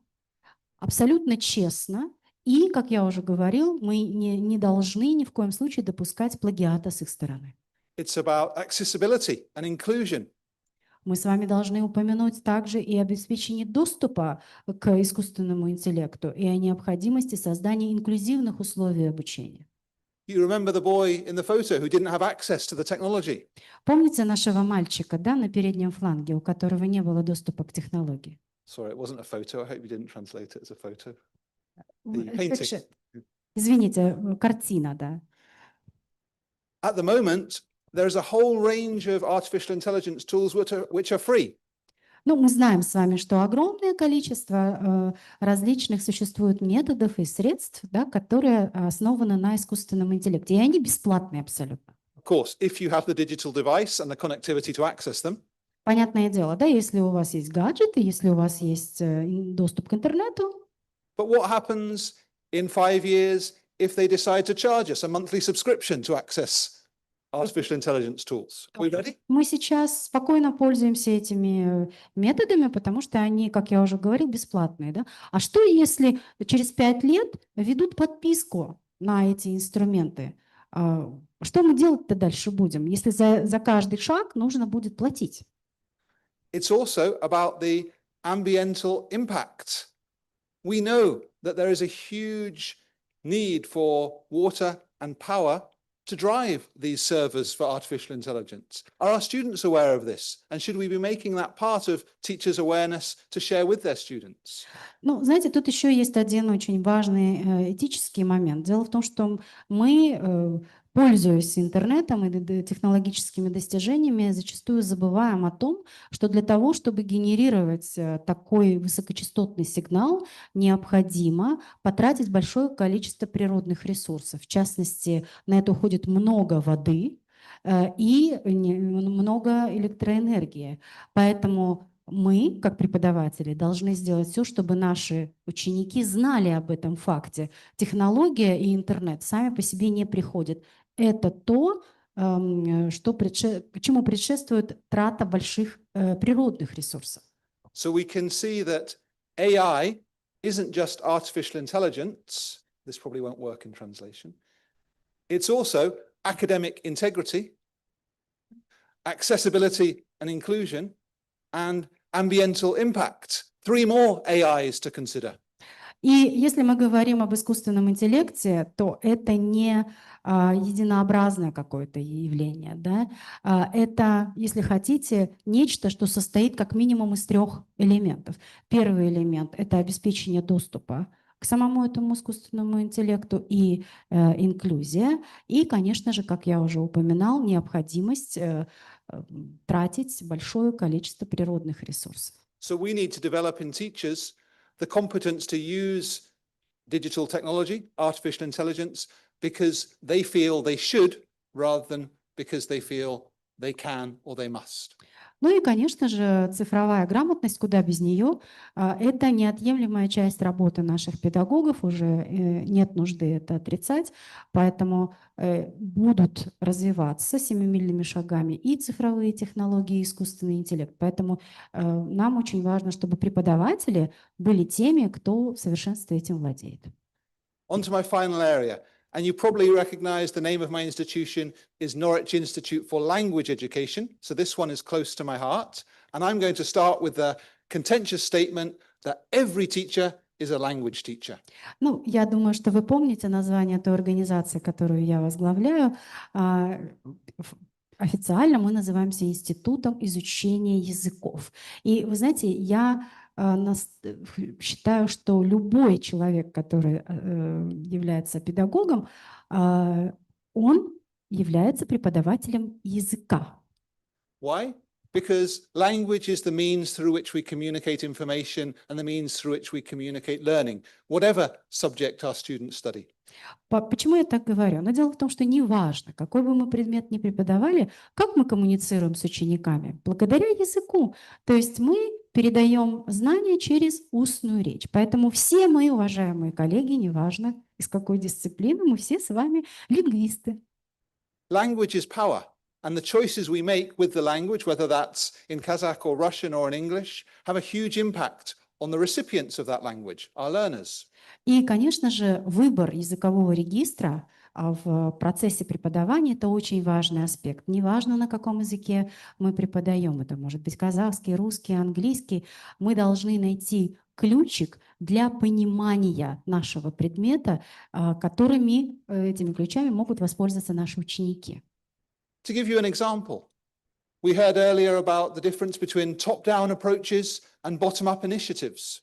абсолютно честно, и, как я уже говорил, мы не должны ни в коем случае допускать плагиата с их стороны. It's about accessibility and inclusion. Мы с вами должны упомянуть также и обеспечение доступа к искусственному интеллекту и о необходимости создания инклюзивных условий обучения. You remember the boy in the photo who didn't have access to the technology? Помните нашего мальчика, да, на переднем фланге, у которого не было доступа к технологии? Sorry, it wasn't a photo. I hope you didn't translate it as a photo. Picture. Извините, картина, да. At the moment, there's a whole range of artificial intelligence tools which are free. Ну, мы знаем с вами, что огромное количество различных существует методов и средств, да, которые основаны на искусственном интеллекте, и они бесплатные абсолютно. Of course, if you have the digital device and the connectivity to access them. Понятное дело, да, если у вас есть гаджеты, если у вас есть доступ к интернету. But what happens in 5 years if they decide to charge us a monthly subscription to access artificial intelligence tools? Are we ready? Мы сейчас спокойно пользуемся этими методами, потому что они, как я уже говорил, бесплатные. Да? А что, если через 5 лет ведут подписку на эти инструменты? Что мы делать-то дальше будем, если за каждый шаг нужно будет платить? It's also about the ambiental impact. We know that there is a huge need for water and power to drive these servers for artificial intelligence. Are our students aware of this? And should we be making that part of teachers' awareness to share with their students? Ну, знаете, тут еще есть один очень важный этический момент. Дело в том, что мы, пользуясь интернетом и технологическими достижениями, зачастую забываем о том, что для того, чтобы генерировать такой высокочастотный сигнал, необходимо потратить большое количество природных ресурсов. В частности, на это уходит много воды и много электроэнергии. Поэтому мы, как преподаватели, должны сделать все, чтобы наши ученики знали об этом факте. Технология и интернет сами по себе не приходят. Это то, чему предшествует трата больших природных ресурсов. So we can see that AI isn't just artificial intelligence. This probably won't work in translation. It's also academic integrity, accessibility and inclusion, and ambiental impact. 3 more AIs to consider. И если мы говорим об искусственном интеллекте, то это не единообразное какое-то явление. Да? Это, если хотите, нечто, что состоит как минимум из 3 элементов. Первый элемент — это обеспечение доступа к самому этому искусственному интеллекту и инклюзия. И, конечно же, как я уже упоминал, необходимость тратить большое количество природных ресурсов. So we need to develop in teachers the competence to use digital technology, artificial intelligence, because they feel they should rather than because they feel they can or they must. Ну и, конечно же, цифровая грамотность, куда без нее, это неотъемлемая часть работы наших педагогов, уже нет нужды это отрицать, поэтому будут развиваться семимильными шагами и цифровые технологии, и искусственный интеллект. Поэтому нам очень важно, чтобы преподаватели были теми, кто в совершенстве этим владеет. On to my final area, And you probably recognize the name of my institution is Norwich Institute for Language Education. So this one is close to my heart. And I'm going to start with the contentious statement that every teacher is a language teacher. Ну, я думаю, что вы помните название той организации, которую я возглавляю. Официально мы называемся Институтом изучения языков. И вы знаете, я считаю, что любой человек, который является педагогом, он является преподавателем языка. Why? Because language is the means through which we communicate information and the means through which we communicate learning, whatever subject our students study. Почему я так говорю? Но дело в том, что неважно, какой бы мы предмет ни преподавали, как мы коммуницируем с учениками, благодаря языку. То есть мы передаем знания через устную речь. Поэтому все мы, уважаемые коллеги, неважно, из какой дисциплины, мы все с вами лингвисты. Language is power. And the choices we make with the language, whether that's in Kazakh or Russian or in English, have a huge impact on the recipients of that language, our learners. И, конечно же, выбор языкового регистра в процессе преподавания – это очень важный аспект. Неважно, на каком языке мы преподаем, это может быть казахский, русский, английский, мы должны найти ключик для понимания нашего предмета, этими ключами могут воспользоваться наши ученики. To give you an example, we heard earlier about the difference between top-down approaches and bottom-up initiatives.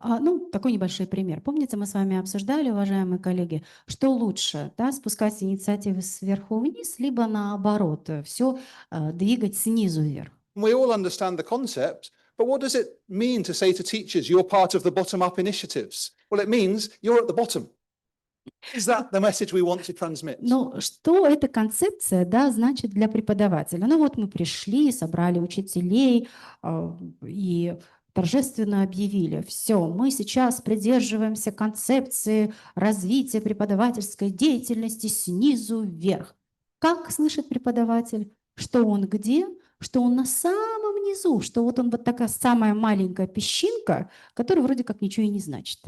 Ну, такой небольшой пример. Помните, мы с вами обсуждали, уважаемые коллеги, что лучше, да, спускать инициативы сверху вниз, либо наоборот, все двигать снизу вверх. We all understand the concept, but what does it mean to say to teachers, you're part of the bottom-up initiatives? Well, it means you're at the bottom. Is that the message we want to transmit? Ну, что эта концепция, да, значит для преподавателя? Ну вот мы пришли, собрали учителей и торжественно объявили: все, мы сейчас придерживаемся концепции развития преподавательской деятельности снизу вверх. Как слышит преподаватель? Что он где? Что он на самом низу, что вот он вот такая самая маленькая песчинка, которая вроде как ничего и не значит.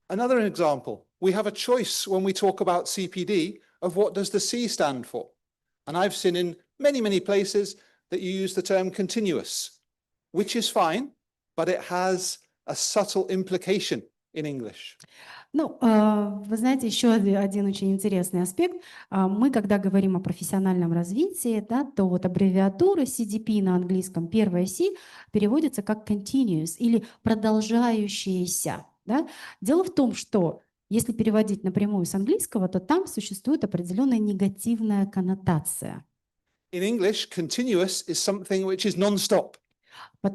Another example, we have a choice when we talk about CPD of what does the C stand for. And I've seen in many, many places that you use the term continuous, which is fine, but it has a subtle implication in English. Ну, вы знаете, еще один очень интересный аспект. Мы, когда говорим о профессиональном развитии, да, то вот аббревиатура CDP на английском, первая C, переводится как continuous или продолжающееся. Да? Дело в том, что если переводить напрямую с английского, то там существует определенная негативная коннотация. In English, continuous is something which is non-stop.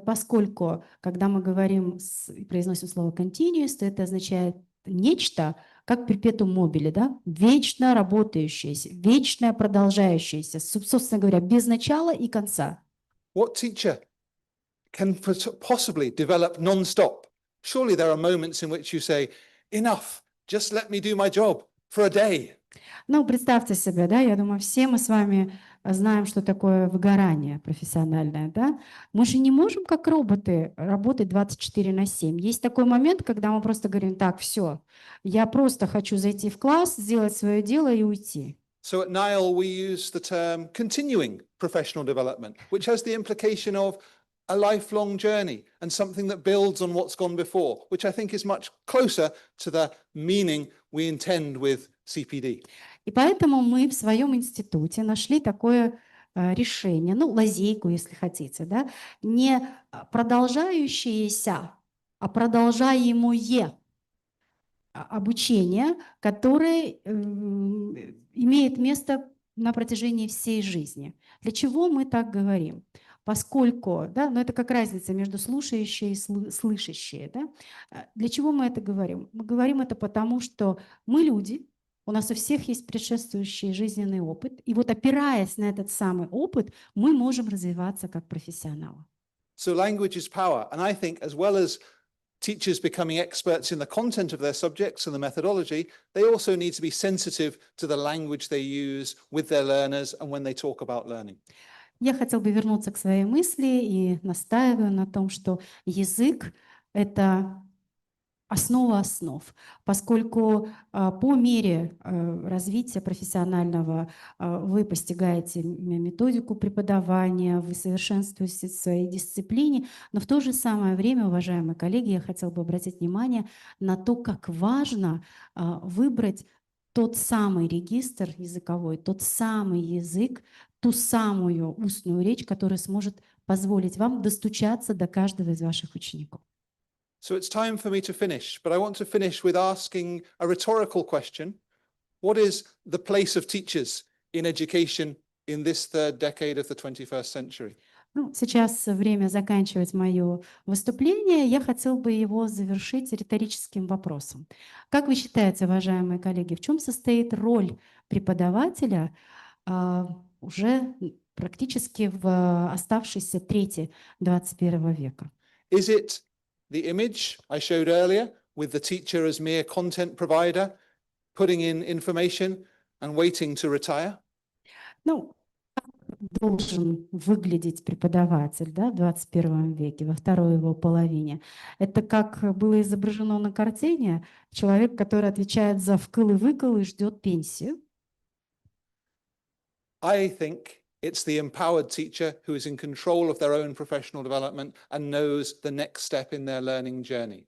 Поскольку, когда мы говорим, произносим слово continuous, то это означает нечто, как perpetuum mobile, да? Вечно работающееся, вечно продолжающееся, собственно говоря, без начала и конца. What teacher can possibly develop non-stop? Surely there are moments in which you say, enough, just let me do my job for a day. Ну, представьте себе, да, я думаю, все мы с вами знаем, что такое выгорание профессиональное, да. Мы же не можем, как роботы, работать 24/7. Есть такой момент, когда мы просто говорим: так, все, я просто хочу зайти в класс, сделать свое дело и уйти. So at NILE we use the term continuing professional development, which has the implication of a lifelong journey and something that builds on what's gone before, which I think is much closer to the meaning we intend with CPD. И поэтому мы в своем институте нашли такое решение, ну, лазейку, если хотите, да, не продолжающееся, а продолжаемое обучение, которое имеет место на протяжении всей жизни. Для чего мы так говорим? Поскольку, да, но это как разница между слушающей и слышащей, да? Для чего мы это говорим? Мы говорим это потому, что мы люди, у нас у всех есть предшествующий жизненный опыт, и вот опираясь на этот самый опыт, мы можем развиваться как профессионалы. So language is power, and I think as well as teachers becoming experts in the content of their subjects and the methodology, they also need to be sensitive to the language they use with their learners and when they talk about learning. Я хотел бы вернуться к своей мысли и настаиваю на том, что язык — это основа основ, поскольку по мере развития профессионального вы постигаете методику преподавания, вы совершенствуете в своей дисциплине, но в то же самое время, уважаемые коллеги, я хотела бы обратить внимание на то, как важно выбрать тот самый регистр языковой, тот самый язык, ту самую устную речь, которая сможет позволить вам достучаться до каждого из ваших учеников. So it's time for me to finish, but I want to finish with asking a rhetorical question. What is the place of teachers in education in this third decade of the 21st century? Ну, сейчас время заканчивать мое выступление. Я хотел бы его завершить риторическим вопросом. Как вы считаете, уважаемые коллеги, в чем состоит роль преподавателя уже практически в оставшейся трети 21 века? Is it the image I showed earlier with the teacher as mere content provider, putting in information and waiting to retire? Ну, должен выглядеть преподаватель, да, в 21 веке, во второй его половине. Это как было изображено на картине, человек, который отвечает за вкл и выкл и ждет пенсию. I think it's the empowered teacher who is in control of their own professional development and knows the next step in their learning journey.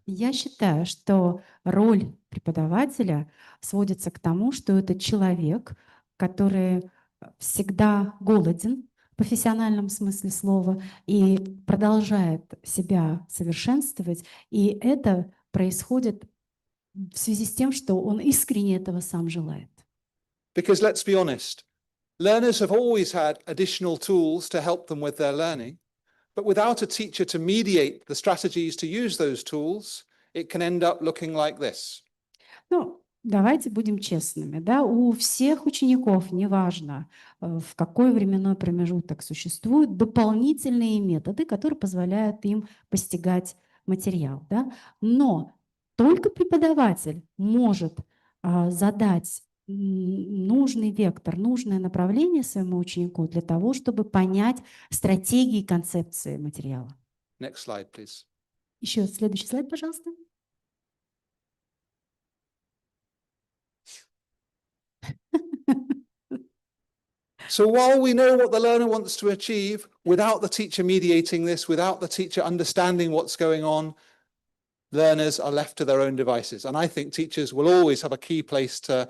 Я считаю, что роль преподавателя сводится к тому, что это человек, который всегда голоден в профессиональном смысле слова и продолжает себя совершенствовать, и это происходит в связи с тем, что он искренне этого сам желает. Because let's be honest, learners have always had additional tools to help them with their learning, but without a teacher to mediate the strategies to use those tools, it can end up looking like this. Ну, давайте будем честными, да, у всех учеников, неважно, в какой временной промежуток существуют дополнительные методы, которые позволяют им постигать материал, да, но только преподаватель может задать нужный вектор, нужное направление своему ученику для того, чтобы понять стратегии и концепции материала. Next slide, please. Еще следующий слайд, пожалуйста. So while we know what the learner wants to achieve, without the teacher mediating this, without the teacher understanding what's going on, learners are left to their own devices. And I think teachers will always have a key place to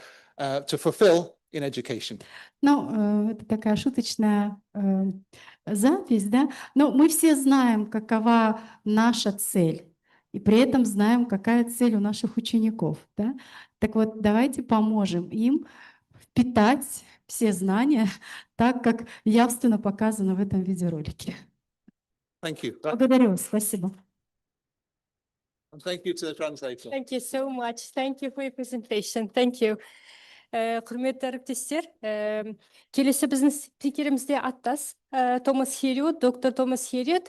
fulfill in education. Ну, это такая шуточная запись, да? Но мы все знаем, какова наша цель, и при этом знаем, какая цель у наших учеников, да? Так вот, давайте поможем им впитать все знания так, как явственно показано в этом видеоролике. Thank you. Благодарю, спасибо. And thank you to the translator. Thank you so much. Thank you for your presentation. Thank you. Құрметті әріптестер, келесі біздің спикерімізде аттас Томас Хериот, доктор Томас Хериот.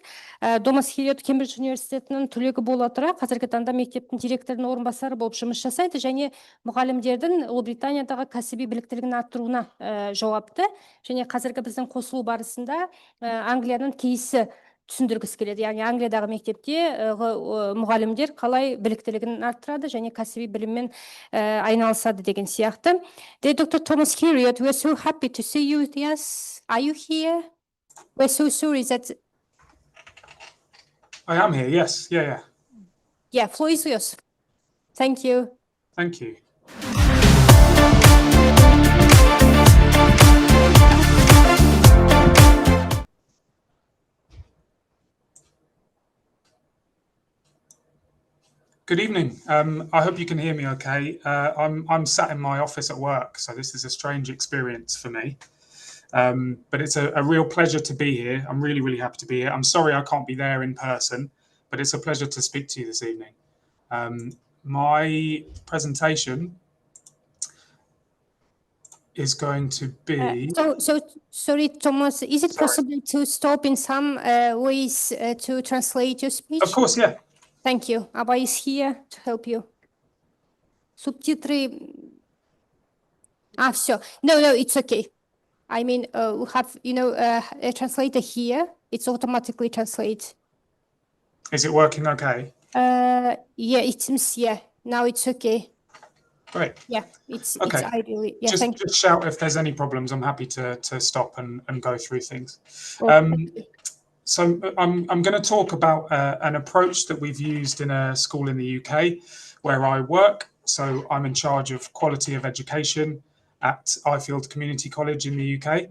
Томас Хериот Кембридж университетінің түлегі бола тұра, қазіргі таңда мектептің директорының орынбасары болып жұмыс жасайды және мұғалімдердің Ұлыбританиядағы кәсіби біліктілігін арттыруына жауапты. Және қазіргі біздің қосылу барысында Англияның кейсі түсіндіргісі келеді. Яғни Англиядағы мектепте мұғалімдер қалай біліктілігін арттырады және кәсіби біліммен айналысады деген сияқты. Dr. Thomas Heriot, we're so happy to see you. Yes, are you here? We're so sorry that... I am here, yes, yeah. Yeah, floor is yours. Thank you. Thank you. Good evening. I hope you can hear me okay. I'm sat in my office at work, so this is a strange experience for me. But it's a real pleasure to be here. I'm really, really happy to be here. I'm sorry I can't be there in person, but it's a pleasure to speak to you this evening. My presentation is going to be... So sorry, Thomas, is it possible to stop in some ways to translate your speech? Of course, yeah. Thank you. Abba is here to help you. Субтитры... все. No, it's okay. I mean, we have, a translator here. It's automatically translate. Is it working okay? Yeah, it seems, yeah, now it's okay. Great. Yeah, it's Okay. ideally. Yeah, Just shout if there's any problems. I'm happy to stop and go through things. So I'm going to talk about an approach that we've used in a school in the UK where I work. So I'm in charge of quality of education at Ifield Community College in the UK.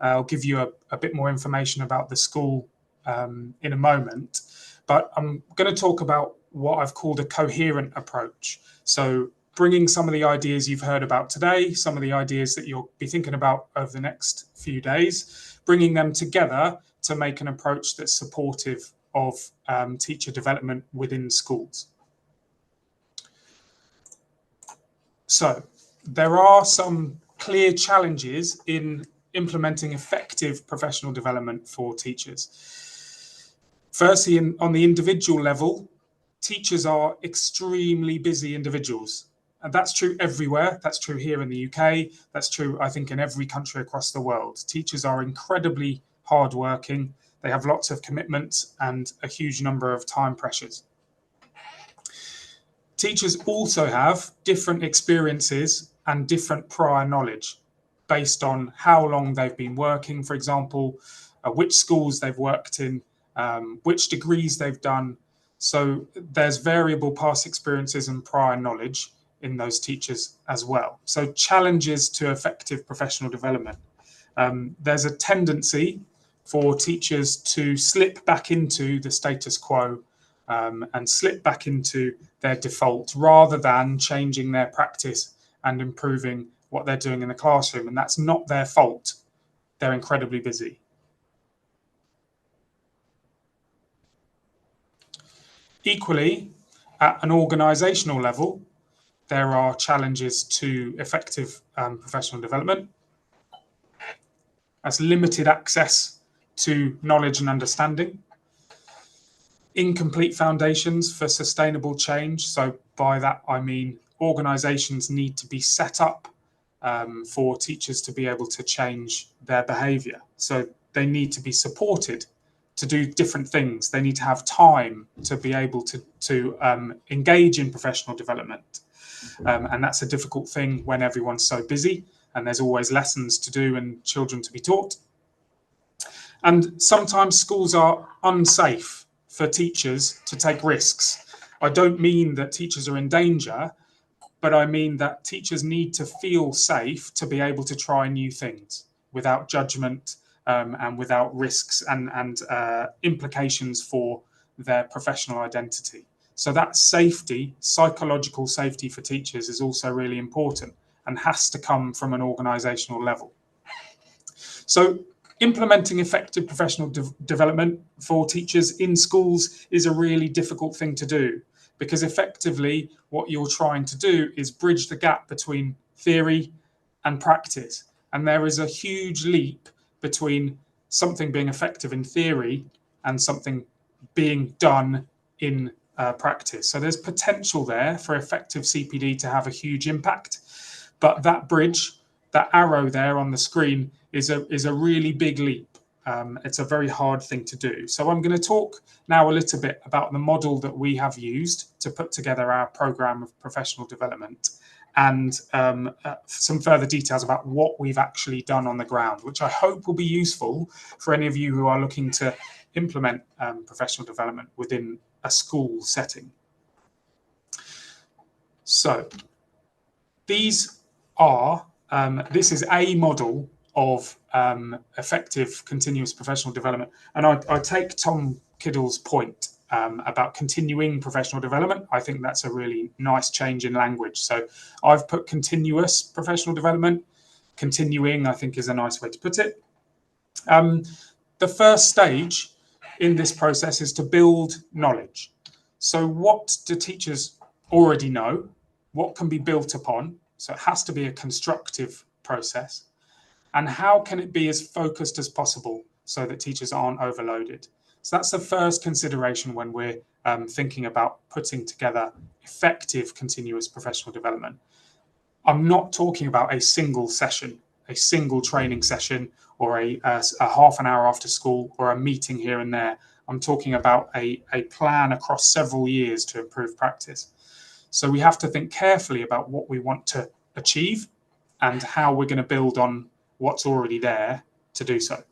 I'll give you a bit more information about the school in a moment, but I'm going to talk about what I've called a coherent approach. So bringing some of the ideas you've heard about today, some of the ideas that you'll be thinking about over the next few days, bringing them together to make an approach that's supportive of teacher development within schools. So there are some clear challenges in implementing effective professional development for teachers. Firstly, on the individual level, teachers are extremely busy individuals. And that's true everywhere. That's true here in the UK. That's true, I think, in every country across the world. Teachers are incredibly hardworking. They have lots of commitments and a huge number of time pressures. Teachers also have different experiences and different prior knowledge based on how long they've been working, for example, which schools they've worked in, which degrees they've done. So there's variable past experiences and prior knowledge in those teachers as well. So challenges to effective professional development. There's a tendency for teachers to slip back into the status quo and slip back into their default rather than changing their practice and improving what they're doing in the classroom. And that's not their fault. They're incredibly busy. Equally, at an organizational level, there are challenges to effective professional development. That's limited access to knowledge and understanding. Incomplete foundations for sustainable change. So by that, I mean organizations need to be set up for teachers to be able to change their behavior. So they need to be supported to do different things. They need to have time to be able to engage in professional development. And that's a difficult thing when everyone's so busy and there's always lessons to do and children to be taught. And sometimes schools are unsafe for teachers to take risks. I don't mean that teachers are in danger, but I mean that teachers need to feel safe to be able to try new things without judgment and without risks and implications for their professional identity. So that safety, psychological safety for teachers is also really important and has to come from an organizational level. So implementing effective professional development for teachers in schools is a really difficult thing to do, because effectively what you're trying to do is bridge the gap between theory and practice. And there is a huge leap between something being effective in theory and something being done in practice. So there's potential there for effective CPD to have a huge impact, but that bridge, that arrow there on the screen is a really big leap. It's a very hard thing to do. So I'm going to talk now a little bit about the model that we have used to put together our program of professional development, and some further details about what we've actually done on the ground, which I hope will be useful for any of you who are looking to implement professional development within a school setting. So these are, this is a model of effective continuous professional development. And I take Tom Kiddle's point about continuing professional development. I think that's a really nice change in language. So I've put continuous professional development. Continuing, I think, is a nice way to put it. The first stage in this process is to build knowledge. So what do teachers already know? What can be built upon? So it has to be a constructive process. And how can it be as focused as possible so that teachers aren't overloaded? So that's the first consideration when we're thinking about putting together effective continuous professional development. I'm not talking about a single session, a single training session, or a half an hour after school, or a meeting here and there. I'm talking about a plan across several years to improve practice. So we have to think carefully about what we want to achieve and how we're going to build on what's already there to do so.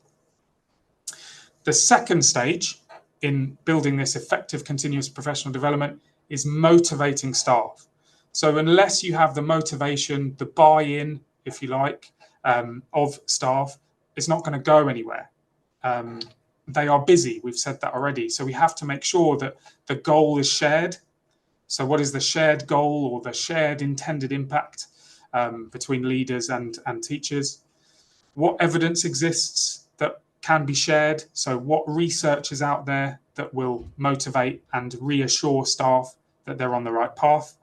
The second stage in building this effective continuous professional development is motivating staff. So unless you have the motivation, the buy-in, if you like, of staff, it's not going to go anywhere. They are busy, we've said that already. So we have to make sure that the goal is shared. So what is the shared goal or the shared intended impact between leaders and teachers? What evidence exists that can be shared? So what research is out there that will motivate and reassure staff that they're on the right path?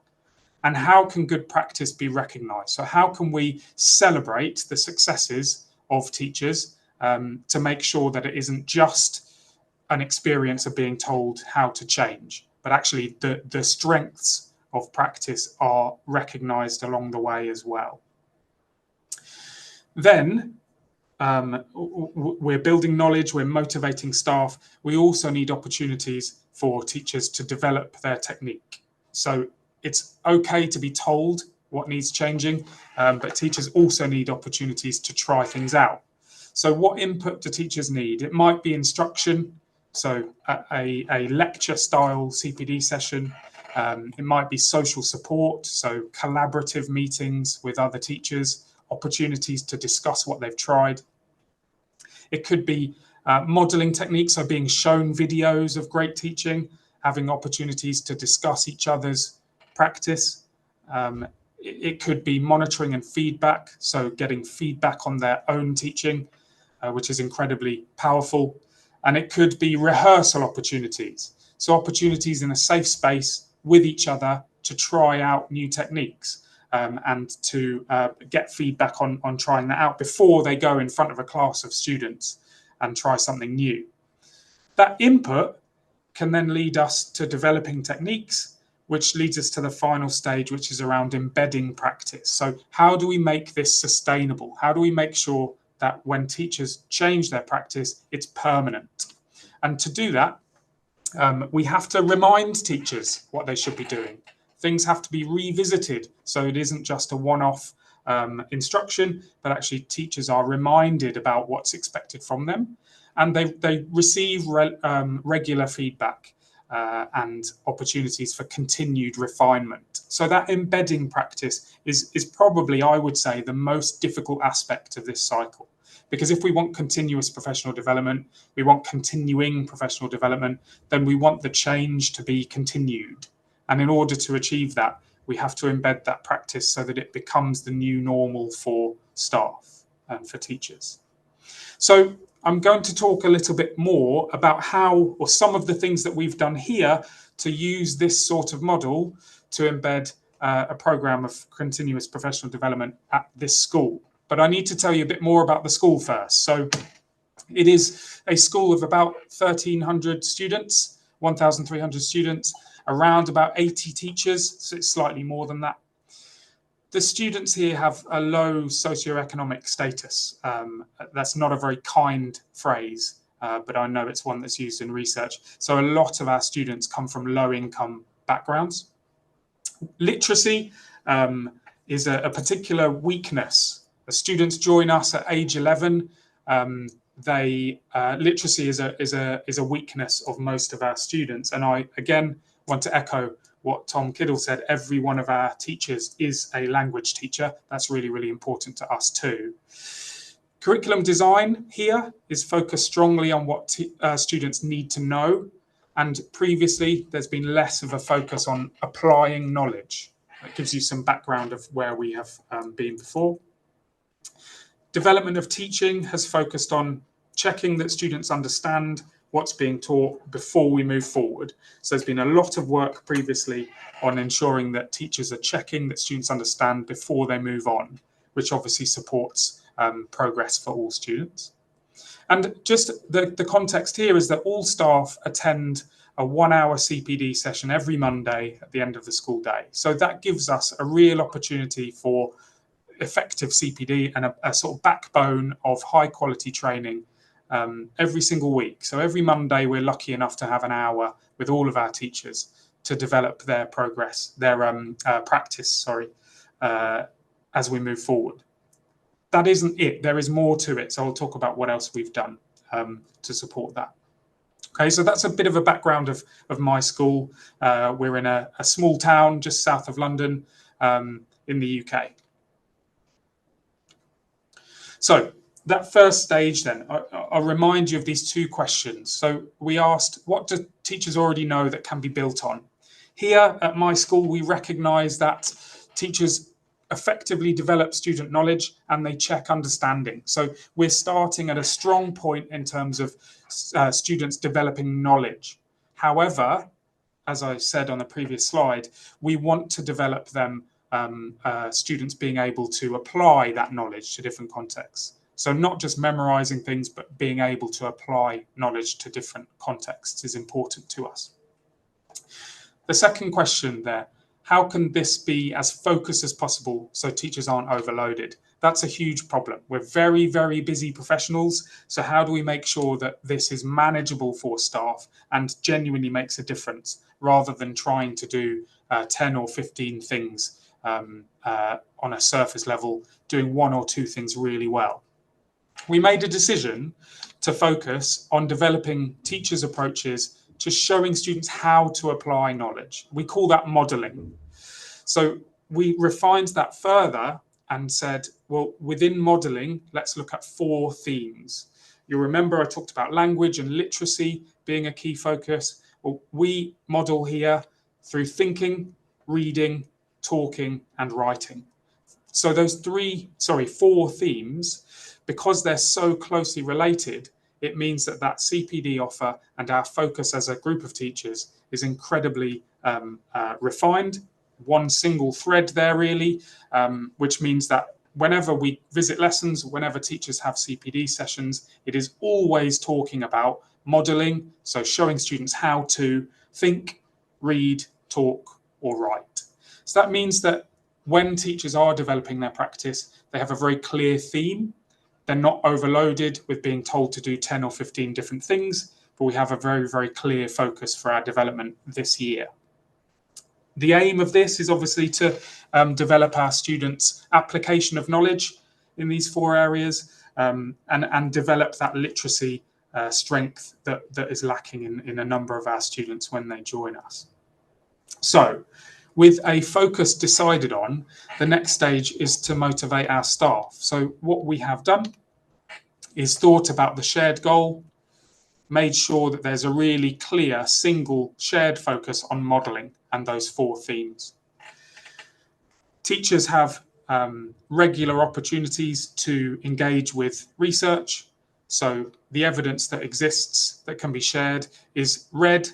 And how can good practice be recognized? So how can we celebrate the successes of teachers to make sure that it isn't just an experience of being told how to change, but actually the strengths of practice are recognized along the way as well. Then we're building knowledge, we're motivating staff. We also need opportunities for teachers to develop their technique. So it's okay to be told what needs changing, but teachers also need opportunities to try things out. So what input do teachers need? It might be instruction, so a lecture style CPD session. It might be social support, so collaborative meetings with other teachers, opportunities to discuss what they've tried. It could be modeling techniques, so being shown videos of great teaching, having opportunities to discuss each other's practice. It could be monitoring and feedback, so getting feedback on their own teaching, which is incredibly powerful. And it could be rehearsal opportunities, so opportunities in a safe space with each other to try out new techniques and to get feedback on trying that out before they go in front of a class of students and try something new. That input can then lead us to developing techniques, which leads us to the final stage, which is around embedding practice. So how do we make this sustainable? How do we make sure that when teachers change their practice, it's permanent? And to do that, we have to remind teachers what they should be doing. Things have to be revisited, so it isn't just a one-off instruction, but actually teachers are reminded about what's expected from them, and they receive regular feedback and opportunities for continued refinement. So that embedding practice is probably, I would say, the most difficult aspect of this cycle. Because if we want continuous professional development, we want continuing professional development, then we want the change to be continued. And in order to achieve that, we have to embed that practice so that it becomes the new normal for staff and for teachers. So I'm going to talk a little bit more about how, or some of the things that we've done here to use this sort of model to embed a program of continuous professional development at this school. But I need to tell you a bit more about the school first. So it is a school of about 1,300 students, 1,300 students, around about 80 teachers, so it's slightly more than that. The students here have a low socioeconomic status. That's not a very kind phrase, but I know it's one that's used in research. So a lot of our students come from low-income backgrounds. Literacy is a particular weakness. The students join us at age 11. Literacy is a weakness of most of our students. And I, again, want to echo what Tom Kiddle said. Every one of our teachers is a language teacher. That's really, really important to us too. Curriculum design here is focused strongly on what students need to know. And previously, there's been less of a focus on applying knowledge. That gives you some background of where we have been before. Development of teaching has focused on checking that students understand what's being taught before we move forward. So there's been a lot of work previously on ensuring that teachers are checking that students understand before they move on, which obviously supports progress for all students. And just the context here is that all staff attend a 1-hour CPD session every Monday at the end of the school day. So that gives us a real opportunity for effective CPD and a sort of backbone of high quality training every single week. So every Monday, we're lucky enough to have an hour with all of our teachers to develop their progress, their practice, as we move forward. That isn't it. There is more to it. So I'll talk about what else we've done to support that. Okay, so that's a bit of a background of my school. We're in a small town just south of London in the UK. So that first stage then, I'll remind you of these two questions. So we asked, what do teachers already know that can be built on? Here at my school, we recognise that teachers effectively develop student knowledge and they check understanding. So we're starting at a strong point in terms of students developing knowledge. However, as I said on the previous slide, we want to develop them, students being able to apply that knowledge to different contexts. So not just memorizing things, but being able to apply knowledge to different contexts is important to us. The second question there, how can this be as focused as possible so teachers aren't overloaded? That's a huge problem. We're very, very busy professionals. So how do we make sure that this is manageable for staff and genuinely makes a difference rather than trying to do 10 or 15 things on a surface level, doing one or two things really well? We made a decision to focus on developing teachers' approaches to showing students how to apply knowledge. We call that modelling. So we refined that further and said, well, within modelling, let's look at 4 themes. You'll remember I talked about language and literacy being a key focus. Well, we model here through thinking, reading, talking, and writing. So those 4 themes, because they're so closely related, it means that that CPD offer and our focus as a group of teachers is incredibly refined. One single thread there really, which means that whenever we visit lessons, whenever teachers have CPD sessions, it is always talking about modelling, so showing students how to think, read, talk, or write. So that means that when teachers are developing their practice, they have a very clear theme. They're not overloaded with being told to do 10 or 15 different things, but we have a very, very clear focus for our development this year. The aim of this is obviously to develop our students' application of knowledge in these 4 areas and develop that literacy strength that is lacking in a number of our students when they join us. So, with a focus decided on, the next stage is to motivate our staff. So what we have done is thought about the shared goal, made sure that there's a really clear single shared focus on modelling and those 4 themes. Teachers have regular opportunities to engage with research. So the evidence that exists that can be shared is read,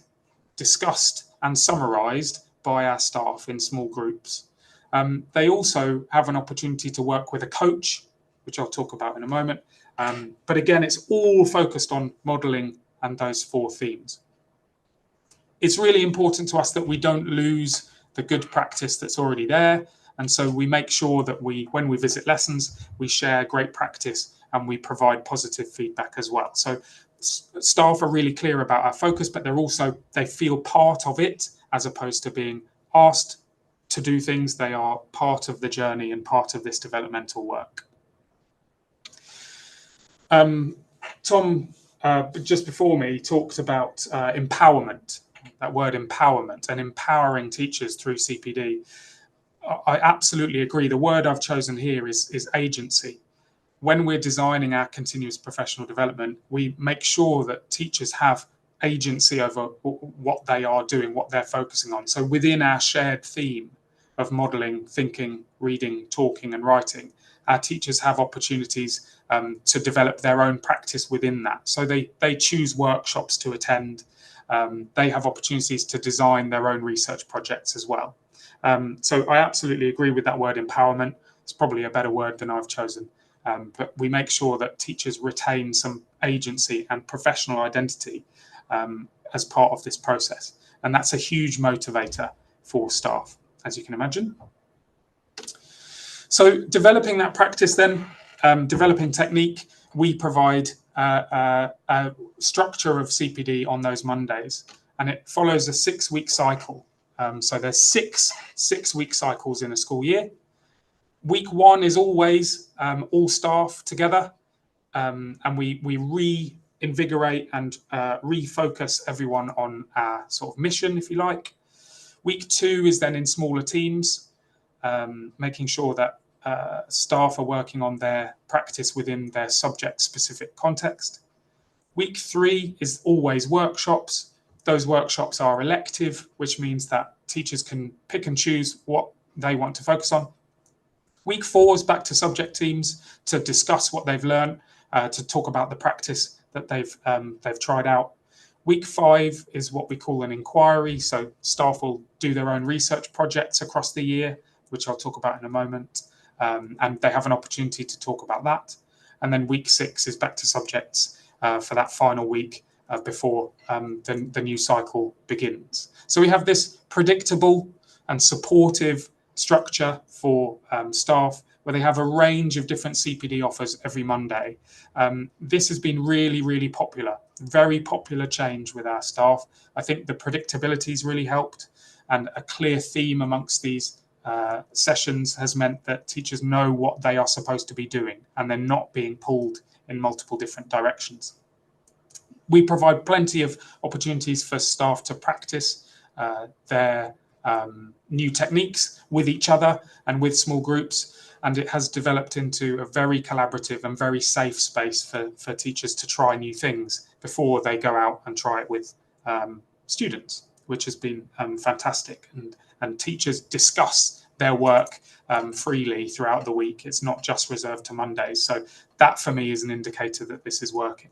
discussed and summarised by our staff in small groups. They also have an opportunity to work with a coach, which I'll talk about in a moment. But again, it's all focused on modelling and those 4 themes. It's really important to us that we don't lose the good practice that's already there. And so we make sure that when we visit lessons, we share great practice and we provide positive feedback as well. So staff are really clear about our focus, but they feel part of it as opposed to being asked to do things. They are part of the journey and part of this developmental work. Tom, just before me, talked about empowerment, that word empowerment, and empowering teachers through CPD. I absolutely agree. The word I've chosen here is agency. When we're designing our continuous professional development, we make sure that teachers have agency over what they are doing, what they're focusing on. So within our shared theme of modelling, thinking, reading, talking and writing, our teachers have opportunities to develop their own practice within that. So they choose workshops to attend. They have opportunities to design their own research projects as well. So I absolutely agree with that word empowerment. It's probably a better word than I've chosen. But we make sure that teachers retain some agency and professional identity as part of this process. And that's a huge motivator for staff, as you can imagine. So developing that practice then, developing technique, we provide a structure of CPD on those Mondays, and it follows a 6-week cycle. So there's six-week cycles in a school year. Week 1 is always all staff together, and we reinvigorate and refocus everyone on our sort of mission, if you like. Week 2 is then in smaller teams, making sure that staff are working on their practice within their subject-specific context. Week 3 is always workshops. Those workshops are elective, which means that teachers can pick and choose what they want to focus on. Week 4 is back to subject teams to discuss what they've learned, to talk about the practice that they've tried out. Week 5 is what we call an inquiry. So staff will do their own research projects across the year, which I'll talk about in a moment. And they have an opportunity to talk about that. And then week 6 is back to subjects for that final week before the new cycle begins. So we have this predictable and supportive structure for staff where they have a range of different CPD offers every Monday. This has been really, really popular, very popular change with our staff. I think the predictability's really helped, and a clear theme amongst these sessions has meant that teachers know what they are supposed to be doing and they're not being pulled in multiple different directions. We provide plenty of opportunities for staff to practice their new techniques with each other and with small groups, and it has developed into a very collaborative and very safe space for teachers to try new things before they go out and try it with students, which has been fantastic. And teachers discuss their work freely throughout the week. It's not just reserved to Mondays. So that for me is an indicator that this is working.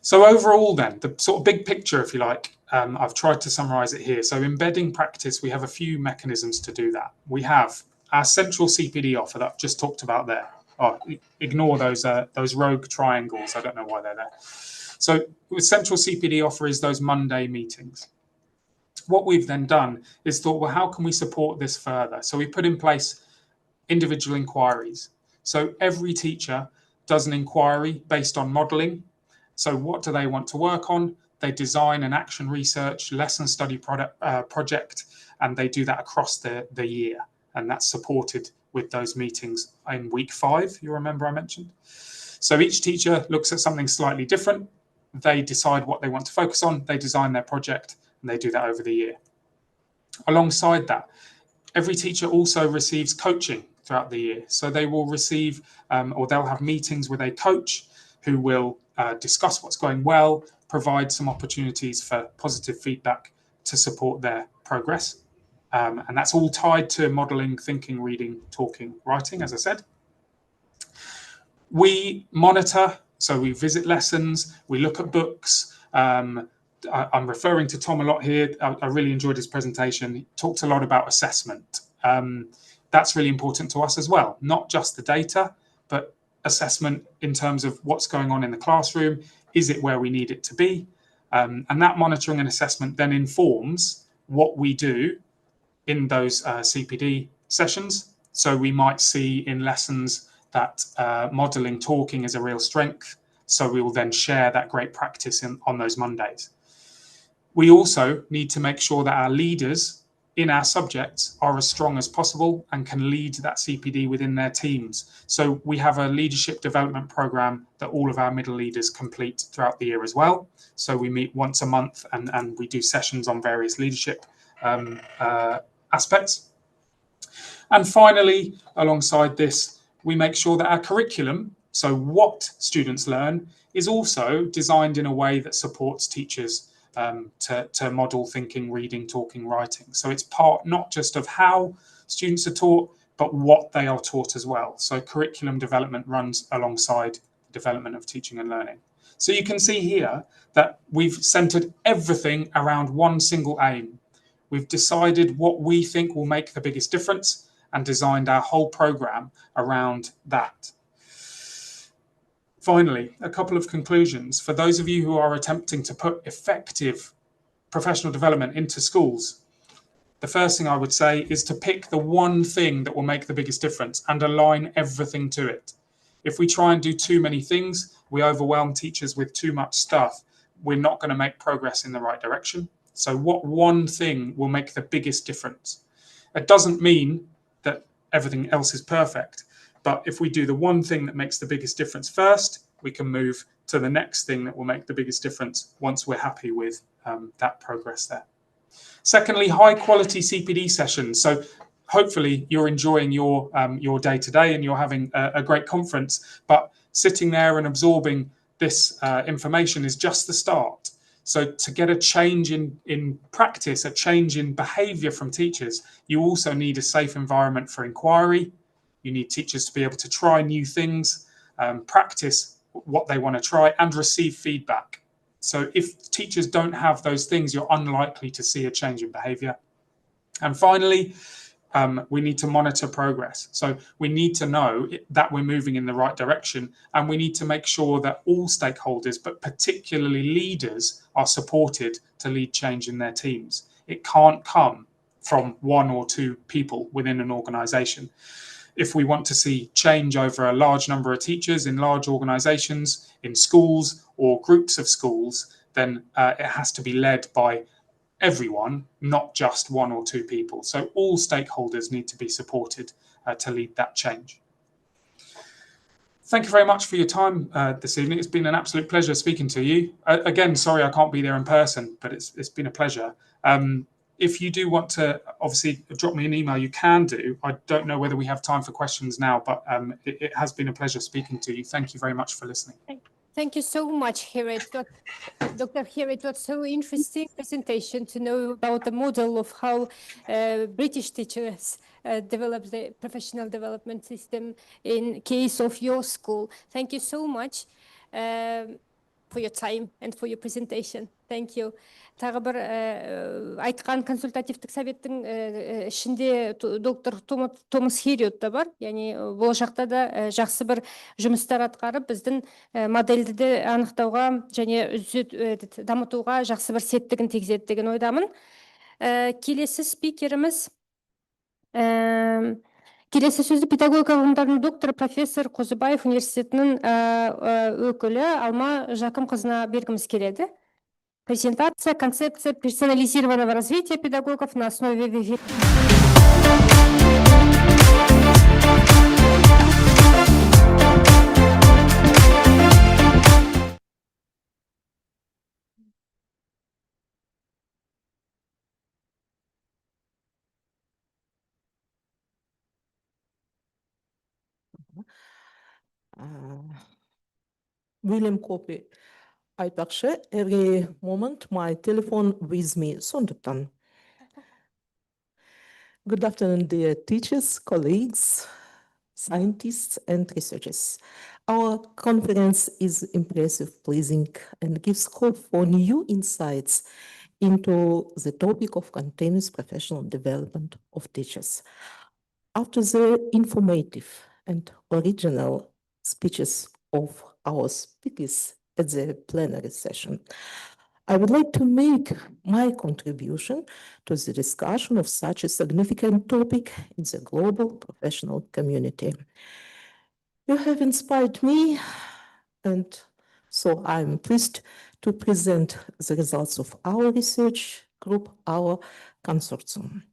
So overall then, the sort of big picture, if you like, I've tried to summarize it here. So embedding practice, we have a few mechanisms to do that. We have our central CPD offer that I've just talked about there. Oh, ignore those rogue triangles. I don't know why they're there. So with central CPD offer is those Monday meetings. What we've then done is thought, well, how can we support this further? So we put in place individual inquiries. So every teacher does an inquiry based on modeling. So what do they want to work on? They design an action research lesson study project, and they do that across the year. And that's supported with those meetings in week 5, you remember I mentioned. So each teacher looks at something slightly different. They decide what they want to focus on. They design their project, and they do that over the year. Alongside that, every teacher also receives coaching throughout the year. So they will receive, or they'll have meetings with a coach who will discuss what's going well, provide some opportunities for positive feedback to support their progress. And that's all tied to modeling, thinking, reading, talking, writing, as I said. We monitor, so we visit lessons, we look at books. I'm referring to Tom a lot here. I really enjoyed his presentation. He talked a lot about assessment. That's really important to us as well, not just the data, but assessment in terms of what's going on in the classroom. Is it where we need it to be? And that monitoring and assessment then informs what we do in those CPD sessions. So we might see in lessons that modeling talking is a real strength. So we will then share that great practice on those Mondays. We also need to make sure that our leaders in our subjects are as strong as possible and can lead that CPD within their teams. So we have a leadership development program that all of our middle leaders complete throughout the year as well. So we meet once a month and we do sessions on various leadership aspects. And finally, alongside this, we make sure that our curriculum, so what students learn, is also designed in a way that supports teachers to model thinking, reading, talking, writing. So it's part not just of how students are taught, but what they are taught as well. So curriculum development runs alongside the development of teaching and learning. So you can see here that we've centered everything around one single aim. We've decided what we think will make the biggest difference and designed our whole program around that. Finally, a couple of conclusions. For those of you who are attempting to put effective professional development into schools, the first thing I would say is to pick the one thing that will make the biggest difference and align everything to it. If we try and do too many things, we overwhelm teachers with too much stuff, we're not going to make progress in the right direction. So what one thing will make the biggest difference? It doesn't mean that everything else is perfect, but if we do the one thing that makes the biggest difference first, we can move to the next thing that will make the biggest difference once we're happy with that progress there. Secondly, high quality CPD sessions. So hopefully you're enjoying your day today and you're having a great conference, but sitting there and absorbing this information is just the start. So to get a change in practice, a change in behavior from teachers, you also need a safe environment for inquiry. You need teachers to be able to try new things, practice what they want to try, and receive feedback. So if teachers don't have those things, you're unlikely to see a change in behavior. And finally, we need to monitor progress. So we need to know that we're moving in the right direction, and we need to make sure that all stakeholders, but particularly leaders, are supported to lead change in their teams. It can't come from one or two people within an organization. If we want to see change over a large number of teachers in large organizations, in schools or groups of schools, then it has to be led by everyone, not just one or two people. So all stakeholders need to be supported to lead that change. Thank you very much for your time this evening. It's been an absolute pleasure speaking to you. Again, sorry I can't be there in person, but it's been a pleasure. If you do want to obviously drop me an email, you can do. I don't know whether we have time for questions now, but it has been a pleasure speaking to you. Thank you very much for listening. Thank you so much, Hira. Dr. Hira, it was so interesting presentation to know about the model of how British teachers develop the professional development system in case of your school. Thank you so much for your time and for your presentation. Thank you. Тағы бір айтқан консультативтік советтің ішінде доктор Томас Хириот та бар. Яғни болашақта да жақсы бір жұмыстар атқарып, біздің модельді де анықтауға және дамытуға жақсы бір септігін тигізеді деген ойдамын. Келесі спикеріміз келесі сөзді педагогика ғылымдарының докторы профессор Қозыбаев университетінің өкілі Алма Жақымқызына бергіміз келеді. Презентация, концепция персонализированного развития педагогов на основе William Copy. Айтпақшы, every moment my telephone with me. Сондықтан. Good afternoon, dear teachers, colleagues, scientists, and researchers. Our conference is impressive, pleasing, and gives hope for new insights into the topic of continuous professional development of teachers. After the informative and original speeches of our speakers at the plenary session, I would like to make my contribution to the discussion of such a significant topic in the global professional community. You have inspired me, and so I'm pleased to present the results of our research group, our consortium.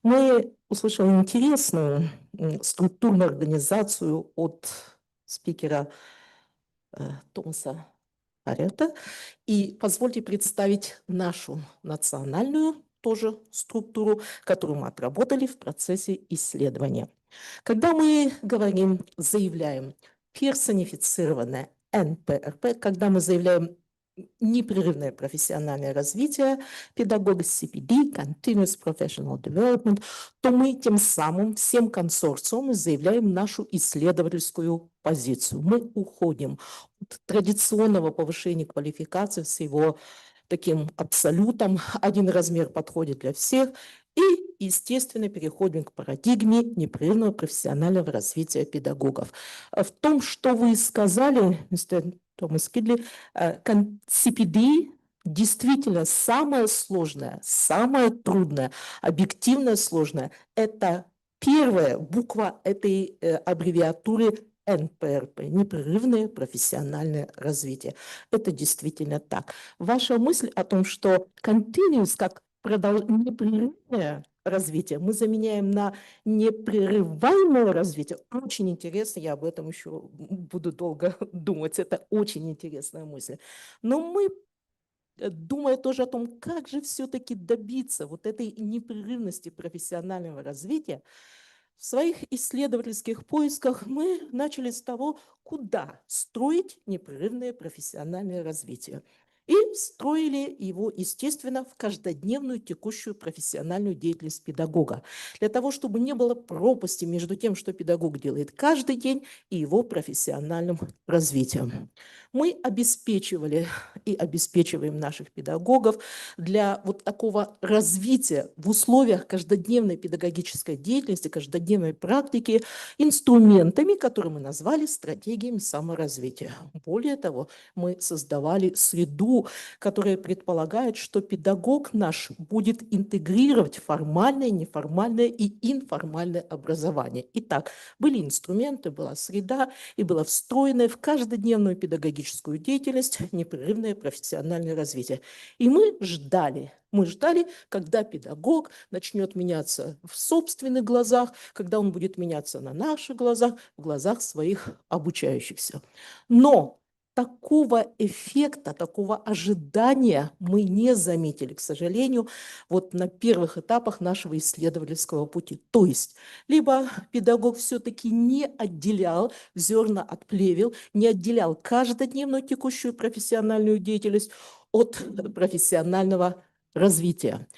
Мы услышали интересную структурную организацию от спикера Томаса Харета. И позвольте представить нашу национальную тоже структуру, которую мы отработали в процессе исследования. Когда мы говорим, заявляем персонифицированное НПРП, когда мы заявляем непрерывное профессиональное развитие педагога CPD, Continuous Professional Development, то мы тем самым всем консорциумом заявляем нашу исследовательскую позицию. Мы уходим от традиционного повышения квалификации с его таким абсолютом, один размер подходит для всех, и, естественно, переходим к парадигме непрерывного профессионального развития педагогов. В том, что вы сказали, мистер Томас Кидли, CPD действительно самое сложное, самое трудное, объективно сложное. Это первая буква этой аббревиатуры НПРП, непрерывное профессиональное развитие. Это действительно так. Ваша мысль о том, что continuous как непрерывное развитие мы заменяем на непрерываемое развитие, очень интересно, я об этом еще буду долго думать, это очень интересная мысль. Но мы, думая тоже о том, как же все-таки добиться вот этой непрерывности профессионального развития, в своих исследовательских поисках мы начали с того, куда строить непрерывное профессиональное развитие. И строили его, естественно, в каждодневную текущую профессиональную деятельность педагога, для того, чтобы не было пропасти между тем, что педагог делает каждый день, и его профессиональным развитием. Мы обеспечивали и обеспечиваем наших педагогов для вот такого развития в условиях каждодневной педагогической деятельности, каждодневной практики инструментами, которые мы назвали стратегиями саморазвития. Более того, мы создавали среду, которая предполагает, что педагог наш будет интегрировать формальное, неформальное и информальное образование. Итак, были инструменты, была среда и было встроенное в каждодневную педагогическую деятельность непрерывное профессиональное развитие. И мы ждали, когда педагог начнет меняться в собственных глазах, когда он будет меняться на наших глазах, в глазах своих обучающихся. Но такого эффекта, такого ожидания мы не заметили, к сожалению, вот на первых этапах нашего исследовательского пути. То есть, либо педагог все-таки не отделял зерна от плевел, не отделял каждодневную текущую профессиональную деятельность от профессионального развития.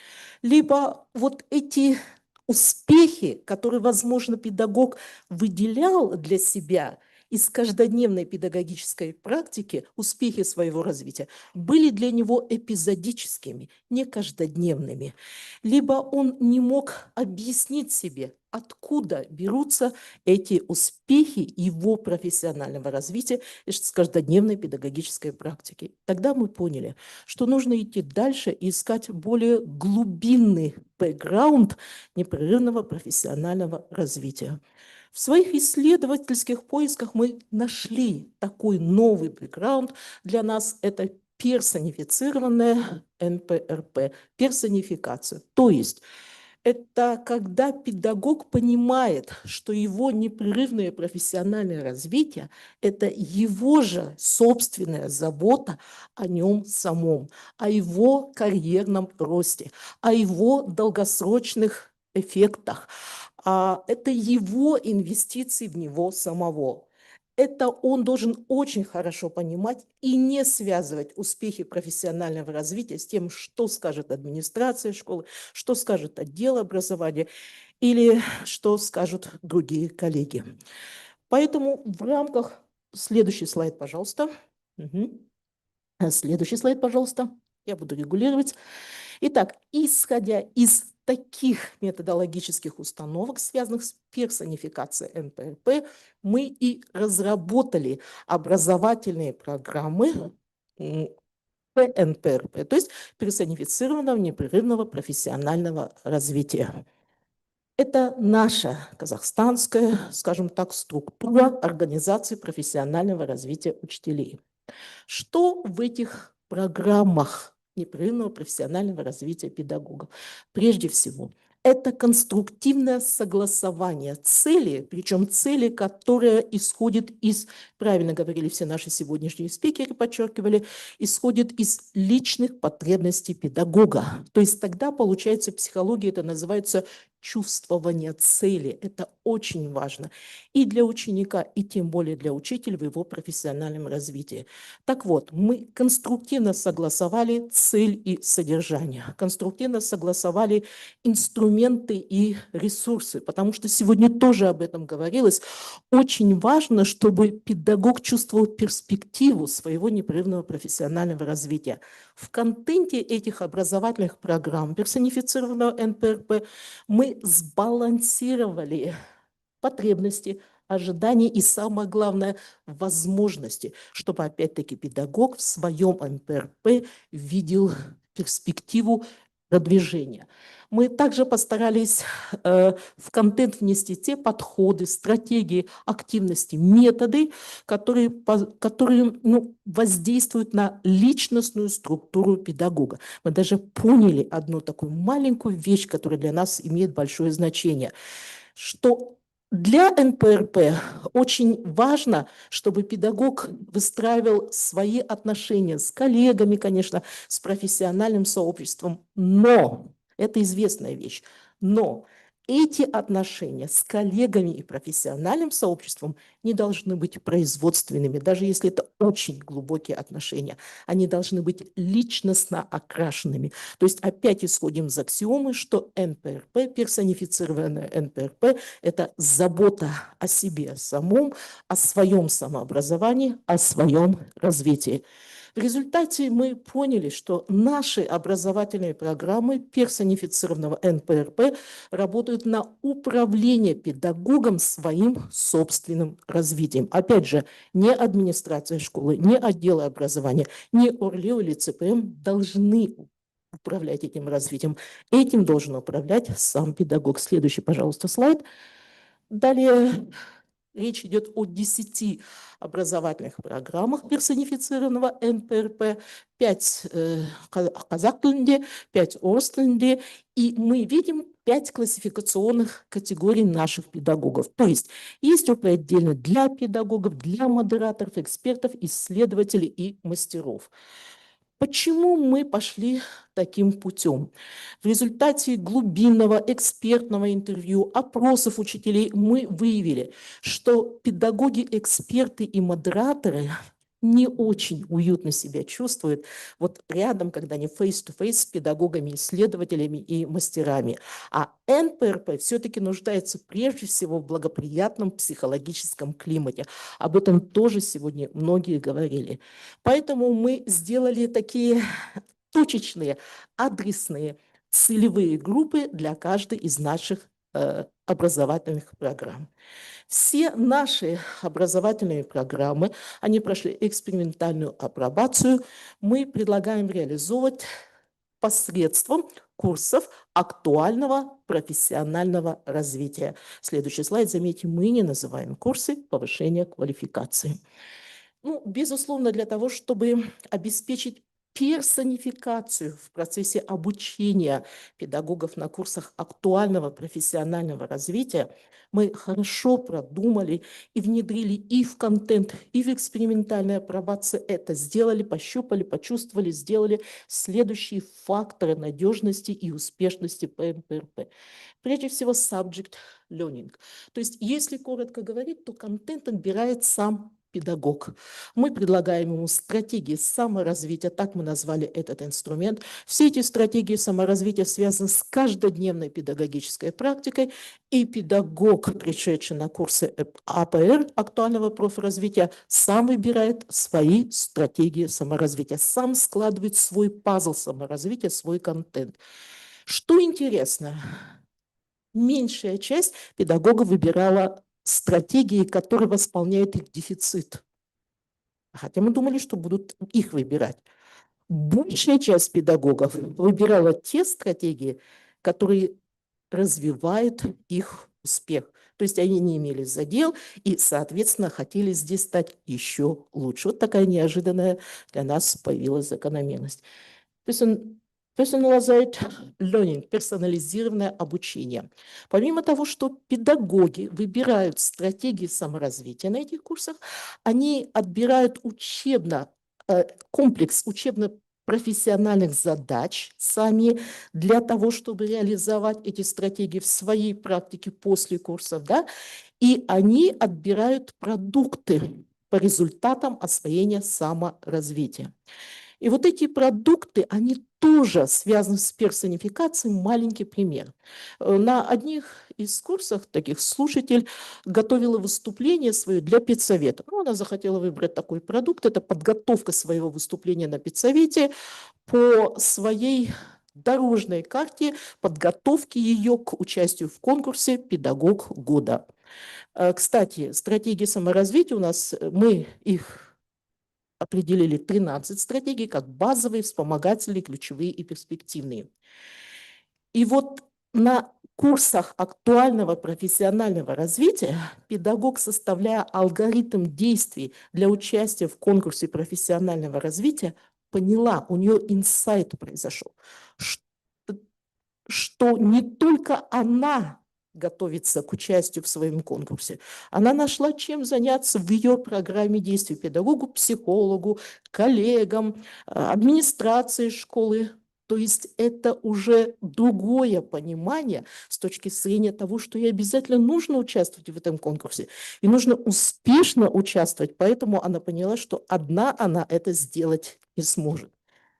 Либо вот эти успехи, которые, возможно, педагог выделял для себя из каждодневной педагогической практики, успехи своего развития, были для него эпизодическими, не каждодневными. Либо он не мог объяснить себе, откуда берутся эти успехи его профессионального развития из каждодневной педагогической практики. Тогда мы поняли, что нужно идти дальше и искать более глубинный бэкграунд непрерывного профессионального развития. В своих исследовательских поисках мы нашли такой новый бэкграунд. Для нас это персонифицированная НПРП, персонификация. То есть это когда педагог понимает, что его непрерывное профессиональное развитие – это его же собственная забота о нем самом, о его карьерном росте, о его долгосрочных эффектах. Это его инвестиции в него самого. Это он должен очень хорошо понимать и не связывать успехи профессионального развития с тем, что скажет администрация школы, что скажет отдел образования или что скажут другие коллеги. Поэтому в рамках... Следующий слайд, пожалуйста. Следующий слайд, пожалуйста. Я буду регулировать. Итак, исходя из таких методологических установок, связанных с персонификацией НПРП, мы и разработали образовательные программы НПРП, то есть персонифицированного непрерывного профессионального развития. Это наша казахстанская, скажем так, структура организации профессионального развития учителей. Что в этих программах непрерывного профессионального развития педагогов? Прежде всего, это конструктивное согласование целей, причем цели, которые исходят из, правильно говорили все наши сегодняшние спикеры, подчеркивали, исходят из личных потребностей педагога. То есть тогда, получается, психология это называется чувствование цели. Это очень важно и для ученика, и тем более для учителя в его профессиональном развитии. Так вот, мы конструктивно согласовали цель и содержание, конструктивно согласовали инструменты и ресурсы, потому что сегодня тоже об этом говорилось. Очень важно, чтобы педагог чувствовал перспективу своего непрерывного профессионального развития. В контенте этих образовательных программ персонифицированного НПРП мы сбалансировали потребности, ожидания и, самое главное, возможности, чтобы, опять-таки, педагог в своем НПРП видел перспективу продвижения. Мы также постарались в контент внести те подходы, стратегии, активности, методы, которые воздействуют на личностную структуру педагога. Мы даже поняли одну такую маленькую вещь, которая для нас имеет большое значение, что для НПРП очень важно, чтобы педагог выстраивал свои отношения с коллегами, конечно, с профессиональным сообществом, но, это известная вещь, но эти отношения с коллегами и профессиональным сообществом не должны быть производственными, даже если это очень глубокие отношения. Они должны быть личностно окрашенными. То есть опять исходим из аксиомы, что НПРП, персонифицированное НПРП, это забота о себе самом, о своем самообразовании, о своем развитии. В результате мы поняли, что наши образовательные программы персонифицированного НПРП работают на управление педагогом своим собственным развитием. Опять же, не администрация школы, не отделы образования, не ОРЛЕО или ЦПМ должны управлять этим развитием. Этим должен управлять сам педагог. Следующий, пожалуйста, слайд. Далее речь идет о 10 образовательных программах персонифицированного НПРП, 5 казах тілінде, 5 орыс тілінде, и мы видим 5 классификационных категорий наших педагогов. То есть ОП отдельно для педагогов, для модераторов, экспертов, исследователей и мастеров. Почему мы пошли таким путем? В результате глубинного экспертного интервью, опросов учителей мы выявили, что педагоги, эксперты и модераторы не очень уютно себя чувствуют вот рядом, когда они face-to-face с педагогами, исследователями и мастерами. А НПРП все-таки нуждается прежде всего в благоприятном психологическом климате. Об этом тоже сегодня многие говорили. Поэтому мы сделали такие точечные, адресные, целевые группы для каждой из наших образовательных программ. Все наши образовательные программы, они прошли экспериментальную апробацию. Мы предлагаем реализовывать посредством курсов актуального профессионального развития. Следующий слайд, заметьте, мы не называем курсы повышения квалификации. Безусловно, для того, чтобы обеспечить персонификацию в процессе обучения педагогов на курсах актуального профессионального развития, мы хорошо продумали и внедрили и в контент, и в экспериментальной апробации это сделали, пощупали, почувствовали, сделали следующие факторы надежности и успешности ПМПРП. Прежде всего, subject learning. То есть, если коротко говорить, то контент отбирает сам педагог. Мы предлагаем ему стратегии саморазвития, так мы назвали этот инструмент. Все эти стратегии саморазвития связаны с каждодневной педагогической практикой, и педагог, пришедший на курсы АПР, актуального профразвития, сам выбирает свои стратегии саморазвития, сам складывает свой пазл саморазвития, свой контент. Что интересно, меньшая часть педагогов выбирала стратегии, которые восполняют их дефицит. Хотя мы думали, что будут их выбирать. Большая часть педагогов выбирала те стратегии, которые развивают их успех. То есть они не имели задел и, соответственно, хотели здесь стать еще лучше. Вот такая неожиданная для нас появилась закономерность. Personalized learning, персонализированное обучение. Помимо того, что педагоги выбирают стратегии саморазвития на этих курсах, они отбирают комплекс учебно-профессиональных задач сами для того, чтобы реализовать эти стратегии в своей практике после курсов, да? И они отбирают продукты по результатам освоения саморазвития. И вот эти продукты, они тоже связаны с персонификацией. Маленький пример. На одних из курсов таких слушатель готовила выступление свое для педсовета. Она захотела выбрать такой продукт. Это подготовка своего выступления на педсовете по своей дорожной карте подготовки ее к участию в конкурсе «Педагог года». Кстати, стратегии саморазвития у нас, мы их определили 13 стратегий как базовые, вспомогательные, ключевые и перспективные. И вот на курсах актуального профессионального развития педагог, составляя алгоритм действий для участия в конкурсе профессионального развития, поняла, у нее инсайт произошел, что не только она готовится к участию в своем конкурсе, она нашла, чем заняться в ее программе действий педагогу, психологу, коллегам, администрации школы. То есть это уже другое понимание с точки зрения того, что ей обязательно нужно участвовать в этом конкурсе. И нужно успешно участвовать, поэтому она поняла, что одна она это сделать не сможет.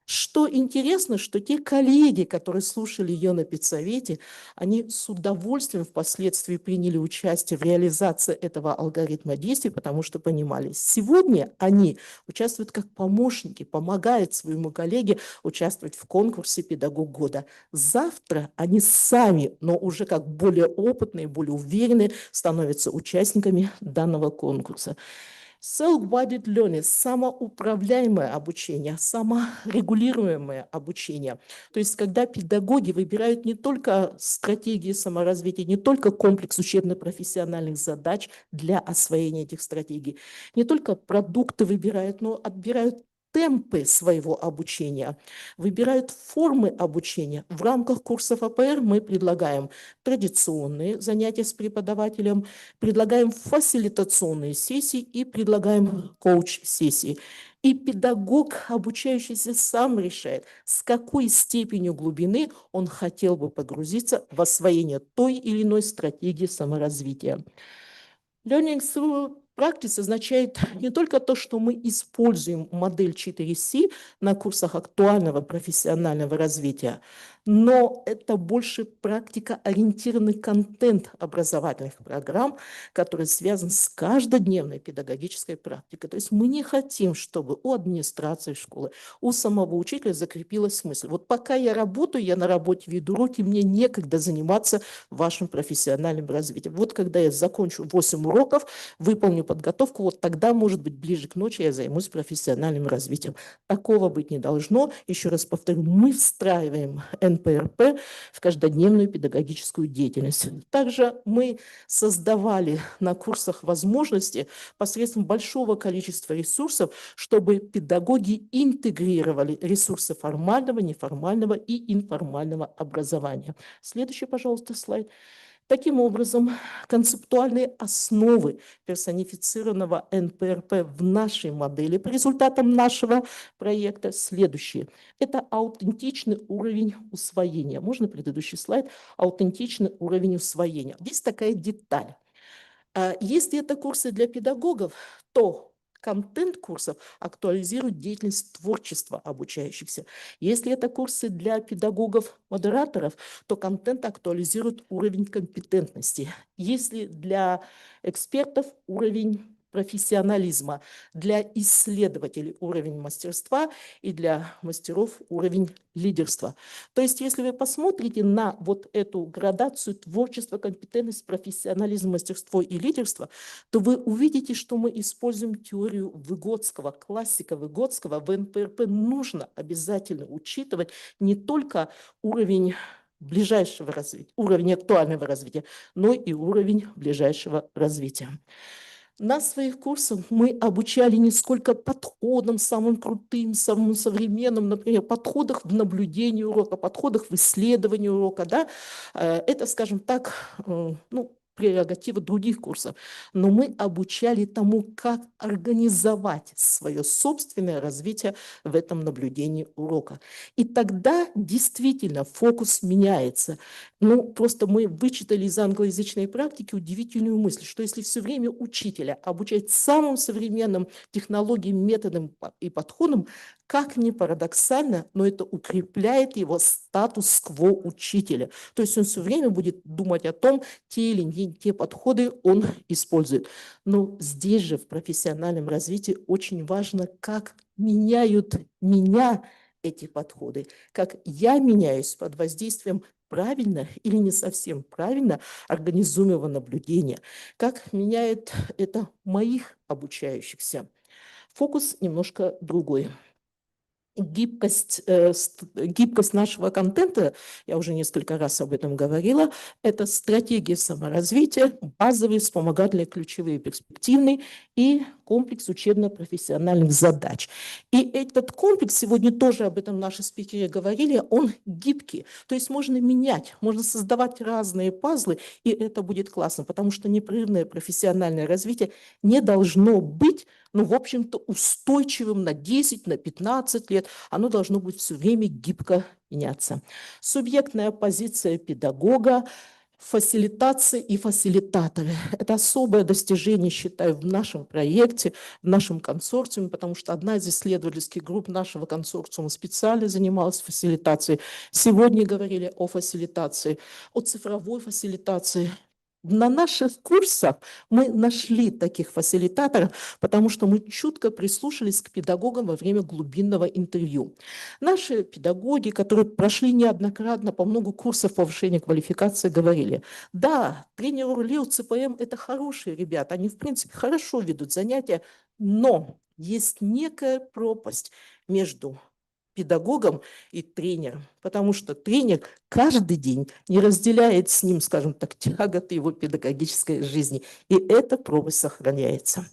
Что интересно, что те коллеги, которые слушали ее на педсовете, они с удовольствием впоследствии приняли участие в реализации этого алгоритма действий, потому что понимали, сегодня они участвуют как помощники, помогают своему коллеге участвовать в конкурсе «Педагог года». Завтра они сами, но уже как более опытные, более уверенные, становятся участниками данного конкурса. Self-guided learning – самоуправляемое обучение, саморегулируемое обучение. То есть когда педагоги выбирают не только стратегии саморазвития, не только комплекс учебно-профессиональных задач для освоения этих стратегий, не только продукты выбирают, но отбирают темпы своего обучения, выбирают формы обучения. В рамках курсов АПР мы предлагаем традиционные занятия с преподавателем, предлагаем фасилитационные сессии и предлагаем коуч-сессии. И педагог, обучающийся, сам решает, с какой степенью глубины он хотел бы погрузиться в освоение той или иной стратегии саморазвития. Learning through practice означает не только то, что мы используем модель 4C на курсах актуального профессионального развития, но это больше практикоориентированный контент образовательных программ, который связан с каждодневной педагогической практикой. То есть мы не хотим, чтобы у администрации школы, у самого учителя закрепилась мысль. Вот пока я работаю, я на работе веду уроки, мне некогда заниматься вашим профессиональным развитием. Вот когда я закончу 8 уроков, выполню подготовку, вот тогда, может быть, ближе к ночи я займусь профессиональным развитием. Такого быть не должно. Еще раз повторю, мы встраиваем НПРП в каждодневную педагогическую деятельность. Также мы создавали на курсах возможности посредством большого количества ресурсов, чтобы педагоги интегрировали ресурсы формального, неформального и информального образования. Следующий, пожалуйста, слайд. Таким образом, концептуальные основы персонифицированного НПРП в нашей модели по результатам нашего проекта следующие. Это аутентичный уровень усвоения. Можно предыдущий слайд? Аутентичный уровень усвоения. Здесь такая деталь. Если это курсы для педагогов, то контент курсов актуализирует деятельность творчества обучающихся. Если это курсы для педагогов-модераторов, то контент актуализирует уровень компетентности. Если для экспертов уровень профессионализма, для исследователей уровень мастерства и для мастеров уровень лидерства. То есть, если вы посмотрите на вот эту градацию творчества, компетентность, профессионализм, мастерство и лидерство, то вы увидите, что мы используем теорию Выгодского, классика Выгодского. В НПРП нужно обязательно учитывать не только уровень ближайшего развития, уровень актуального развития, но и уровень ближайшего развития. На своих курсах мы обучали не сколько подходам самым крутым, самым современным, например, подходах в наблюдении урока, подходах в исследовании урока. Да? Это, скажем так, прерогатива других курсов. Но мы обучали тому, как организовать свое собственное развитие в этом наблюдении урока. И тогда действительно фокус меняется. Просто мы вычитали из англоязычной практики удивительную мысль, что если все время учителя обучать самым современным технологиям, методам и подходам, как ни парадоксально, но это укрепляет его статус-кво учителя. То есть он все время будет думать о том, те или иные те подходы он использует. Но здесь же в профессиональном развитии очень важно, как меняют меня эти подходы, как я меняюсь под воздействием правильно или не совсем правильно организуемого наблюдения, как меняет это моих обучающихся. Фокус немножко другой. Гибкость нашего контента, я уже несколько раз об этом говорила, это стратегия саморазвития, базовые, вспомогательные, ключевые, перспективные и комплекс учебно-профессиональных задач. И этот комплекс, сегодня тоже об этом наши спикеры говорили, он гибкий, то есть можно менять, можно создавать разные пазлы, и это будет классно, потому что непрерывное профессиональное развитие не должно быть, ну, в общем-то, устойчивым на 10, на 15 лет. Оно должно быть все время гибко меняться. Субъектная позиция педагога, фасилитация и фасилитаторы. Это особое достижение, считаю, в нашем проекте, в нашем консорциуме, потому что одна из исследовательских групп нашего консорциума специально занималась фасилитацией. Сегодня говорили о фасилитации, о цифровой фасилитации. На наших курсах мы нашли таких фасилитаторов, потому что мы чутко прислушались к педагогам во время глубинного интервью. Наши педагоги, которые прошли неоднократно по много курсов повышения квалификации, говорили: да, тренеру РЛИО, ЦПМ – это хорошие ребята, они, в принципе, хорошо ведут занятия, но есть некая пропасть между педагогом и тренером, потому что тренер каждый день не разделяет с ним, скажем так, тяготы его педагогической жизни, и эта пропасть сохраняется.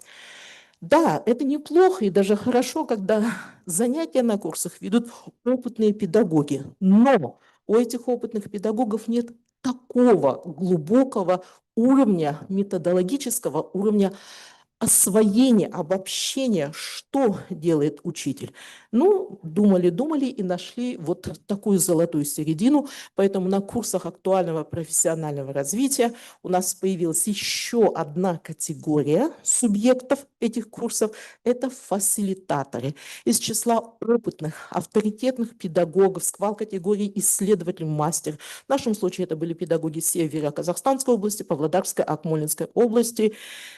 Да, это неплохо и даже хорошо, когда занятия на курсах ведут опытные педагоги, но у этих опытных педагогов нет такого глубокого уровня, методологического уровня освоения, обобщения, что делает учитель. Ну, думали и нашли вот такую золотую середину, поэтому на курсах актуального профессионального развития у нас появилась еще одна категория субъектов этих курсов – это фасилитаторы. Из числа опытных, авторитетных педагогов, сквал-категории исследователь-мастер. В нашем случае это были педагоги севера Казахстанской области, Павлодарской, Акмолинской области,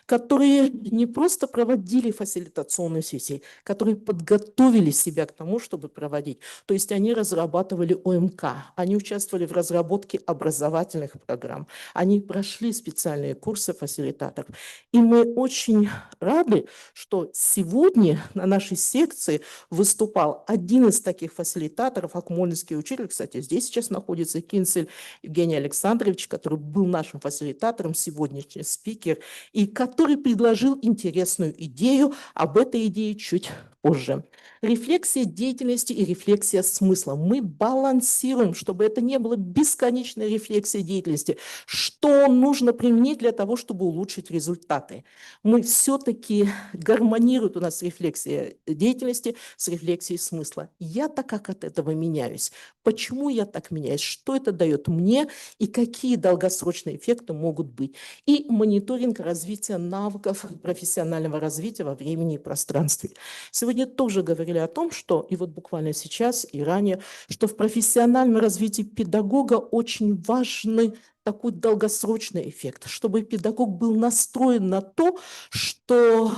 которые не просто проводили фасилитационные сессии, которые подготовили себя к тому, чтобы проводить. То есть они разрабатывали ОМК, они участвовали в разработке образовательных программ, они прошли специальные курсы фасилитаторов. И мы очень рады, что сегодня на нашей секции выступал один из таких фасилитаторов, акмолинский учитель, кстати, здесь сейчас находится Кинцель Евгений Александрович, который был нашим фасилитатором, сегодняшний спикер, и который предложил интересную идею, об этой идее чуть позже. Рефлексия деятельности и рефлексия смысла. Мы балансируем, чтобы это не было бесконечной рефлексией деятельности. Что нужно применить для того, чтобы улучшить результаты? Мы все-таки гармонирует у нас рефлексия деятельности с рефлексией смысла. Я-то как от этого меняюсь? Почему я так меняюсь? Что это дает мне и какие долгосрочные эффекты могут быть? И мониторинг развития навыков профессионального развития во времени и пространстве. Сегодня тоже говорили о том, что, и вот буквально сейчас, и ранее, что в профессиональном развитии педагога очень важный такой долгосрочный эффект, чтобы педагог был настроен на то, что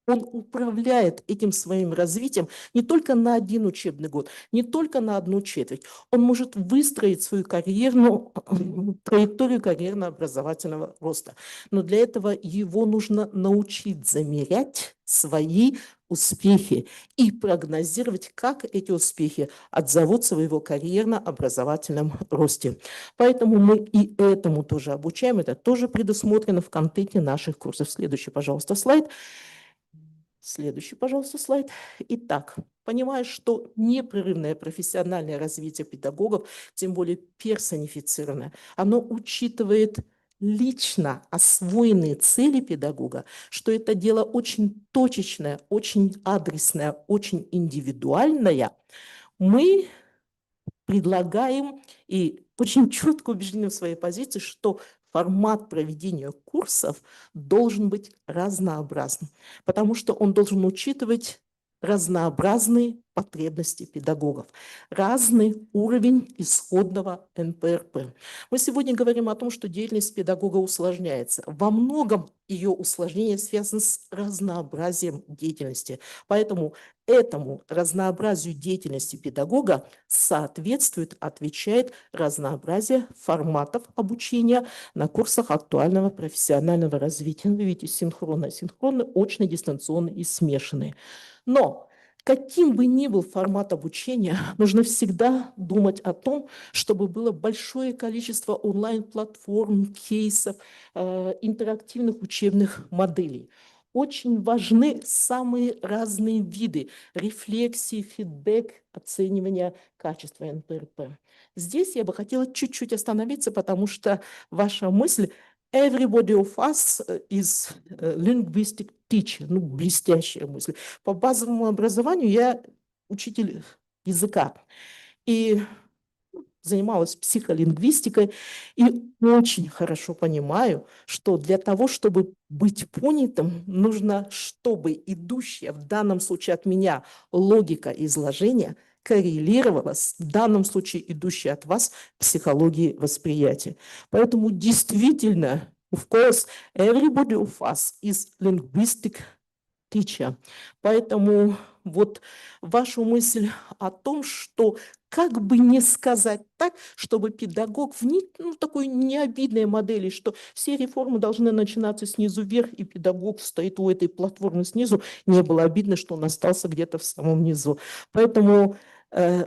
он управляет этим своим развитием не только на один учебный год, не только на одну четверть. Он может выстроить свою траекторию карьерно-образовательного роста. Но для этого его нужно научить замерять свои успехи и прогнозировать, как эти успехи отзовутся в его карьерно-образовательном росте. Поэтому мы и этому тоже обучаем, это тоже предусмотрено в контенте наших курсов. Следующий, пожалуйста, слайд. Следующий, пожалуйста, слайд. Итак, понимая, что непрерывное профессиональное развитие педагогов, тем более персонифицированное, оно учитывает лично освоенные цели педагога, что это дело очень точечное, очень адресное, очень индивидуальное, мы предлагаем и очень четко убеждены в своей позиции, что формат проведения курсов должен быть разнообразным, потому что он должен учитывать разнообразные потребности педагогов, разный уровень исходного НПРП. Мы сегодня говорим о том, что деятельность педагога усложняется. Во многом ее усложнение связано с разнообразием деятельности. Поэтому этому разнообразию деятельности педагога отвечает разнообразие форматов обучения на курсах актуального профессионального развития. Вы видите, синхронно, очно, дистанционно и смешанные. Но каким бы ни был формат обучения, нужно всегда думать о том, чтобы было большое количество онлайн-платформ, кейсов, интерактивных учебных моделей. Очень важны самые разные виды рефлексии, фидбэк, оценивания качества НПРП. Здесь я бы хотела чуть-чуть остановиться, потому что ваша мысль «Everybody of us is a linguistic teacher», ну, блестящая мысль. По базовому образованию я учитель языка и занималась психолингвистикой и очень хорошо понимаю, что для того, чтобы быть понятым, нужно, чтобы идущая в данном случае от меня логика изложения коррелировалась, в данном случае идущая от вас, психологии восприятия. Поэтому действительно, of course, everybody of us is linguistic teacher. Поэтому вот вашу мысль о том, что как бы не сказать так, чтобы педагог в такой необидной модели, что все реформы должны начинаться снизу вверх, и педагог стоит у этой платформы снизу, не было обидно, что он остался где-то в самом низу. Поэтому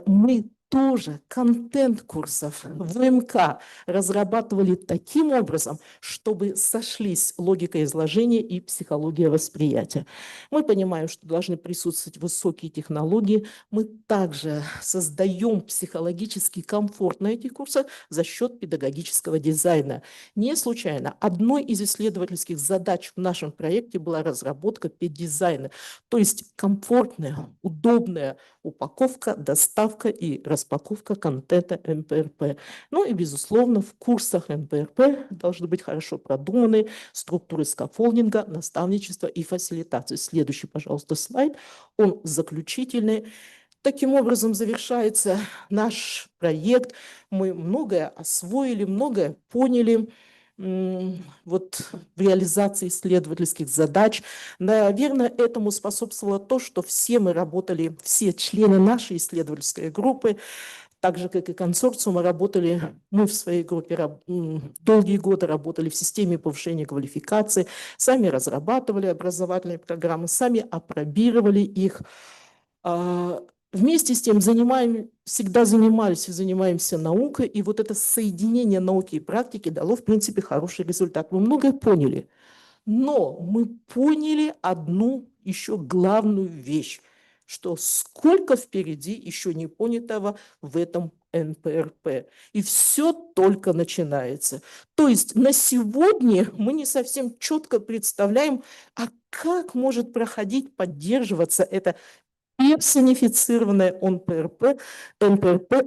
мы тоже контент курсов в МК разрабатывали таким образом, чтобы сошлись логика изложения и психология восприятия. Мы понимаем, что должны присутствовать высокие технологии. Мы также создаем психологический комфорт на этих курсах за счет педагогического дизайна. Не случайно одной из исследовательских задач в нашем проекте была разработка педдизайна, то есть комфортная, удобная упаковка, доставка и распаковка контента НПРП. Ну и, безусловно, в курсах НПРП должны быть хорошо продуманы структуры скаффолдинга, наставничества и фасилитации. Следующий, пожалуйста, слайд. Он заключительный. Таким образом завершается наш проект. Мы многое освоили, многое поняли вот в реализации исследовательских задач. Наверное, этому способствовало то, что все мы работали, все члены нашей исследовательской группы, так же, как и консорциума, работали, мы в своей группе долгие годы работали в системе повышения квалификации, сами разрабатывали образовательные программы, сами апробировали их. Вместе с тем всегда занимались и занимаемся наукой, и вот это соединение науки и практики дало, в принципе, хороший результат. Мы многое поняли, но мы поняли одну еще главную вещь, что сколько впереди еще не понятого в этом НПРП. И все только начинается. То есть на сегодня мы не совсем четко представляем, а как может проходить, поддерживаться это персонифицированное НПРП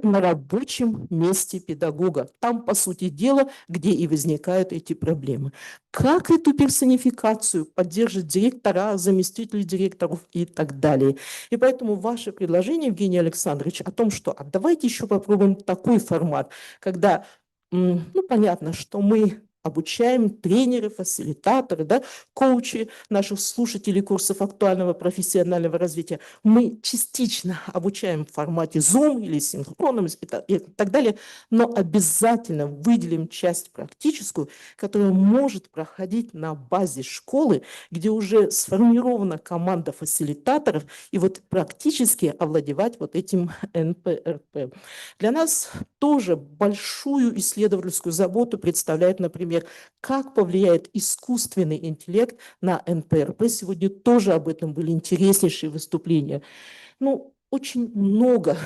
на рабочем месте педагога. Там, по сути дела, где и возникают эти проблемы. Как эту персонификацию поддержат директора, заместители директоров и так далее. И поэтому ваше предложение, Евгений Александрович, о том, что давайте еще попробуем такой формат, когда, понятно, что мы обучаем тренеры, фасилитаторы, коучи наших слушателей курсов актуального профессионального развития. Мы частично обучаем в формате Zoom или синхронном и так далее, но обязательно выделим часть практическую, которая может проходить на базе школы, где уже сформирована команда фасилитаторов, и вот практически овладевать вот этим НПРП. Для нас тоже большую исследовательскую заботу представляет, например, как повлияет искусственный интеллект на НПРП. Сегодня тоже об этом были интереснейшие выступления. Очень много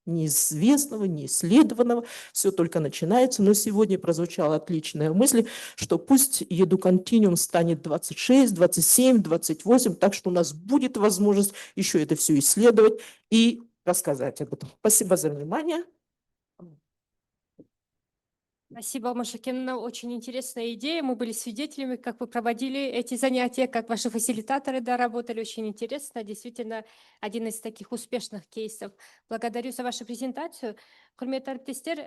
неизвестного, неисследованного, все только начинается, но сегодня прозвучала отличная мысль, что пусть EduContinuum станет 26, 27, 28, так что у нас будет возможность еще это все исследовать и рассказать об этом. Спасибо за внимание. Спасибо, Маша Кенна. Очень интересная идея. Мы были свидетелями, как вы проводили эти занятия, как ваши фасилитаторы работали. Очень интересно. Действительно, один из таких успешных кейсов. Благодарю за вашу презентацию. Құрметті әріптестер,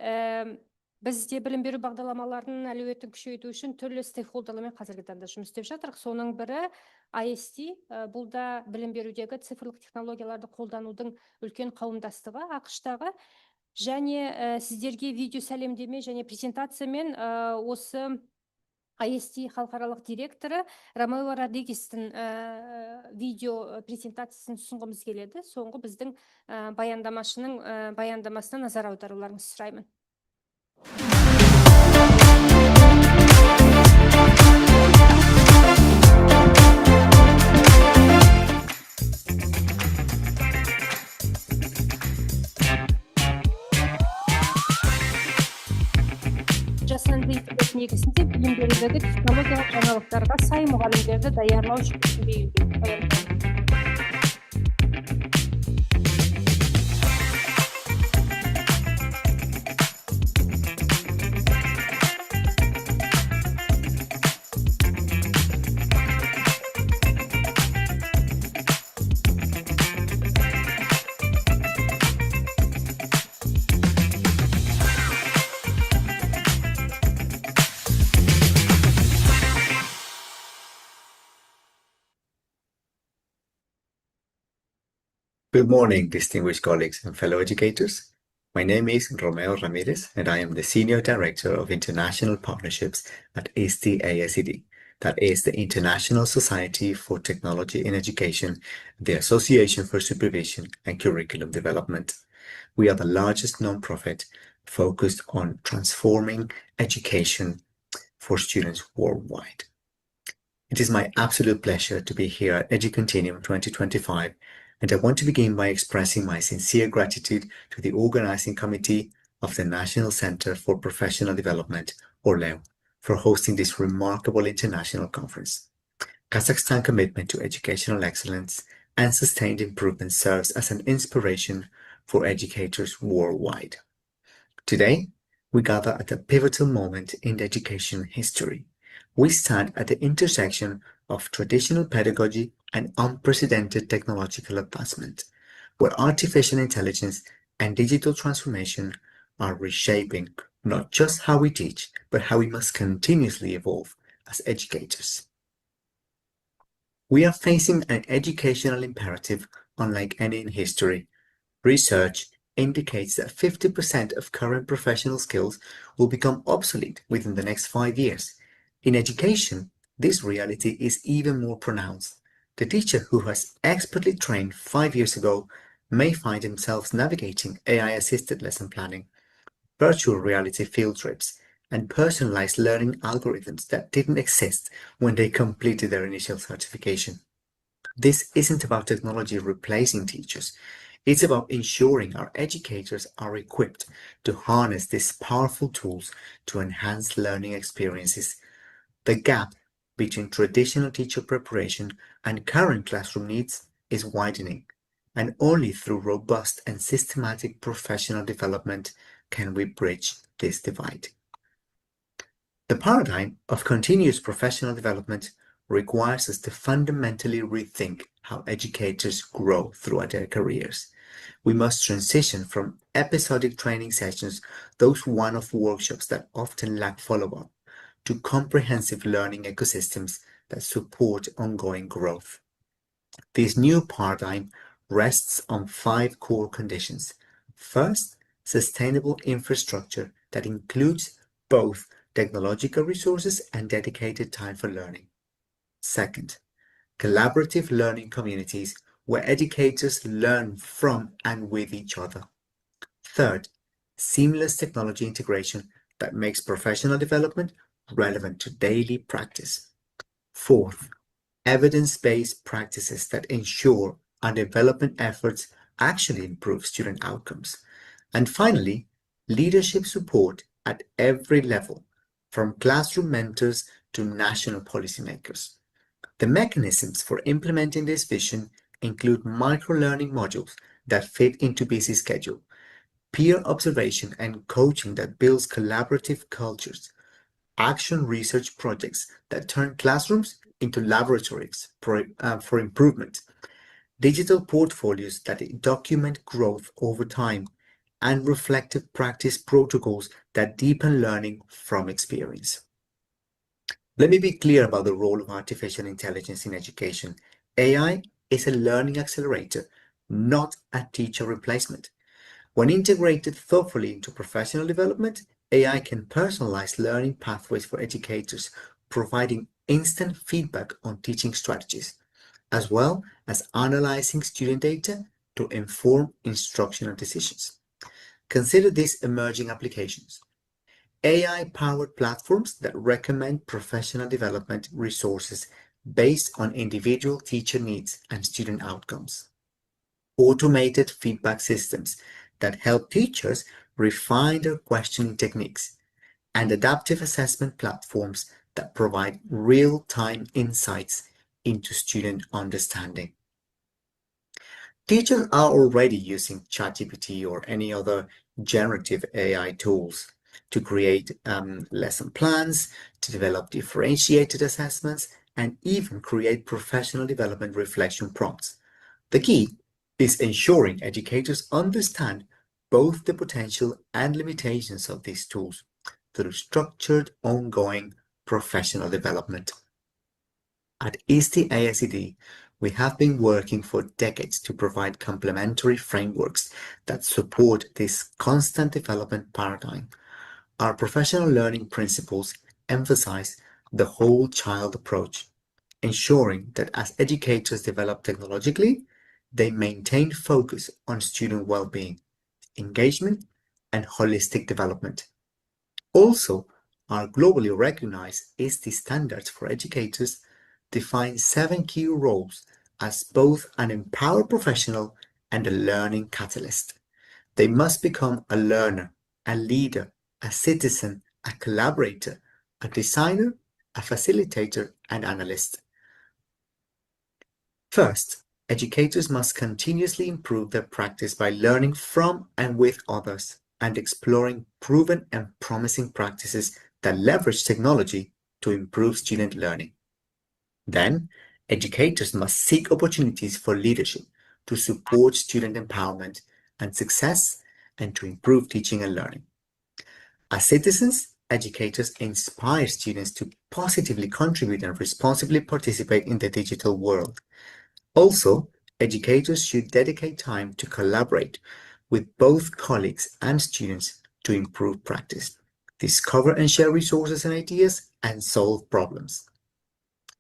бізде білім беру бағдарламаларының әлеуетін күшейту үшін түрлі стейкхолдерлармен қазіргі таңда жұмыс істеп жатырмыз. Соның бірі IST, бұл да білім берудегі цифрлық технологияларды қолданудың үлкен қауымдастығы ақш-тағы. Және сіздерге видео сәлемдеме және презентациямен осы IST халықаралық директоры Ромео Родригестің видео презентациясын ұсынғымыз келеді. Соңғы біздің баяндамашының баяндамасына назар аударуларыңызды сұраймын. Жасанды интеллект негізінде білім берудегі технологиялық жаңалықтарға сай мұғалімдерді даярлау жүйесін белгілейді. Good morning, distinguished colleagues and fellow educators. My name is Romeo Ramirez, and I am the Senior Director of International Partnerships at IST-ASED, that is the International Society for Technology in Education, the Association for Supervision and Curriculum Development. We are the largest non-profit focused on transforming education for students worldwide. It is my absolute pleasure to be here at EduContinuum 2025, and I want to begin by expressing my sincere gratitude to the organizing committee of the National Center for Professional Development, or LEO, for hosting this remarkable international conference. Kazakhstan's commitment to educational excellence and sustained improvement serves as an inspiration for educators worldwide. Today, we gather at a pivotal moment in education history. We stand at the intersection of traditional pedagogy and unprecedented technological advancement, where artificial intelligence and digital transformation are reshaping not just how we teach, but how we must continuously evolve as educators. We are facing an educational imperative unlike any in history. Research indicates that 50% of current professional skills will become obsolete within the next 5 years. In education, this reality is even more pronounced. The teacher who has expertly trained 5 years ago may find themselves navigating AI-assisted lesson planning, virtual reality field trips, and personalized learning algorithms that didn't exist when they completed their initial certification. This isn't about technology replacing teachers. It's about ensuring our educators are equipped to harness these powerful tools to enhance learning experiences. The gap between traditional teacher preparation and current classroom needs is widening, and only through robust and systematic professional development can we bridge this divide. The paradigm of continuous professional development requires us to fundamentally rethink how educators grow throughout their careers. We must transition from episodic training sessions, those one-off workshops that often lack follow-up, to comprehensive learning ecosystems that support ongoing growth. This new paradigm rests on 5 core conditions. First, sustainable infrastructure that includes both technological resources and dedicated time for learning. Second, collaborative learning communities where educators learn from and with each other. Third, seamless technology integration that makes professional development relevant to daily practice. Fourth, evidence-based practices that ensure our development efforts actually improve student outcomes. And finally, leadership support at every level, from classroom mentors to national policymakers. The mechanisms for implementing this vision include micro-learning modules that fit into busy schedule, peer observation and coaching that builds collaborative cultures, action research projects that turn classrooms into laboratories for improvement, digital portfolios that document growth over time, and reflective practice protocols that deepen learning from experience. Let me be clear about the role of artificial intelligence in education. AI is a learning accelerator, not a teacher replacement. When integrated thoughtfully into professional development, AI can personalize learning pathways for educators, providing instant feedback on teaching strategies, as well as analyzing student data to inform instructional decisions. Consider these emerging applications. AI-powered platforms that recommend professional development resources based on individual teacher needs and student outcomes. Automated feedback systems that help teachers refine their questioning techniques, and adaptive assessment platforms that provide real-time insights into student understanding. Teachers are already using ChatGPT or any other generative AI tools to create lesson plans, to develop differentiated assessments, and even create professional development reflection prompts. The key is ensuring educators understand both the potential and limitations of these tools through structured, ongoing professional development. At EduContinuum, we have been working for decades to provide complementary frameworks that support this constant development paradigm. Our professional learning principles emphasize the whole child approach, ensuring that as educators develop technologically, they maintain focus on student well-being, engagement, and holistic development. Also, our globally recognized ESTI standards for educators define 7 key roles as both an empowered professional and a learning catalyst. They must become a learner, a leader, a citizen, a collaborator, a designer, a facilitator, and analyst. First, educators must continuously improve their practice by learning from and with others and exploring proven and promising practices that leverage technology to improve student learning. Then, educators must seek opportunities for leadership to support student empowerment and success and to improve teaching and learning. As citizens, educators inspire students to positively contribute and responsibly participate in the digital world. Also, educators should dedicate time to collaborate with both colleagues and students to improve practice, discover and share resources and ideas, and solve problems.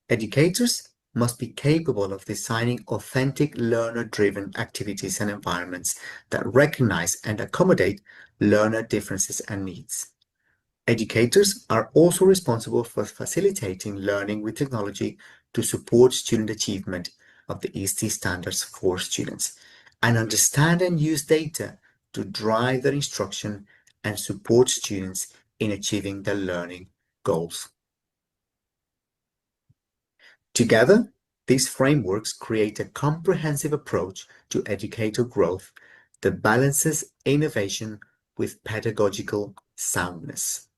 Educators must be capable of designing authentic learner-driven activities and environments that recognize and accommodate learner differences and needs. Educators are also responsible for facilitating learning with technology to support student achievement of the ESTI standards for students, and understand and use data to drive their instruction and support students in achieving their learning goals. Together, these frameworks create a comprehensive approach to educator growth that balances innovation with pedagogical soundness.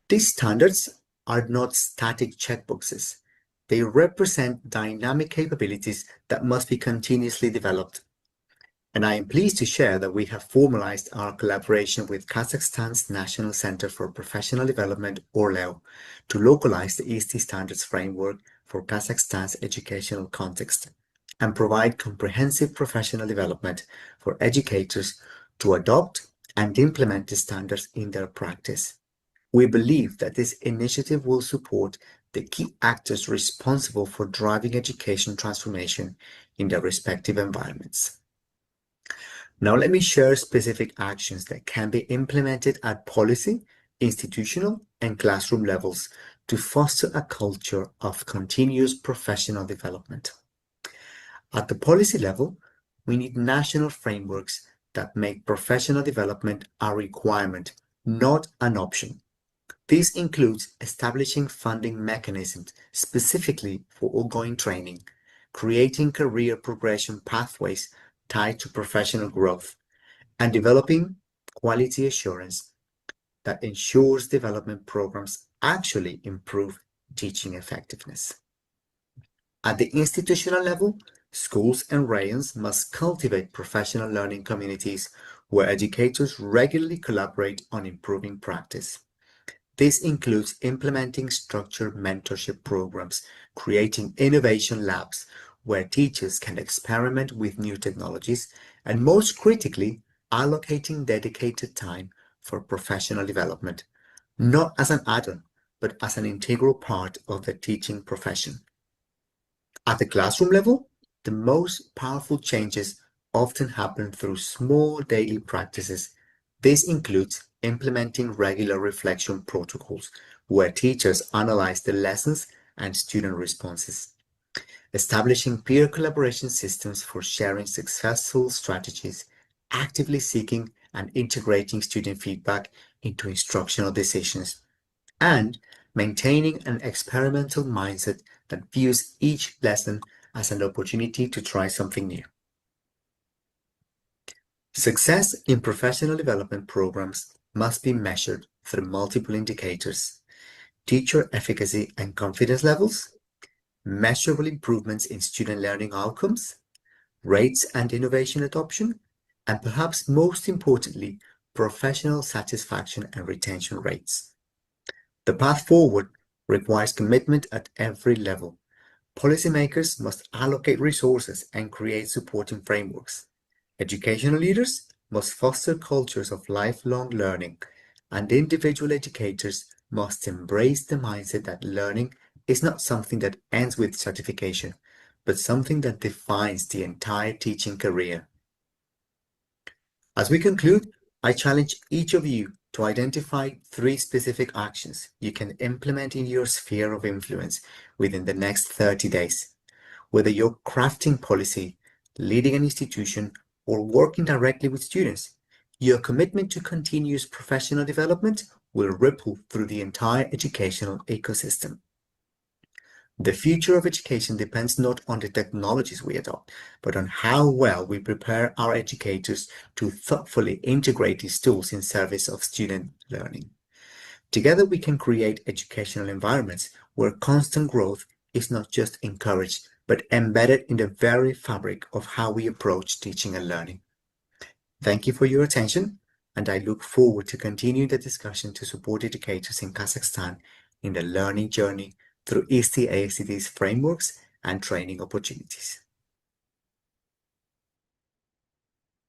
These standards are not static checkboxes. They represent dynamic capabilities that must be continuously developed. And I am pleased to share that we have formalized our collaboration with Kazakhstan's National Center for Professional Development, ORLEO, to localize the ESTI standards framework for Kazakhstan's educational context and provide comprehensive professional development for educators to adopt and implement the standards in their practice. We believe that this initiative will support the key actors responsible for driving education transformation in their respective environments. Now let me share specific actions that can be implemented at policy, institutional, and classroom levels to foster a culture of continuous professional development. At the policy level, we need national frameworks that make professional development a requirement, not an option. This includes establishing funding mechanisms specifically for ongoing training, creating career progression pathways tied to professional growth, and developing quality assurance that ensures development programs actually improve teaching effectiveness. At the institutional level, schools and regions must cultivate professional learning communities where educators regularly collaborate on improving practice. This includes implementing structured mentorship programs, creating innovation labs where teachers can experiment with new technologies, and most critically, allocating dedicated time for professional development, not as an add-on, but as an integral part of the teaching profession. At the classroom level, the most powerful changes often happen through small daily practices. This includes implementing regular reflection protocols where teachers analyze the lessons and student responses, establishing peer collaboration systems for sharing successful strategies, actively seeking and integrating student feedback into instructional decisions, and maintaining an experimental mindset that views each lesson as an opportunity to try something new. Success in professional development programs must be measured through multiple indicators: teacher efficacy and confidence levels, measurable improvements in student learning outcomes, rates and innovation adoption, and perhaps most importantly, professional satisfaction and retention rates. The path forward requires commitment at every level. Policymakers must allocate resources and create supporting frameworks. Educational leaders must foster cultures of lifelong learning, and individual educators must embrace the mindset that learning is not something that ends with certification, but something that defines the entire teaching career. As we conclude, I challenge each of you to identify 3 specific actions you can implement in your sphere of influence within the next 30 days. Whether you're crafting policy, leading an institution, or working directly with students, your commitment to continuous professional development will ripple through the entire educational ecosystem. The future of education depends not on the technologies we adopt, but on how well we prepare our educators to thoughtfully integrate these tools in service of student learning. Together, we can create educational environments where constant growth is not just encouraged, but embedded in the very fabric of how we approach teaching and learning. Thank you for your attention, and I look forward to continuing the discussion to support educators in Kazakhstan in the learning journey through EST-AICT's frameworks and training opportunities.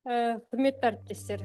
Құрметті әріптестер,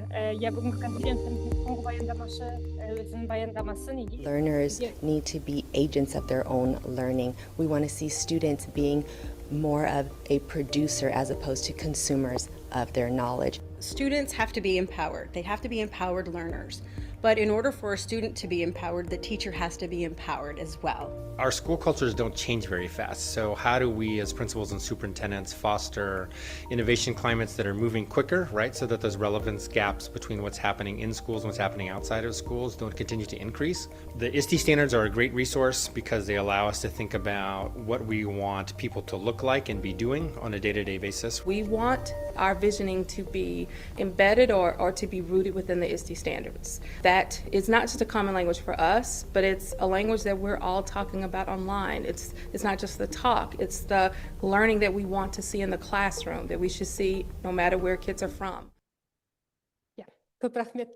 бүгінгі конференциямыздың соңғы баяндамашы өзінің баяндамасын Learners need to be agents of their own learning. We want to see students being more of a producer as opposed to consumers of their knowledge. Students have to be empowered. They have to be empowered learners. But in order for a student to be empowered, the teacher has to be empowered as well. Our school cultures don't change very fast. So how do we as principals and superintendents foster innovation climates that are moving quicker, right? So that those relevance gaps between what's happening in schools and what's happening outside of schools don't continue to increase. The ISTE standards are a great resource because they allow us to think about what we want people to look like and be doing on a day-to-day basis. We want our visioning to be embedded or to be rooted within the ISTE standards. That is not just a common language for us, but it's a language that we're all talking about online. It's not just the talk, it's the learning that we want to see in the classroom, that we should see no matter where kids are from. Көп рахмет.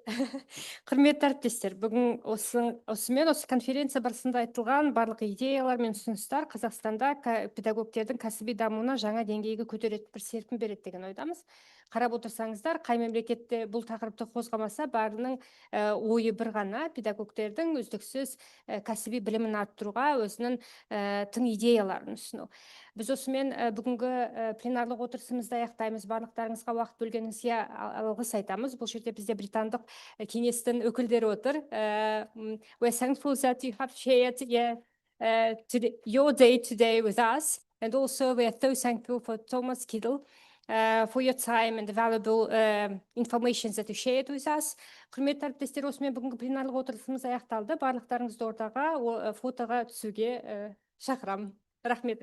Құрметті әріптестер, бүгін осымен осы конференция барысында айтылған барлық идеялар мен ұсыныстар Қазақстанда педагогтердің кәсіби дамуына жаңа деңгейге көтереді, бір серпін береді деген ойдамыз. Қарап отырсаңыздар, қай мемлекетте бұл тақырыпты қозғамаса, бәрінің ойы бір ғана, педагогтердің үздіксіз кәсіби білімін арттыруға өзінің тың идеяларын ұсыну. Біз осымен бүгінгі пленарлық отырысымызды аяқтаймыз. Барлықтарыңызға уақыт бөлгеніңізге алғыс айтамыз. Бұл жерде бізде британдық кеңестің өкілдері отыр. We're thankful that you have shared your day today with us, and also we are so thankful for Thomas Kiddle for your time and the valuable information that you shared with us. Құрметті әріптестер, осымен бүгінгі пленарлық отырысымыз аяқталды. Барлықтарыңызды ортаға фотоға түсуге шақырамын. Рахмет.